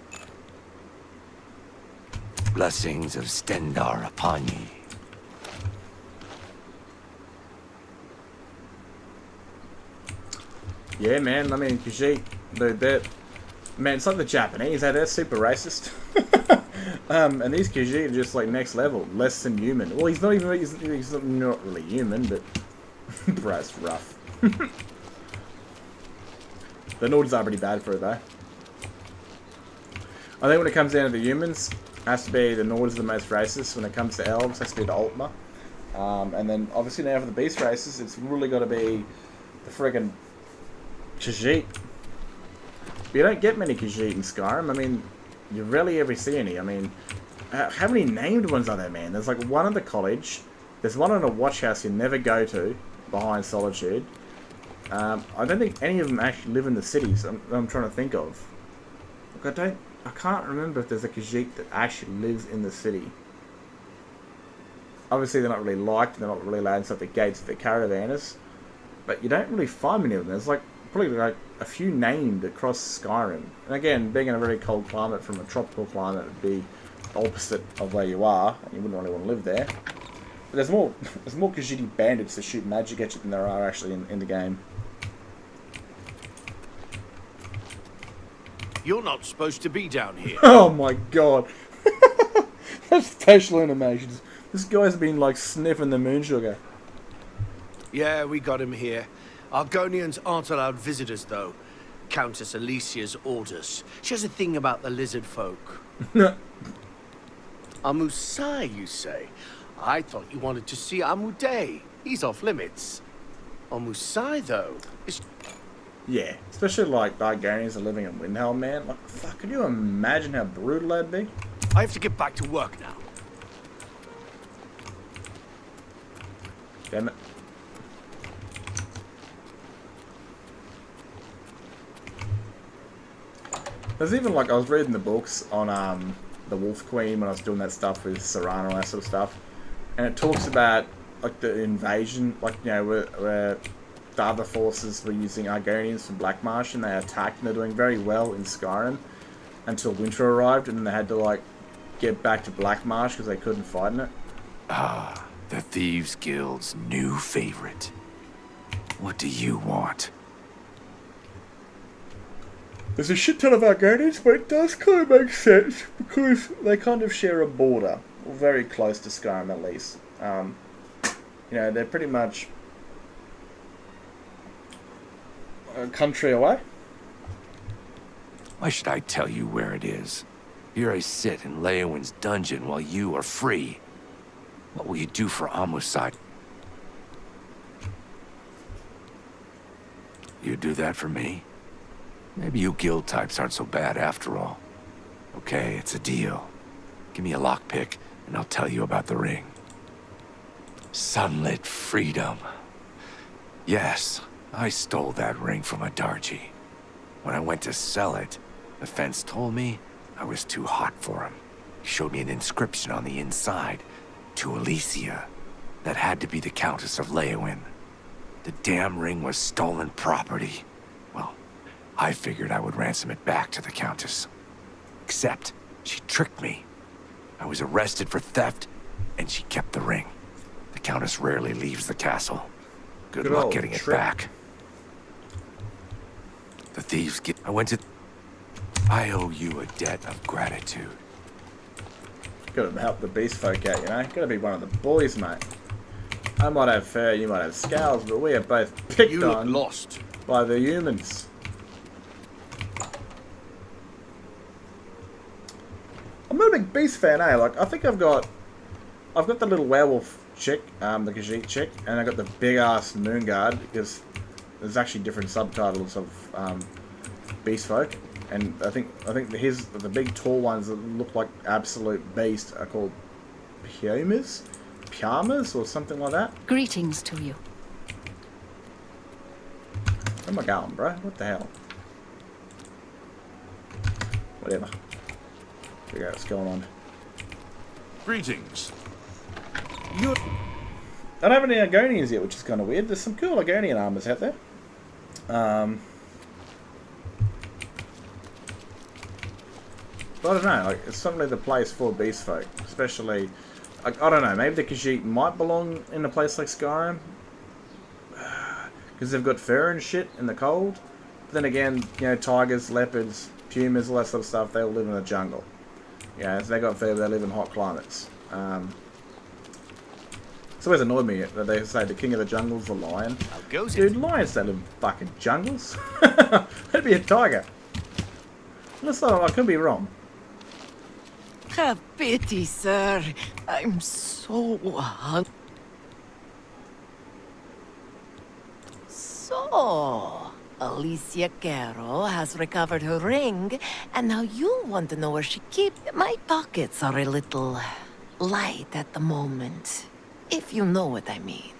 S12: Blessings of Stendar upon ye.
S1: Yeah, man. I mean, Khajiit, they're man, it's like the Japanese. They're super racist. And these Khajiit are just like next level, less than human. Well, he's not even. He's not really human, but bro, it's rough. The Nords are pretty bad for it though. I think when it comes down to the humans, it has to be the Nords are the most racist. When it comes to elves, it has to be the Altma. And then obviously now for the beast races, it's really got to be the friggin' Khajiit. But you don't get many Khajiit in Skyrim. I mean, you rarely ever see any. I mean, how many named ones are there, man? There's like one at the college. There's one in a watch house you never go to, behind Solitude. I don't think any of them actually live in the cities I'm trying to think of. Look, I can't remember if there's a Khajiit that actually lives in the city. Obviously they're not really liked, and they're not really allowed inside the gates of the caravanners. But you don't really find many of them. There's like probably like a few named across Skyrim. And again, being in a very cold climate from a tropical climate would be opposite of where you are, and you wouldn't really want to live there. But there's more Khajiit bandits that shoot magic at you than there are actually in the game.
S11: You're not supposed to be down here.
S1: Oh my god. That's facial animations. This guy's been like sniffing the moon sugar.
S11: Yeah, we got him here. Argonians aren't allowed visitors, though. Countess Alicia's orders. She has a thing about the lizard folk. Amusai, you say? I thought you wanted to see Amuday. He's off limits. Amusai, though, is...
S1: Yeah, especially like Argonians are living in Windhelm, man. Like, fuck, can you imagine how brutal that'd be?
S11: I have to get back to work now.
S1: Damn it. There's even like, I was reading the books on the Wolf Queen when I was doing that stuff with Serana and all that sort of stuff, and it talks about like the invasion, like, you know, where the other forces were using Argonians from Black Marsh, and they attacked, and they're doing very well in Skyrim until winter arrived, and then they had to like get back to Black Marsh because they couldn't fight in it.
S14: Ah, the Thieves Guild's new favorite. What do you want?
S1: There's a shit ton of Argonians, but it does kind of make sense because they kind of share a border, or very close to Skyrim at least. You know, they're pretty much a country away.
S14: Why should I tell you where it is? Here I sit in Leowin's dungeon while you are free. What will you do for Amusai? You do that for me? Maybe you guild types aren't so bad after all. Okay, it's a deal. Give me a lockpick, and I'll tell you about the ring. Sunlit freedom. Yes, I stole that ring from a Darji. When I went to sell it, the fence told me I was too hot for him. He showed me an inscription on the inside, to Alicia. That had to be the Countess of Leowin. The damn ring was stolen property. Well, I figured I would ransom it back to the Countess. Except, she tricked me. I was arrested for theft, and she kept the ring. The Countess rarely leaves the castle. Good luck getting it back. The thieves get... I went to... I owe you a debt of gratitude.
S1: Gotta help the beast folk out, you know? Gotta be one of the boys, mate. I might have fur, you might have scales, but we are both picked
S11: You look
S1: on
S11: lost.
S1: by the humans. I'm not a big beast fan, eh? Like, I think I've got the little werewolf chick, the Khajiit chick, and I got the big ass moon guard because there's actually different subtitles of beast folk, and I think the big tall ones that look like absolute beast are called Pyamas or something like that.
S4: Greetings to you.
S1: Where am I going, bro? What the hell? Whatever. Figure out what's going on.
S5: Greetings.
S1: I don't have any Argonians yet, which is kind of weird. There's some cool Argonian armors out there. But I don't know, like, it's certainly the place for beast folk. Especially, like, I don't know, maybe the Khajiit might belong in a place like Skyrim. Because they've got fur and shit in the cold. But then again, you know, tigers, leopards, pumas, all that sort of stuff, they all live in the jungle. Yeah, so they got fur, but they live in hot climates. It's always annoyed me that they say the king of the jungle's the lion. Dude, lions don't live in fucking jungles. That'd be a tiger. Unless I could be wrong.
S9: Have pity, sir. I'm so hungry. So, Alicia Caro has recovered her ring, and now you want to know where she keeps it. My pockets are a little light at the moment, if you know what I mean.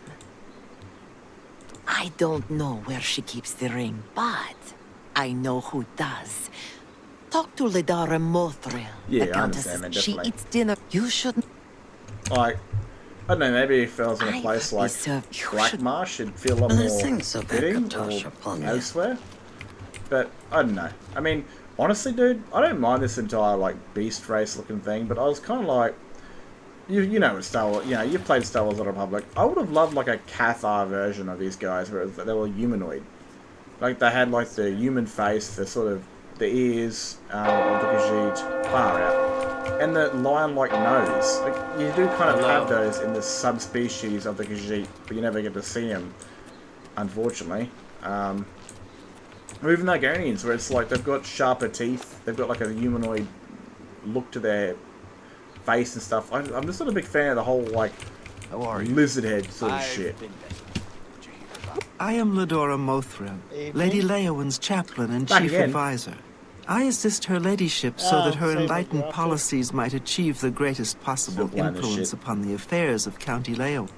S9: I don't know where she keeps the ring, but I know who does. Talk to Ledara Mothril.
S1: Yeah,
S9: the
S1: I
S9: Countess.
S1: understand that,
S9: She
S1: definitely.
S9: eats dinner. You should.
S1: Like, I don't know, maybe if I was in a
S9: I
S1: place like
S9: deserve- you
S1: Black
S9: should-
S1: Marsh, it'd feel a lot more fitting or elsewhere. But, I don't know. I mean, honestly, dude, I don't mind this entire, like, beast race looking thing, but I was kind of like, you know, Star Wars, you know, you've played Star Wars: The Republic. I would have loved, like, a Cathar version of these guys, where they were humanoid. Like, they had, like, the human face, the sort of, the ears of the Khajiit, far out. And the lion-like nose. Like, you do kind of have those in the subspecies of the Khajiit, but you never get to see them, unfortunately. Or even the Argonians, where it's like they've got sharper teeth, they've got like a humanoid look to their face and stuff. I'm just not a big fan of the whole, like, lizard head sort of shit.
S15: I am Ledora Mothril, Lady Leowyn's chaplain and
S1: Back
S15: chief
S1: again.
S15: advisor. I assist her ladyship so that her enlightened policies might achieve the greatest possible
S1: Still playing this
S15: influence
S1: shit.
S15: upon the affairs of County Leowyn.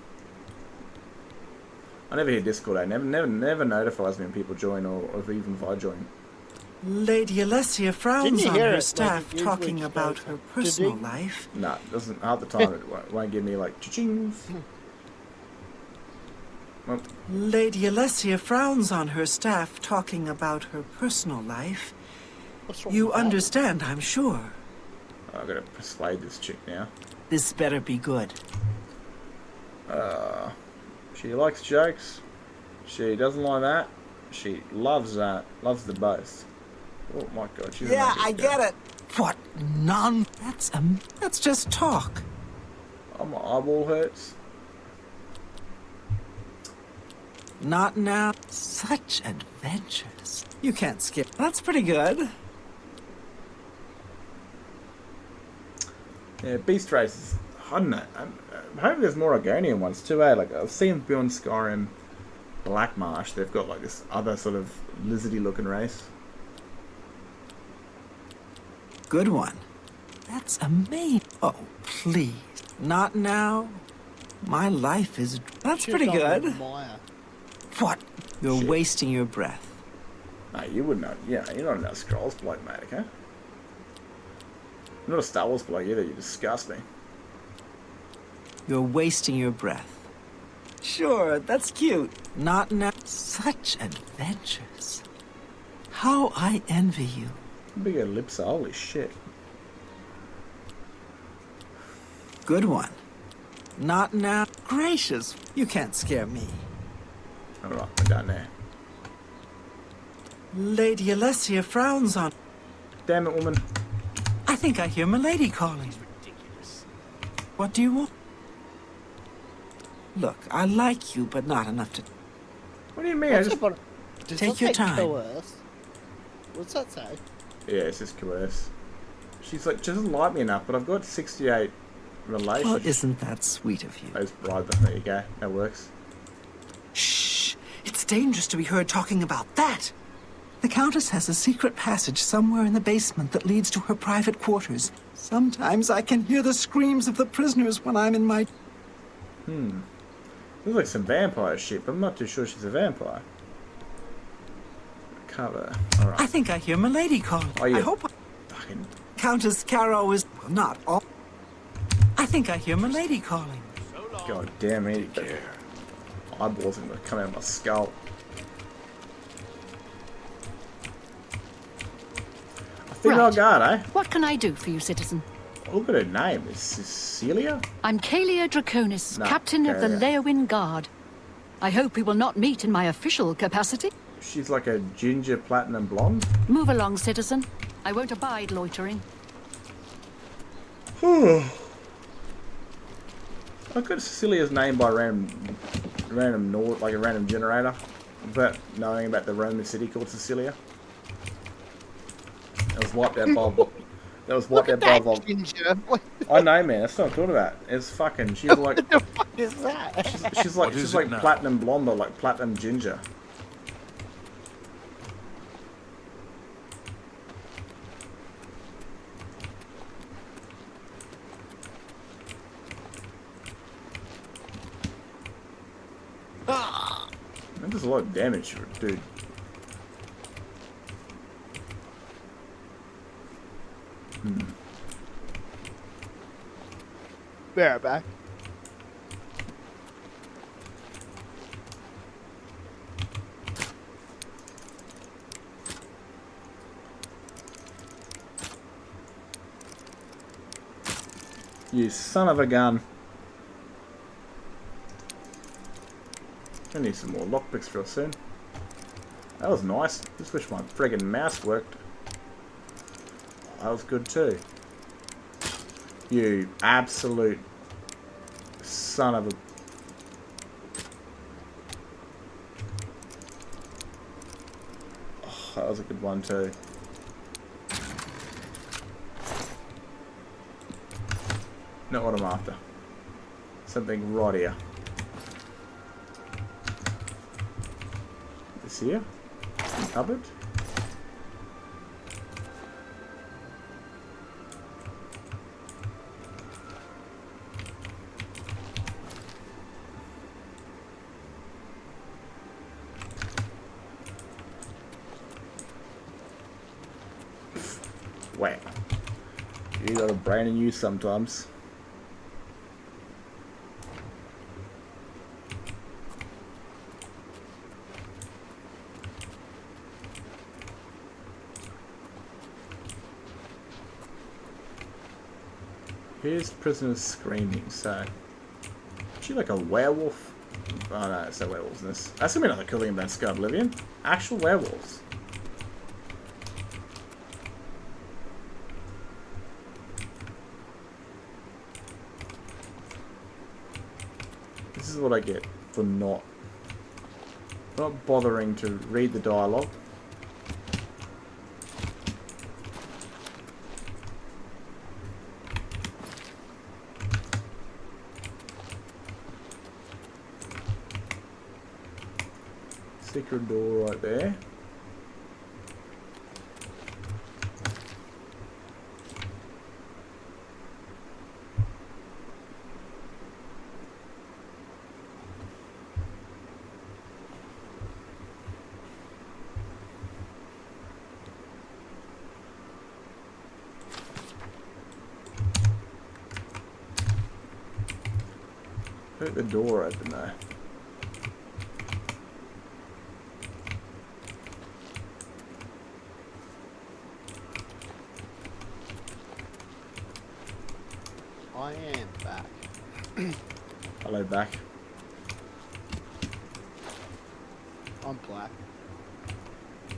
S1: I never hear Discord, never notifies me when people join or even if I join.
S15: Lady Alessia frowns
S2: Didn't you
S15: on
S2: hear
S15: her
S2: it like
S15: staff
S2: it usually
S15: talking about
S2: does?
S15: her
S2: Did
S15: personal
S2: you?
S15: life.
S1: Nah, it doesn't, half the time it won't give me like cha-chings. Well,
S15: Lady Alessia frowns on her staff talking about her personal life.
S2: What's wrong
S15: You
S2: with that?
S15: understand, I'm sure.
S1: I've got to persuade this chick now.
S15: This better be good.
S1: She likes jokes. She doesn't like that. She loves that. Loves the both. Oh my god, she's
S15: Yeah, I get it. What non? That's just talk.
S1: Oh, my eyeball hurts.
S15: Not now. Such adventures. You can't skip. That's pretty good.
S1: Yeah, beast races. I don't know. I hope there's more Argonian ones too, eh? Like, I've seen beyond Skyrim, Black Marsh, they've got like this other sort of lizardy looking race.
S15: Good one. That's amazing. Oh, please. Not now. My life is... That's
S2: Shit
S15: pretty
S2: on
S15: good.
S2: Maya.
S15: What? You're
S1: Shit.
S15: wasting your breath.
S1: No, you wouldn't know. Yeah, you're not enough Scrolls bloke, mate, okay? I'm not a Star Wars bloke either, you disgust me.
S15: You're wasting your breath. Sure, that's cute. Not now. Such adventures. How I envy you.
S1: Bigger lips, holy shit.
S15: Good one. Not now. Gracious, you can't scare me.
S1: Alright, we're done there.
S15: Lady Alessia frowns on...
S1: Damn it, woman.
S15: I think I hear Milady calling. What do you want? Look, I like you, but not enough to...
S1: What do you mean? I just...
S15: Take your time.
S2: Coerce? What's that say?
S1: Yeah, it's just coerce. She's like, she doesn't like me enough, but I've got 68 relations.
S15: Well, isn't that sweet of you?
S1: I just bribed her. There you go. That works.
S15: Shh! It's dangerous to be heard talking about that! The Countess has a secret passage somewhere in the basement that leads to her private quarters. Sometimes I can hear the screams of the prisoners when I'm in my...
S1: Looks like some vampire shit, but I'm not too sure she's a vampire. Cover. Alright.
S15: I think I hear Milady calling.
S1: Oh, yeah.
S15: I hope...
S1: Fucking...
S15: Countess Caro is... Well, not all... I think I hear Milady calling.
S1: God damn it. Eyeballs are gonna come out of my skull. A female
S4: Right.
S1: guard, eh?
S4: What can I do for you, citizen?
S1: Look at her name. Is Cecilia?
S4: I'm Kalia Draconis,
S1: No,
S4: captain of the
S1: Kalia.
S4: Leowin Guard. I hope we will not meet in my official capacity.
S1: She's like a ginger platinum blonde.
S4: Move along, citizen. I won't abide loitering.
S1: I got Cecilia's name by random node, like a random generator, without knowing about the Roman city called Sicilia. That was wiped out by. That was wiped out by.
S2: Ginger.
S1: I know, man. That's what I'm talking about. It's fucking. She's like.
S2: What the fuck is that?
S1: She's like.
S5: What is
S1: She's
S5: it
S1: like
S5: now?
S1: platinum blonde or like platinum ginger. That does a lot of damage, dude.
S2: Bear back.
S1: You son of a gun. I need some more lockpicks real soon. That was nice. Just wish my friggin' mouse worked. That was good too. You absolute son of a... Oh, that was a good one too. Not what I'm after. Something right here. This here? Cupboard? Wow. You got a brain in you sometimes. Here's prisoners screaming, so... Is she like a werewolf? Oh no, it's no werewolves in this. That's gonna be another cool thing about Sky Oblivion. Actual werewolves. This is what I get for not bothering to read the dialogue. Secret door right there. Put the door open though.
S2: I am back.
S1: Hello back.
S2: I'm black.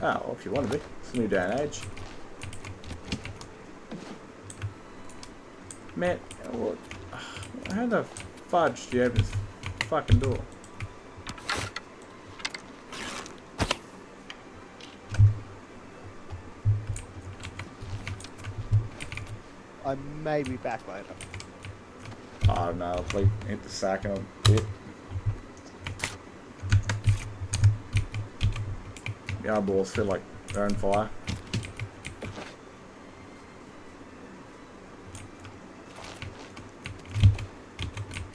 S1: Oh, well, if you want to be. It's a new day and age. Man, what? How the fudge do you open this fucking door.
S2: I may be back later.
S1: Oh no, I'll play, hit the sack and I'll hit. The eyeballs feel like they're on fire.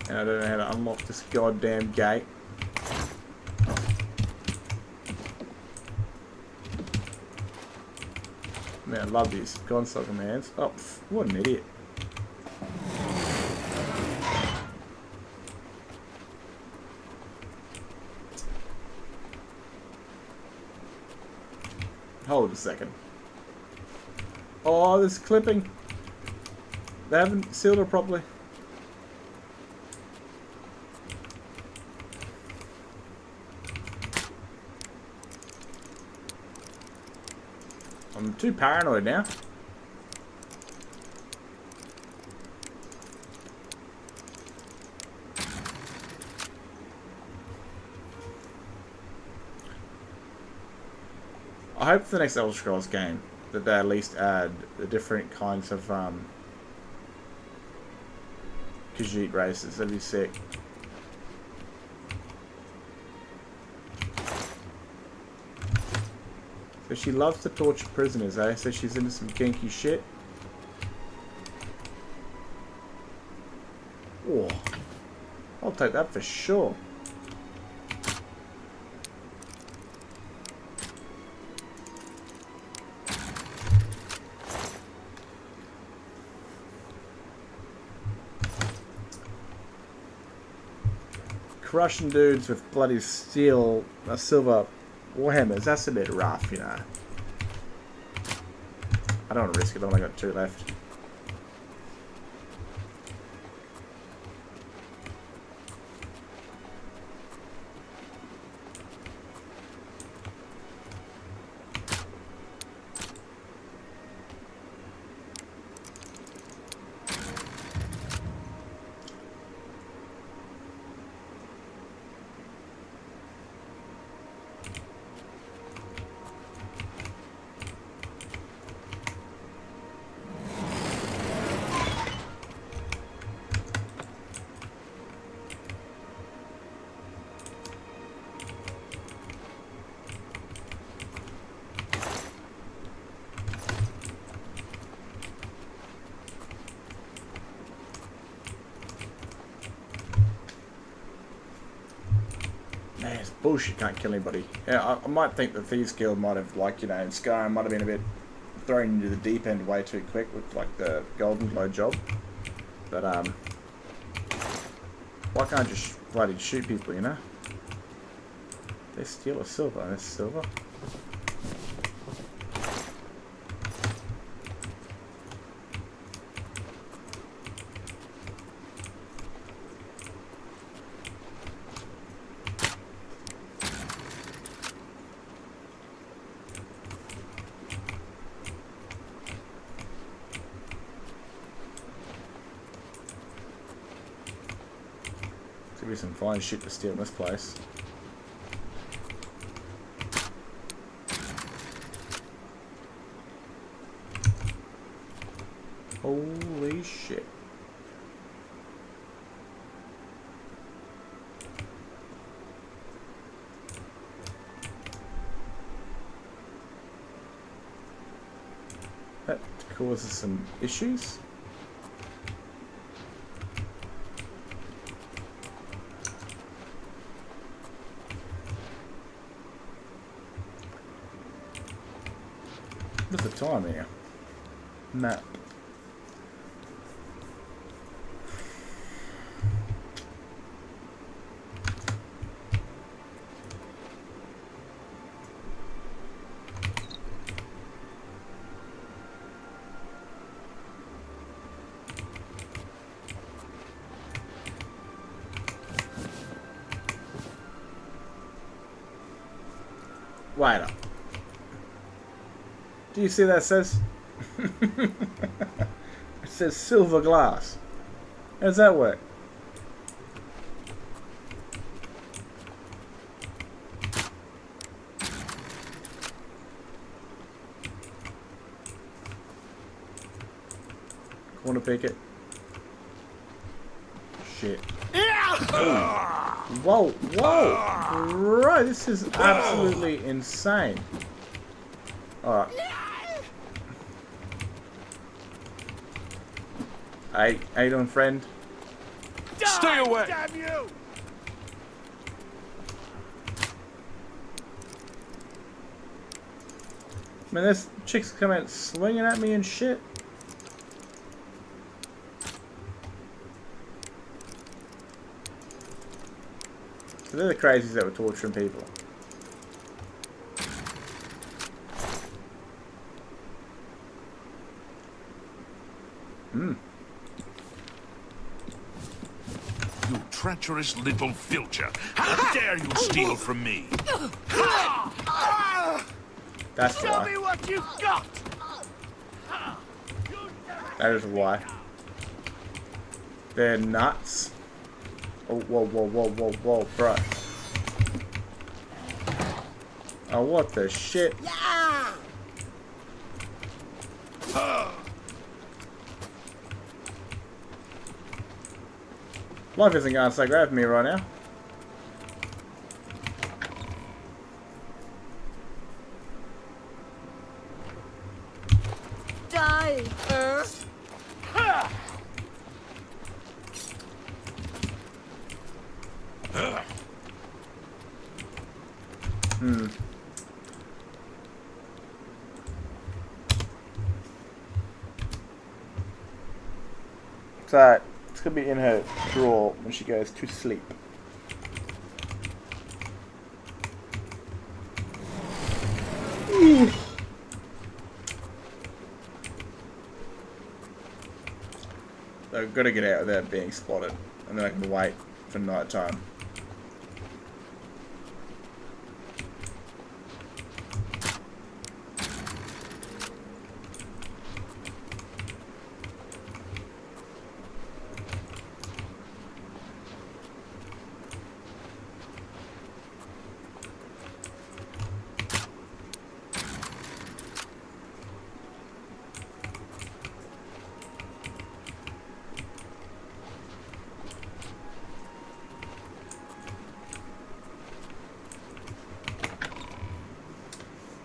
S1: And I don't know how to unlock this goddamn gate. Man, I love these console commands. Oh, what an idiot. Hold a second. Oh, this clipping. They haven't sealed it properly. I'm too paranoid now. I hope for the next Elder Scrolls game that they at least add the different kinds of Khajiit races. That'd be sick. So she loves to torture prisoners, eh? So she's into some kinky shit. Oh, I'll take that for sure. Crushing dudes with bloody silver warhammers, that's a bit rough, you know. I don't want to risk it, I've only got 2 left. Man, it's bullshit, can't kill anybody. Yeah, I might think the Thieves Guild might have, like, you know, in Skyrim might have been a bit thrown into the deep end way too quick with, like, the Golden Glow job. But, why can't I just bloody shoot people, you know? They steal a silver, and it's silver. There'll be some fine shit to steal in this place. Holy shit. That causes some issues. What's the time here? Map. Wait up. Do you see that says? It says silver glass. How does that work? Want to pick it? Shit. Whoa, whoa! Bro, this is absolutely insane. Alright. Hey, how you doing, friend?
S5: Stay away!
S11: Damn you!
S1: Man, this chick's coming out swinging at me and shit. So they're the crazies that were torturing people.
S5: You treacherous little filcher! How dare you steal from me?
S1: That's
S11: Tell
S1: why.
S11: me what you've got!
S1: That is why. They're nuts. Oh, whoa, whoa, whoa, whoa, whoa, bro. Oh, what the shit? Life isn't going so great for me right now.
S9: Die, Earth!
S1: So, it's going to be in her drawer when she goes to sleep. I've got to get out without being spotted, and then I can wait for night time.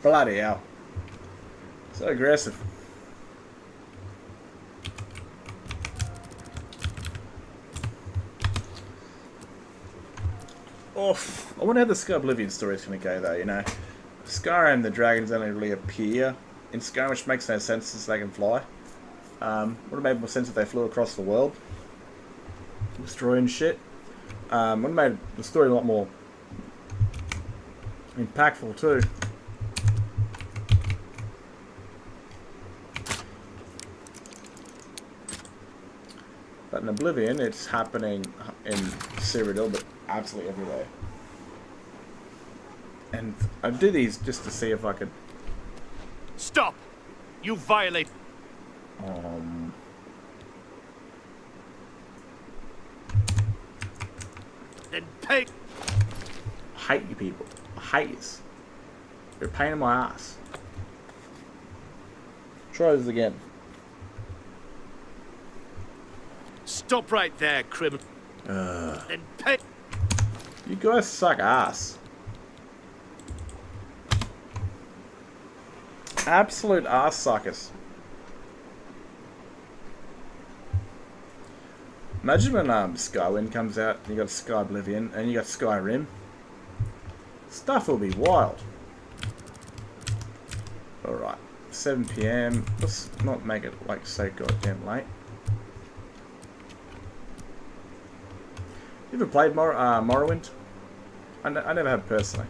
S1: Bloody hell. So aggressive. Oof. I wonder how the Oblivion story is going to go though, you know. Skyrim, the dragons only really appear in Skyrim, which makes no sense since they can fly. Would have made more sense if they flew across the world. Destroying shit. Would have made the story a lot more impactful too. But in Oblivion, it's happening in Cyrodiil, but absolutely everywhere. And I do these just to see if I could...
S11: Stop! You violate... Then pay...
S1: I hate you people. I hate you. You're a pain in my ass. Try this again.
S11: Stop right there, criminal. Then pay...
S1: You guys suck ass. Absolute ass suckers. Imagine when Skywind comes out, you got Sky Oblivion, and you got Skyrim. Stuff will be wild. Alright, 7 PM. Let's not make it like so goddamn late. You ever played Morrowind? I never have personally.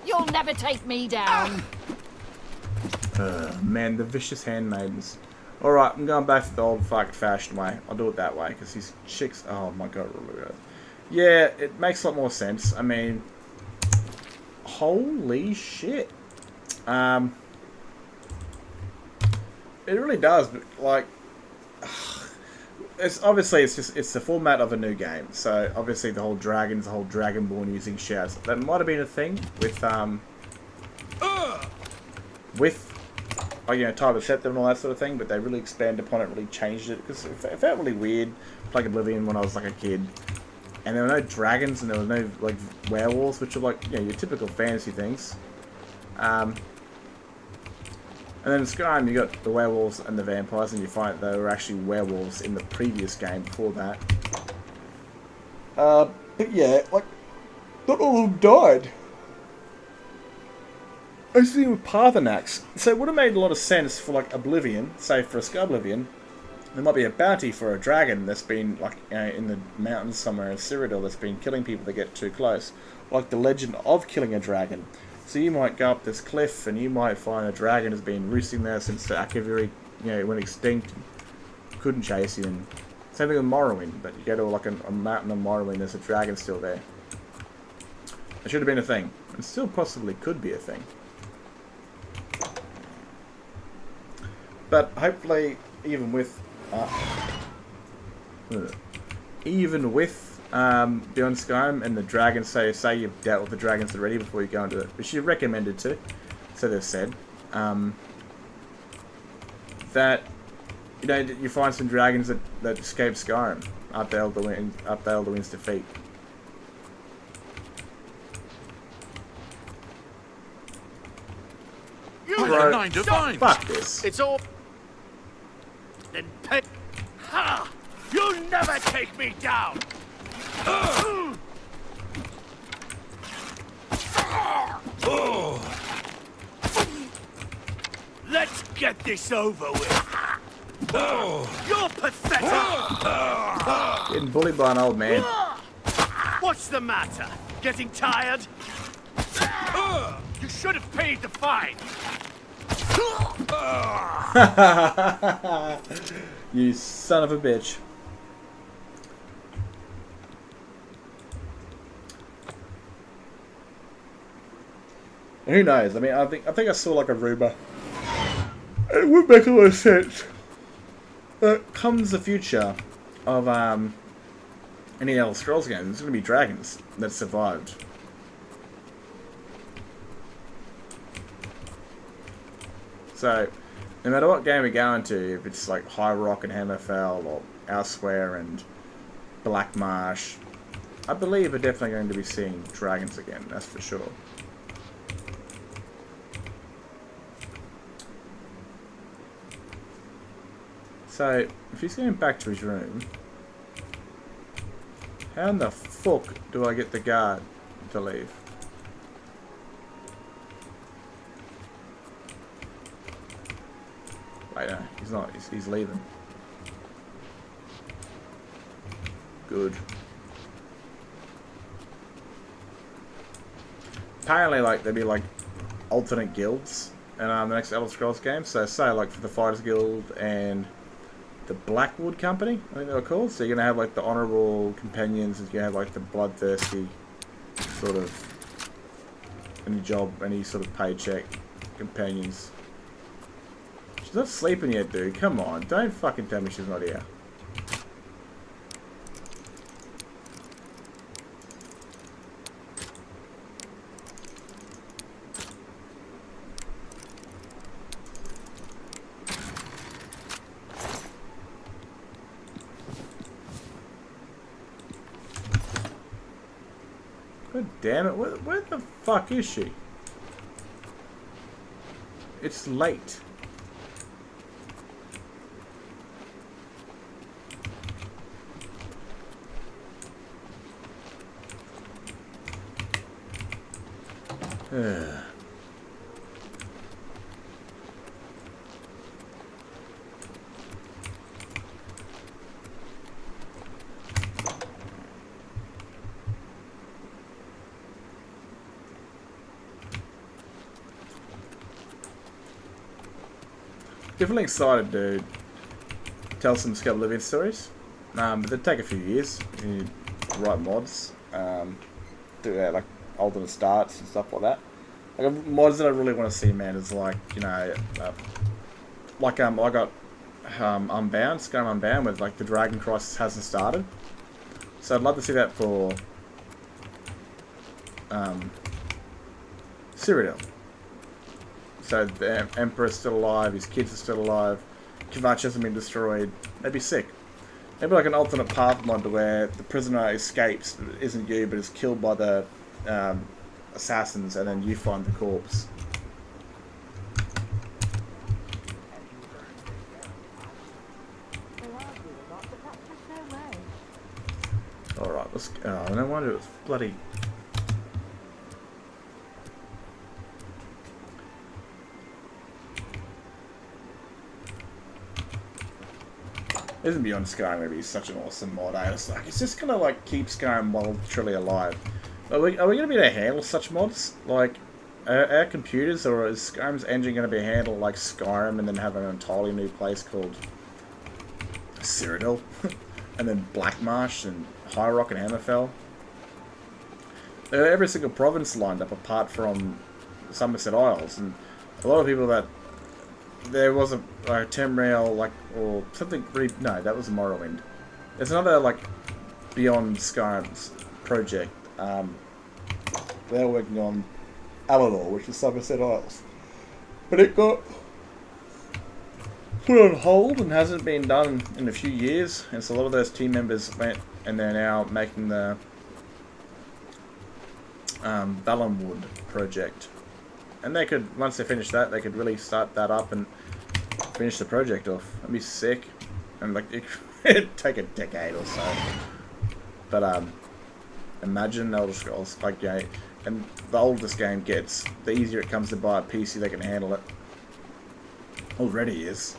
S4: You'll never take me down.
S1: Man, the vicious handmaidens. Alright, I'm going back to the old fucking fashioned way. I'll do it that way, because these chicks... Oh my god, yeah, it makes a lot more sense. I mean... Holy shit. It really does, but like... it's obviously it's the format of a new game. So obviously the whole Dragonborn using shouts, that might have been a thing with Time of Scepter and all that sort of thing, but they really expanded upon it, really changed it, because it felt really weird playing Oblivion when I was like a kid, and there were no dragons and there was no like werewolves, which are like your typical fantasy things. And then in Skyrim you got the werewolves and the vampires, and you find that they were actually werewolves in the previous game before that. But yeah, like, not all of them died. I was thinking with Parthenax, so it would have made a lot of sense for like Oblivion, say for a Oblivion, there might be a bounty for a dragon that's been like in the mountains somewhere in Cyrodiil that's been killing people that get too close, like the legend of killing a dragon. So you might go up this cliff and you might find a dragon has been roosting there since the Akaviri, went extinct, and couldn't chase you. And same thing with Morrowind, but you go to like a mountain of Morrowind, there's a dragon still there. It should have been a thing, and still possibly could be a thing. But hopefully, even with Beyond Skyrim and the dragons, say you've dealt with the dragons already before you go into it, which you recommended to, so they've said, that you find some dragons that escape Skyrim after Elderwind's defeat.
S5: You're 9 to 5.
S1: Fuck this.
S11: It's all... Then pay... Ha! You'll never take me down! Let's get this over with. You're pathetic!
S1: Getting bullied by an old man.
S11: What's the matter? Getting tired? You should have paid the fine.
S1: You son of a bitch. Who knows? I mean, I think I saw like a rumor. It would make a lot of sense. Comes the future of any Elder Scrolls game, there's going to be dragons that survived. So, no matter what game we go into, if it's like High Rock and Hammerfell, or Elsewhere and Black Marsh, I believe we're definitely going to be seeing dragons again, that's for sure. So, if he's going back to his room, how in the fuck do I get the guard to leave? Wait, no, he's not. He's leaving. Good. Apparently, like, there'd be, like, alternate guilds in the next Elder Scrolls game. So, say, like, for the Fighters Guild and the Blackwood Company, I think they were called. So, you're going to have, like, the Honourable Companions, and you're going to have, like, the Bloodthirsty sort of any sort of paycheck companions. She's not sleeping yet, dude. Come on. Don't fucking tell me she's not here. God damn it. Where the fuck is she? It's late. Definitely excited to tell some Oblivion stories, but they take a few years. You need to write mods, do like alternate starts and stuff like that. Like mods that I really want to see, man, is like I got Unbound, Skyrim Unbound, where like the Dragon Crisis hasn't started. So I'd love to see that for Cyrodiil. So the Emperor's still alive, his kids are still alive, Kvatch hasn't been destroyed. That'd be sick. Maybe like an alternate path mod where the prisoner escapes, isn't you, but is killed by the assassins, and then you find the corpse. Alright, let's go. Oh, no wonder it was bloody... Isn't Beyond Skyrim going to be such an awesome mod? It's like, it's just going to like keep Skyrim while truly alive. Are we going to be able to handle such mods? Like, our computers, or is Skyrim's engine going to be handled like Skyrim and then have an entirely new place called Cyrodiil? And then Blackmarsh and High Rock and Hammerfell? Every single province lined up apart from Somerset Isles, and a lot of people that there was a Temrail, like, or something. No, that was Morrowind. There's another like Beyond Skyrim's project. They're working on Alador, which is Somerset Isles, but it got put on hold and hasn't been done in a few years. And so a lot of those team members went, and they're now making the Valenwood project. And they could, once they finish that, they could really start that up and finish the project off. That'd be sick. And like, it'd take a decade or so. But imagine Elder Scrolls, like, yeah, and the older this game gets, the easier it comes to buy a PC that can handle it. Already is.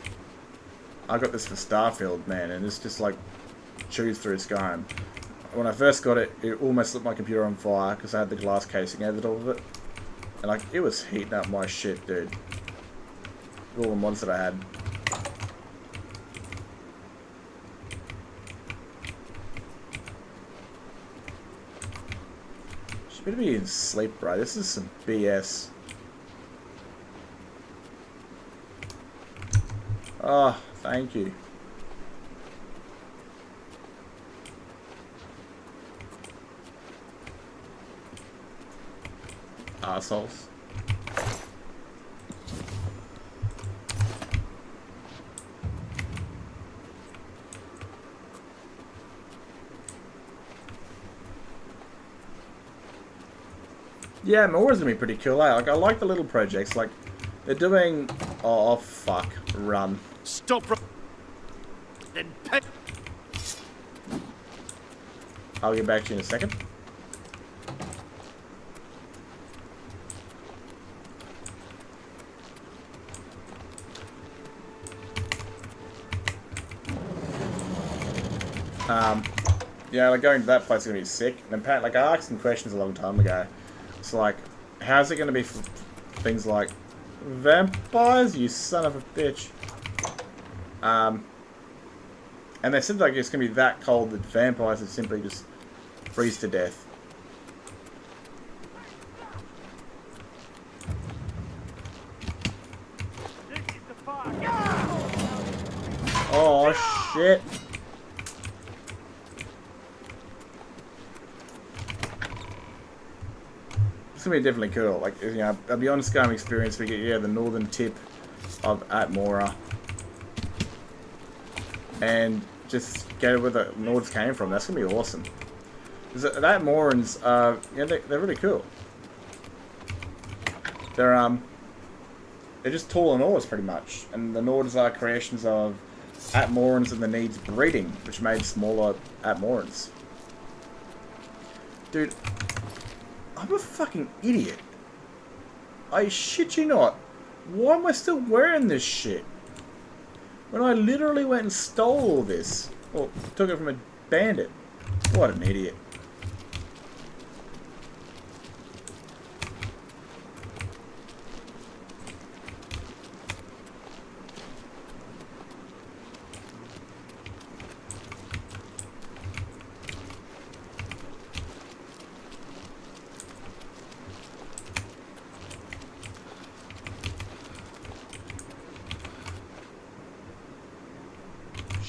S1: I got this for Starfield, man, and it's just like chews through Skyrim. When I first got it, it almost lit my computer on fire because I had the glass casing over the top of it. And like, it was heating up my shit, dude. All the mods that I had. She better be in sleep, bro. This is some BS. Oh, thank you. Assholes. Yeah, Mora's gonna be pretty cool, eh? Like, I like the little projects. Like, they're doing... Oh, fuck. Run.
S11: Stop. Then pay.
S1: I'll get back to you in a second. Yeah, like going to that place is gonna be sick. And apparently, like, I asked some questions a long time ago. It's like, how's it gonna be for things like vampires? You son of a bitch. And they said like it's gonna be that cold that vampires would simply just freeze to death. Oh shit. It's gonna be definitely cool. Like, you know, a Beyond Skyrim experience, we get the northern tip of Atmora, and just go where the Nords came from. That's gonna be awesome. Because the Atmorans, yeah, they're really cool. They're just tall and oars pretty much, and the Nords are creations of Atmorans and the needs breeding, which made smaller Atmorans. Dude. I'm a fucking idiot. I shit you not. Why am I still wearing this shit? When I literally went and stole all this. Or took it from a bandit. What an idiot.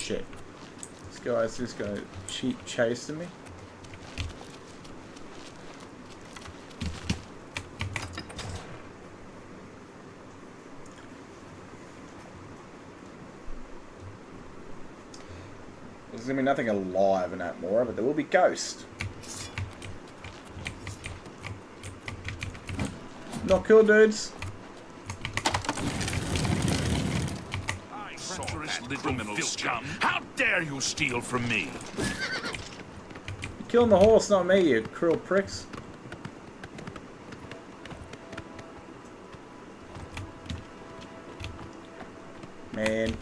S1: shit. This guy's just gonna cheat chasing me. There's gonna be nothing alive in Atmora, but there will be ghosts. Not cool, dudes.
S5: Treacherous little scum! How dare you steal from me?
S1: You're killing the horse, not me, you cruel pricks. Man.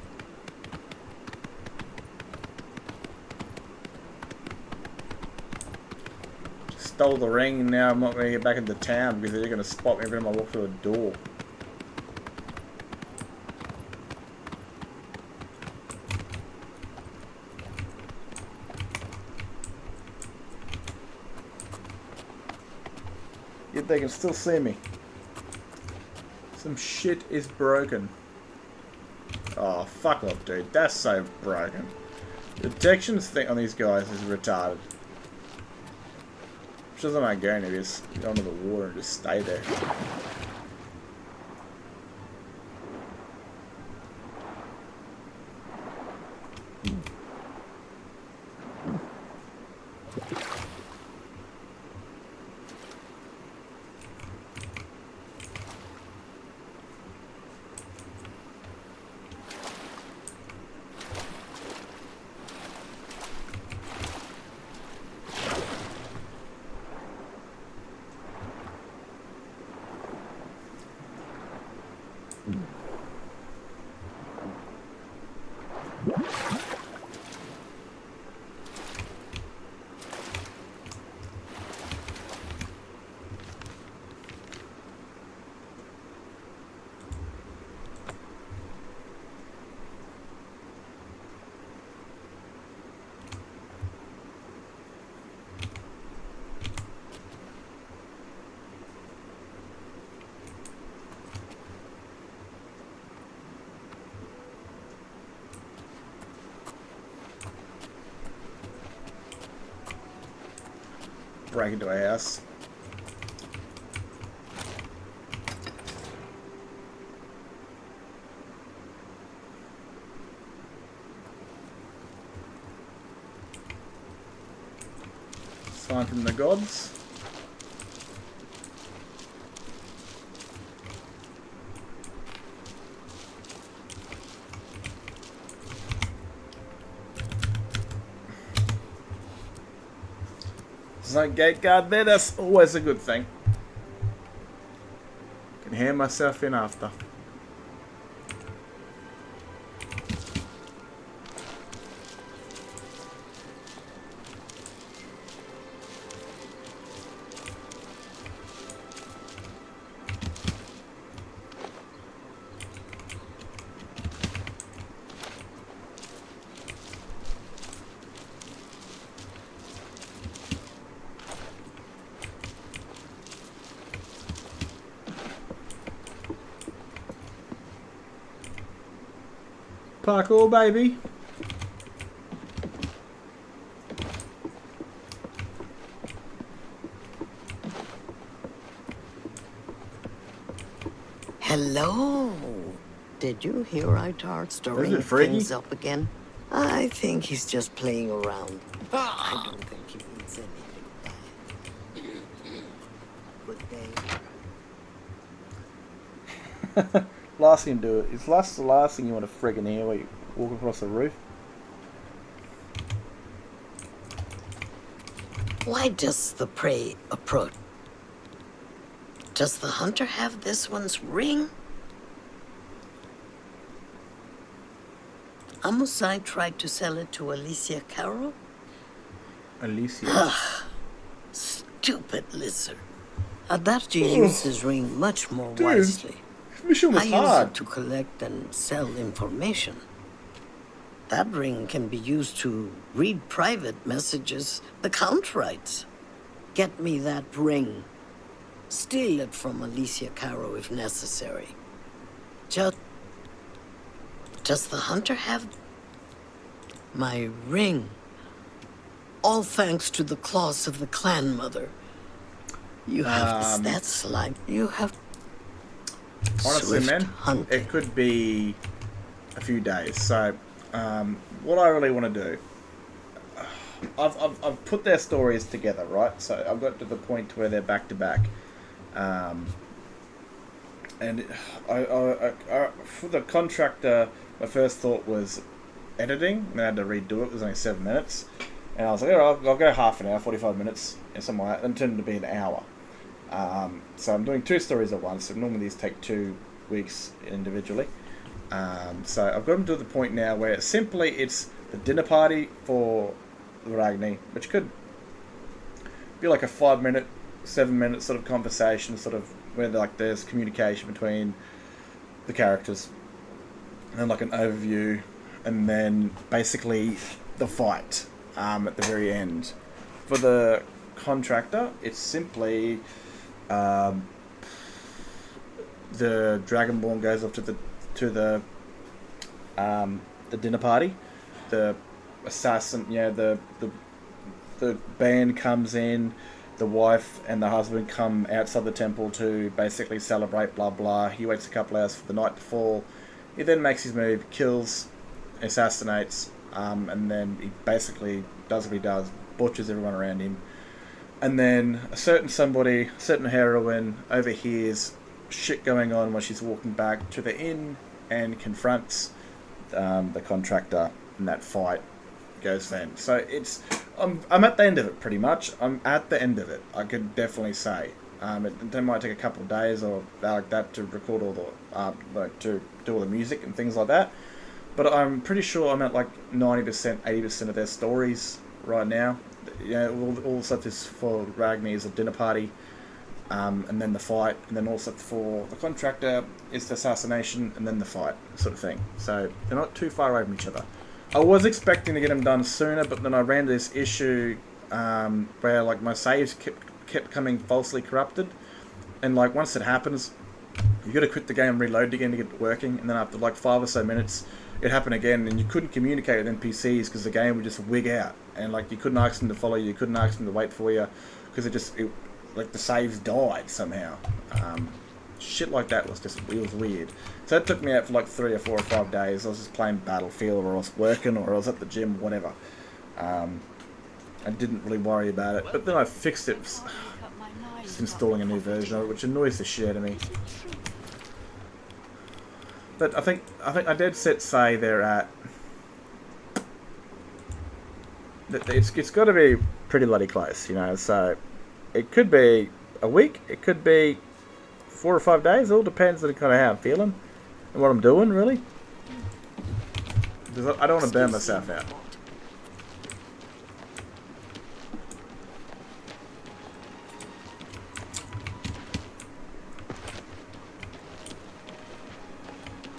S1: Stole the ring, and now I'm not going to get back into town because they're going to spot me every time I walk through a door. Yet they can still see me. Some shit is broken. Oh, fuck off, dude. That's so broken. The detection thing on these guys is retarded. Which doesn't make going to just go into the water and just stay there. Break into a house. Sign from the gods. Like gate guard there, that's always a good thing. Can hear myself in after. Parkour, baby.
S13: Hello. Did you hear Itar stirring things up again? I think he's just playing around. I don't think he means anything by it. Good day.
S1: Last thing to do it. It's the last thing you want to friggin' hear while you walk across the roof.
S13: Why does the prey approach? Does the hunter have this one's ring? Amusai tried to sell it to Alicia Carroll.
S1: Alicia?
S13: Stupid lizard. Adarji used his ring much more wisely.
S1: Mission was
S13: I
S1: hard.
S13: use it to collect and sell information. That ring can be used to read private messages the Count writes. Get me that ring. Steal it from Alicia Caro if necessary. Does the hunter have... My ring. All thanks to the claws of the clan mother. You have that slime. You have...
S1: Honestly,
S13: Swift
S1: man,
S13: hunting.
S1: it could be a few days. So, what I really want to do, I've put their stories together, right? So I've got to the point where they're back to back, and I for the contractor, my first thought was editing, and I had to redo it. It was only 7 minutes, and I was like, all right, I'll go half an hour, 45 minutes, and something like that. Then it turned to be an hour. So I'm doing 2 stories at once. So normally these take 2 weeks individually. So I've got them to the point now where it's the dinner party for Ragni, which could be like a 5-minute, 7-minute sort of conversation, sort of where there's communication between the characters, and then like an overview, and then basically the fight at the very end. For the contractor, it's simply the Dragonborn goes off to the dinner party. The assassin, the band comes in. The wife and the husband come outside the temple to basically celebrate. Blah blah. He waits a couple hours for the night to fall. He then makes his move, kills, assassinates, and then he basically does what he does, butchers everyone around him. And then a certain heroine overhears shit going on while she's walking back to the inn and confronts the contractor, and that fight goes then. So I'm at the end of it pretty much. I'm at the end of it. I could definitely say. It might take a couple of days or like that to record all the to do all the music and things like that. But I'm pretty sure I'm at like 90%, 80% of their stories right now. All stuff is for Ragni is a dinner party, and then the fight, and then also for the contractor is the assassination, and then the fight, sort of thing. So they're not too far away from each other. I was expecting to get them done sooner, but then I ran into this issue where like my saves kept coming falsely corrupted, and like once it happens, you got to quit the game and reload again to get it working, and then after like 5 or so minutes, it happened again, and you couldn't communicate with NPCs because the game would just wig out, and like you couldn't ask them to follow you, couldn't ask them to wait for you, because like the saves died somehow. Shit like that was it was weird. So it took me out for like 3 or 4 or 5 days. I was just playing Battlefield, or I was working, or I was at the gym, whatever. I didn't really worry about it, but then I fixed it. Just installing a new version of it, which annoys the shit out of me. But I think I did say they're at. It's got to be pretty bloody close, So it could be a week. It could be 4 or 5 days. It all depends on kind of how I'm feeling and what I'm doing, really. Because I don't want to burn myself out.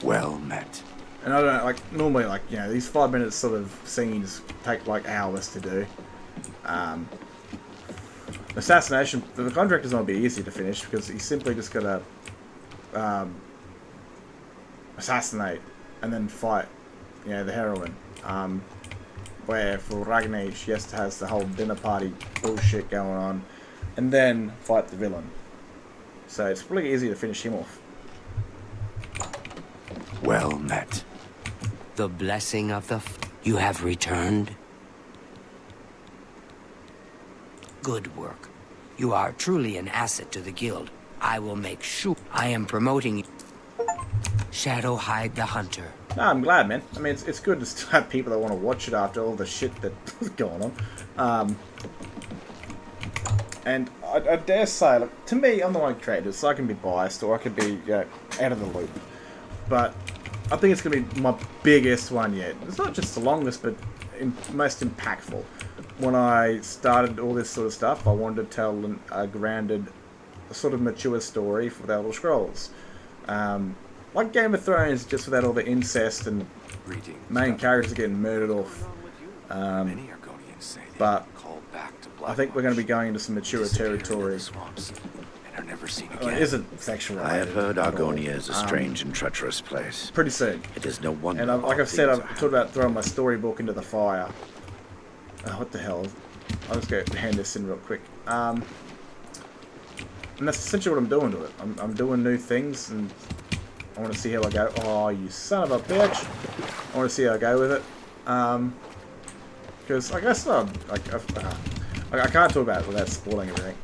S14: Well met.
S1: And I don't like normally these 5 minutes sort of scenes take like hours to do. Assassination, the contractor's not be easy to finish because you simply just gotta assassinate and then fight, the heroine. Where for Ragni, she has the whole dinner party bullshit going on, and then fight the villain. So it's pretty easy to finish him off.
S14: Well met.
S8: The blessing of you have returned? Good work. You are truly an asset to the guild. I will make sure I am promoting you. Shadowhide the Hunter.
S1: No, I'm glad, man. I mean, it's good to have people that want to watch it after all the shit that's going on. And I dare say, look, to me, I'm the one who created it, so I can be biased or I could be out of the loop. But I think it's going to be my biggest one yet. It's not just the longest, but most impactful. When I started all this sort of stuff, I wanted to tell a grounded, sort of mature story for the Elder Scrolls. Like Game of Thrones, just without all the incest and main characters getting murdered off. But I think we're going to be going into some mature territory
S14: never seen
S1: Well,
S14: again.
S1: it isn't sexual.
S16: I have heard
S1: at all.
S16: Argonia is a strange and treacherous place.
S1: Pretty soon.
S16: It is no wonder.
S1: And like
S16: all
S1: I've said,
S16: things
S1: I've
S16: are
S1: talked about throwing my storybook into the fire. Oh, what the hell? I'll just go hand this in real quick. And that's essentially what I'm doing to it. I'm doing new things, and I want to see how I go. Oh, you son of a bitch! I want to see how I go with it. Because I guess I can't talk about it without spoiling everything,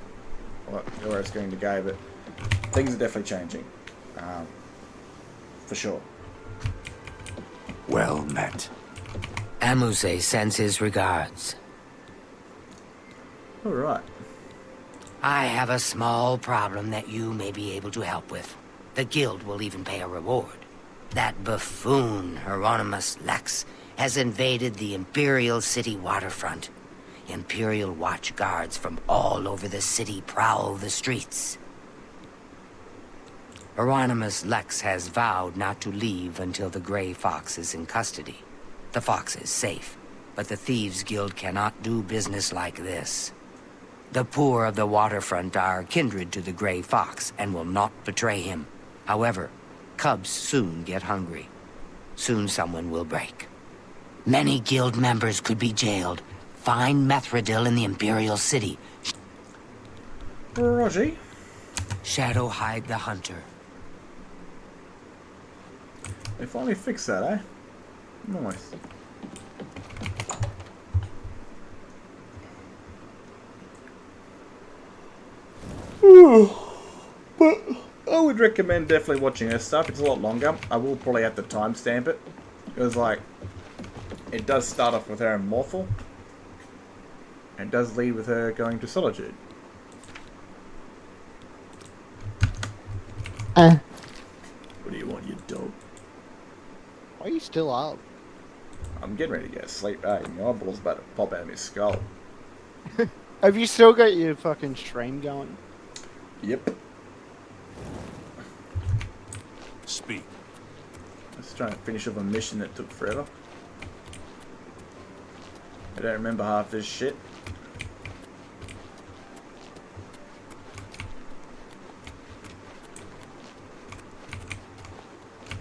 S1: where it's going to go. But things are definitely changing, for sure.
S14: Well met.
S8: Amuse sends his regards.
S1: All right.
S8: I have a small problem that you may be able to help with. The guild will even pay a reward. That buffoon, Hieronymus Lex, has invaded the Imperial City waterfront. Imperial watch guards from all over the city prowl the streets. Hieronymus Lex has vowed not to leave until the Grey Fox is in custody. The Fox is safe, but the Thieves' Guild cannot do business like this. The poor of the waterfront are kindred to the Grey Fox and will not betray him. However, cubs soon get hungry. Soon someone will break. Many guild members could be jailed. Find Methredil in the Imperial City.
S1: Roger.
S8: Shadow hide the hunter.
S1: They finally fixed that, eh? Nice. But I would recommend definitely watching her stuff. It's a lot longer. I will probably have to timestamp it. Because, like, it does start off with her in Morphal. And does lead with her going to Solitude. What do you want, you dog?
S2: Why are you still up?
S1: I'm getting ready to go to sleep. Hey, my eyeball's about to pop out of my skull.
S2: Have you still got your fucking stream going?
S1: Yep.
S5: Speak.
S1: Let's try and finish off a mission that took forever. I don't remember half this shit.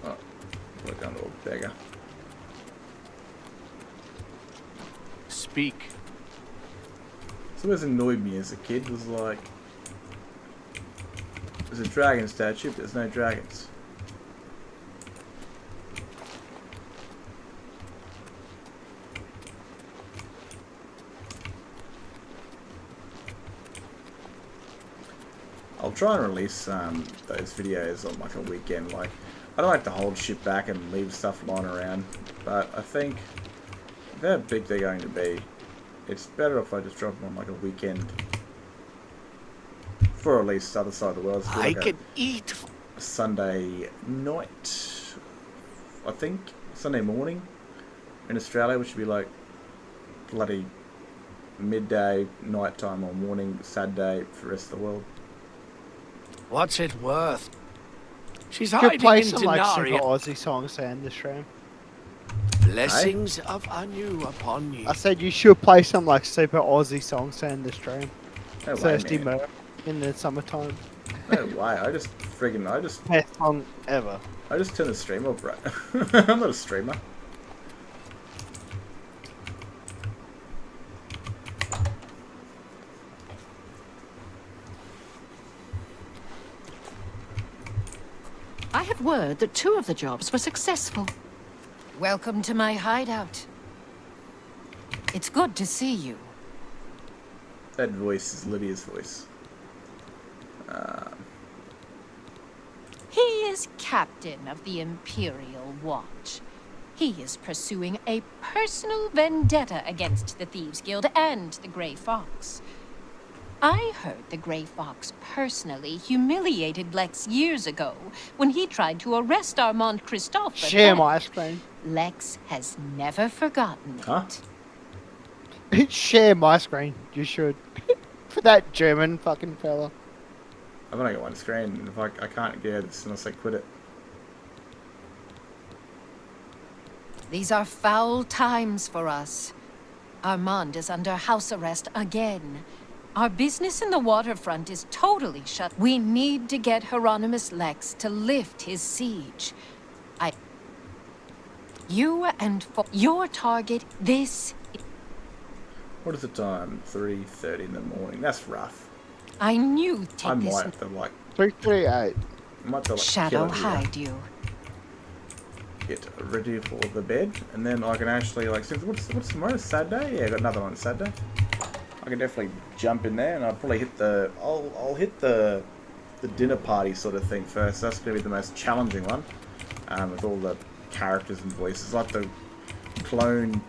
S1: Oh, we're going to a beggar.
S11: Speak.
S1: So what annoyed me as a kid was like, there's a dragon statue, but there's no dragons. I'll try and release those videos on like a weekend. Like, I don't like to hold shit back and leave stuff lying around, but I think how big they're going to be, it's better if I just drop them on like a weekend. For at least the other side of the world.
S11: I
S1: like
S11: can eat.
S1: a Sunday night, I think. Sunday morning in Australia, which would be like bloody midday, night time or morning, Saturday for the rest of the world.
S11: What's it worth? She's
S2: Could
S11: hiding
S2: play
S11: in
S2: some like super
S11: Denaria.
S2: Aussie songs to end the stream.
S11: Blessings of Anu upon you.
S2: I said you should play some like super Aussie songs to end the stream.
S1: No way,
S2: Thirsty
S1: man.
S2: Mer in the summertime.
S1: No way, I just
S2: Best song ever.
S1: I just turn the stream off, right? I'm not a streamer.
S4: I have word that 2 of the jobs were successful. Welcome to my hideout. It's good to see you.
S1: That voice is Lydia's voice.
S4: He is captain of the Imperial Watch. He is pursuing a personal vendetta against the Thieves' Guild and the Grey Fox. I heard the Grey Fox personally humiliated Lex years ago when he tried to arrest Armand Christophe. for
S2: Share
S4: theft.
S2: my screen.
S4: Lex has never forgotten it.
S1: Huh?
S2: Share my screen. You should. For that German fucking fella.
S1: I've only got one screen, and if I can't get this unless I quit it.
S4: These are foul times for us. Armand is under house arrest again. Our business in the waterfront is totally shut. We need to get Hieronymus Lex to lift his siege. You and your target, this...
S1: What is the time? 3:30 in the morning. That's rough.
S4: I knew take
S1: I
S4: this...
S1: might have to, like...
S2: 3:38.
S1: I might have to, like,
S4: Shadow
S1: kill it,
S4: hide you.
S1: Get ready for the bed, and then I can actually, like, since what's tomorrow? Saturday? Yeah, I got another one Saturday. I can definitely jump in there, and I'll probably hit the... I'll hit the dinner party sort of thing first. That's going to be the most challenging one, with all the characters and voices, like the clone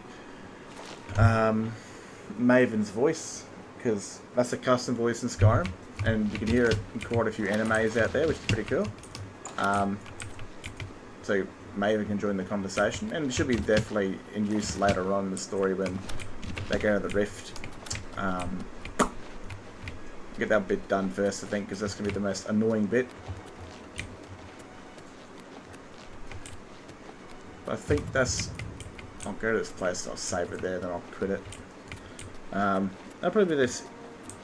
S1: Maven's voice, because that's a custom voice in Skyrim, and you can hear it in quite a few animes out there, which is pretty cool. So Maven can join the conversation, and it should be definitely in use later on in the story when they go to the Rift. Get that bit done first, I think, because that's going to be the most annoying bit. I think that's... I'll go to this place, I'll save it there, then I'll quit it. That'll probably be this...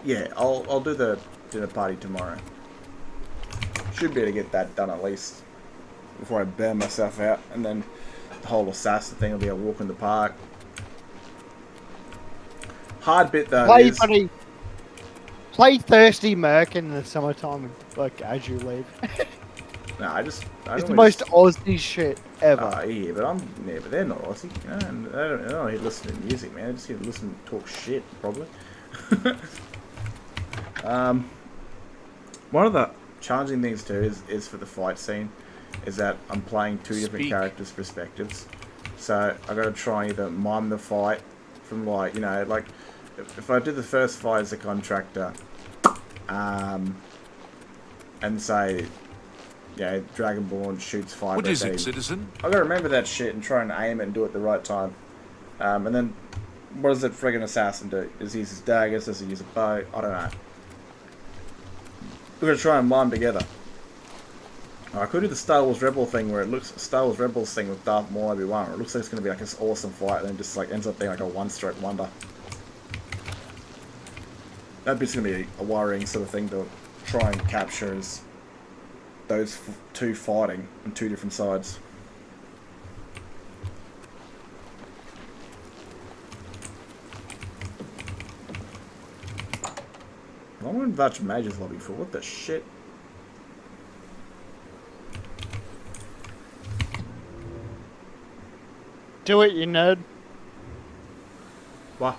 S1: Yeah, I'll do the dinner party tomorrow. Should be able to get that done at least before I burn myself out, and then the whole assassin thing will be a walk in the park. Hard bit though is...
S2: Buddy. Play Thirsty Merc in the summertime, like, as you leave.
S1: No,
S2: It's the most Aussie shit ever.
S1: Oh, yeah, but they're not Aussie. You know, and they don't listen to music, man. They just here to listen to talk shit, probably. One of the challenging things too is for the fight scene, is that I'm playing two different characters' perspectives. So I got to try and either mime the fight from, like, you know, like if I do the first fight as a contractor, and say, yeah, Dragonborn shoots fire.
S5: What is it, citizen?
S1: I gotta remember that shit and try and aim it and do it at the right time. And then, what does that friggin' assassin do? Does he use his daggers? Does he use a bow? I don't know. We're gonna try and mime together. I could do the Star Wars Rebel thing where it looks Star Wars Rebels thing with Darth Maul Obi-Wan, where it looks like it's gonna be like this awesome fight, and then just like ends up being like a one-stroke wonder. That bit's gonna be a worrying sort of thing to try and capture, is those two fighting on two different sides. I'm in Dutch Mage's lobby for what the shit?
S2: Do it, you nerd.
S1: What?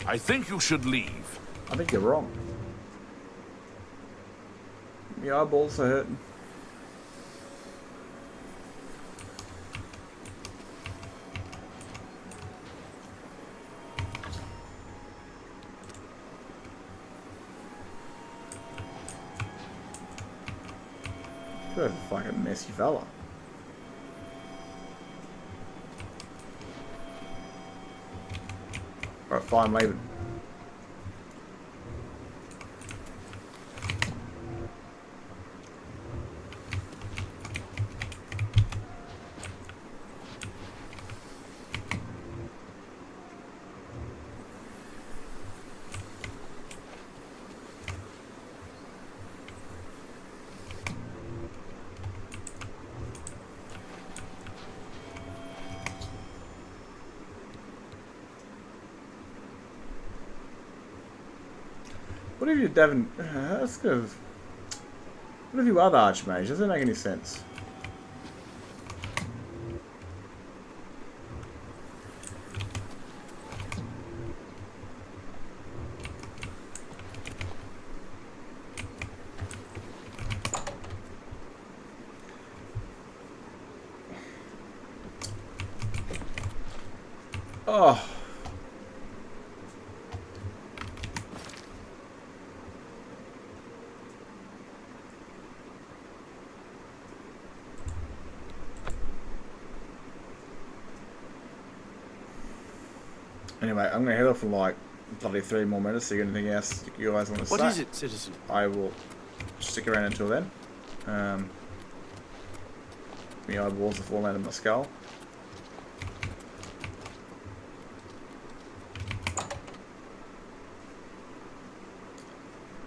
S5: I think you should leave.
S1: I think you're wrong. My eyeballs are hurting. You're a fucking messy fella. Alright, fine, leave it. What have you, Devin? That's good. What have you other archmages? Doesn't make any sense. Oh. Anyway, I'm gonna head off for like bloody 3 more minutes. So, anything else you guys want to say?
S11: What is it, citizen?
S1: I will stick around until then. My eyeballs are falling out of my skull.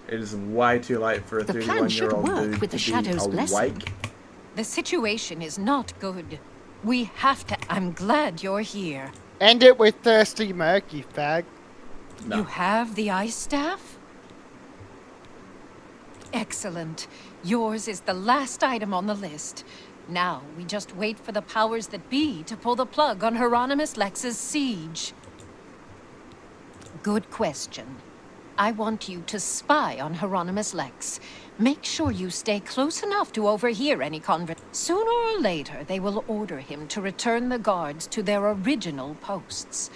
S1: It is way too late for a
S17: The plan should
S1: 31-year-old
S17: work
S1: dude
S17: with the
S1: to
S17: Shadow's
S1: be
S17: blessing.
S1: awake.
S4: The situation is not good. We have to... I'm glad you're here.
S2: End it with thirsty murky, fag.
S4: You have the ice staff? Excellent. Yours is the last item on the list. Now, we just wait for the powers that be to pull the plug on Hieronymus Lex's siege. Good question. I want you to spy on Hieronymus Lex. Make sure you stay close enough to overhear any conversation. Sooner or later, they will order him to return the guards to their original posts.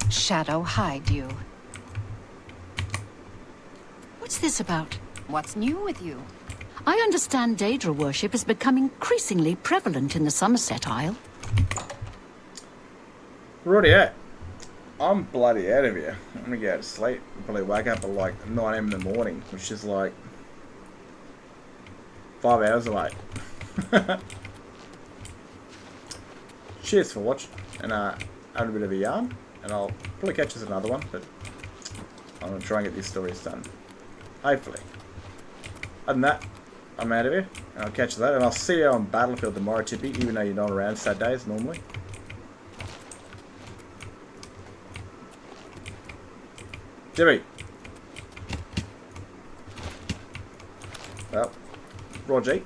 S4: Shadow hide you.
S17: What's this about?
S4: What's new with you?
S17: I understand Daedra worship is becoming increasingly prevalent in the Somerset Isle.
S1: Rightio. I'm bloody out of here. I'm gonna go to sleep. I'll probably wake up at like 9 AM in the morning, which is like 5 hours away. Cheers for watching, and having a bit of a yarn, and I'll probably catch us another one, but I'm gonna try and get these stories done. Hopefully. Other than that, I'm out of here, and I'll catch you later, and I'll see you on Battlefield tomorrow, Tippy, even though you're not around Saturdays normally. Jimmy. Well, Roger.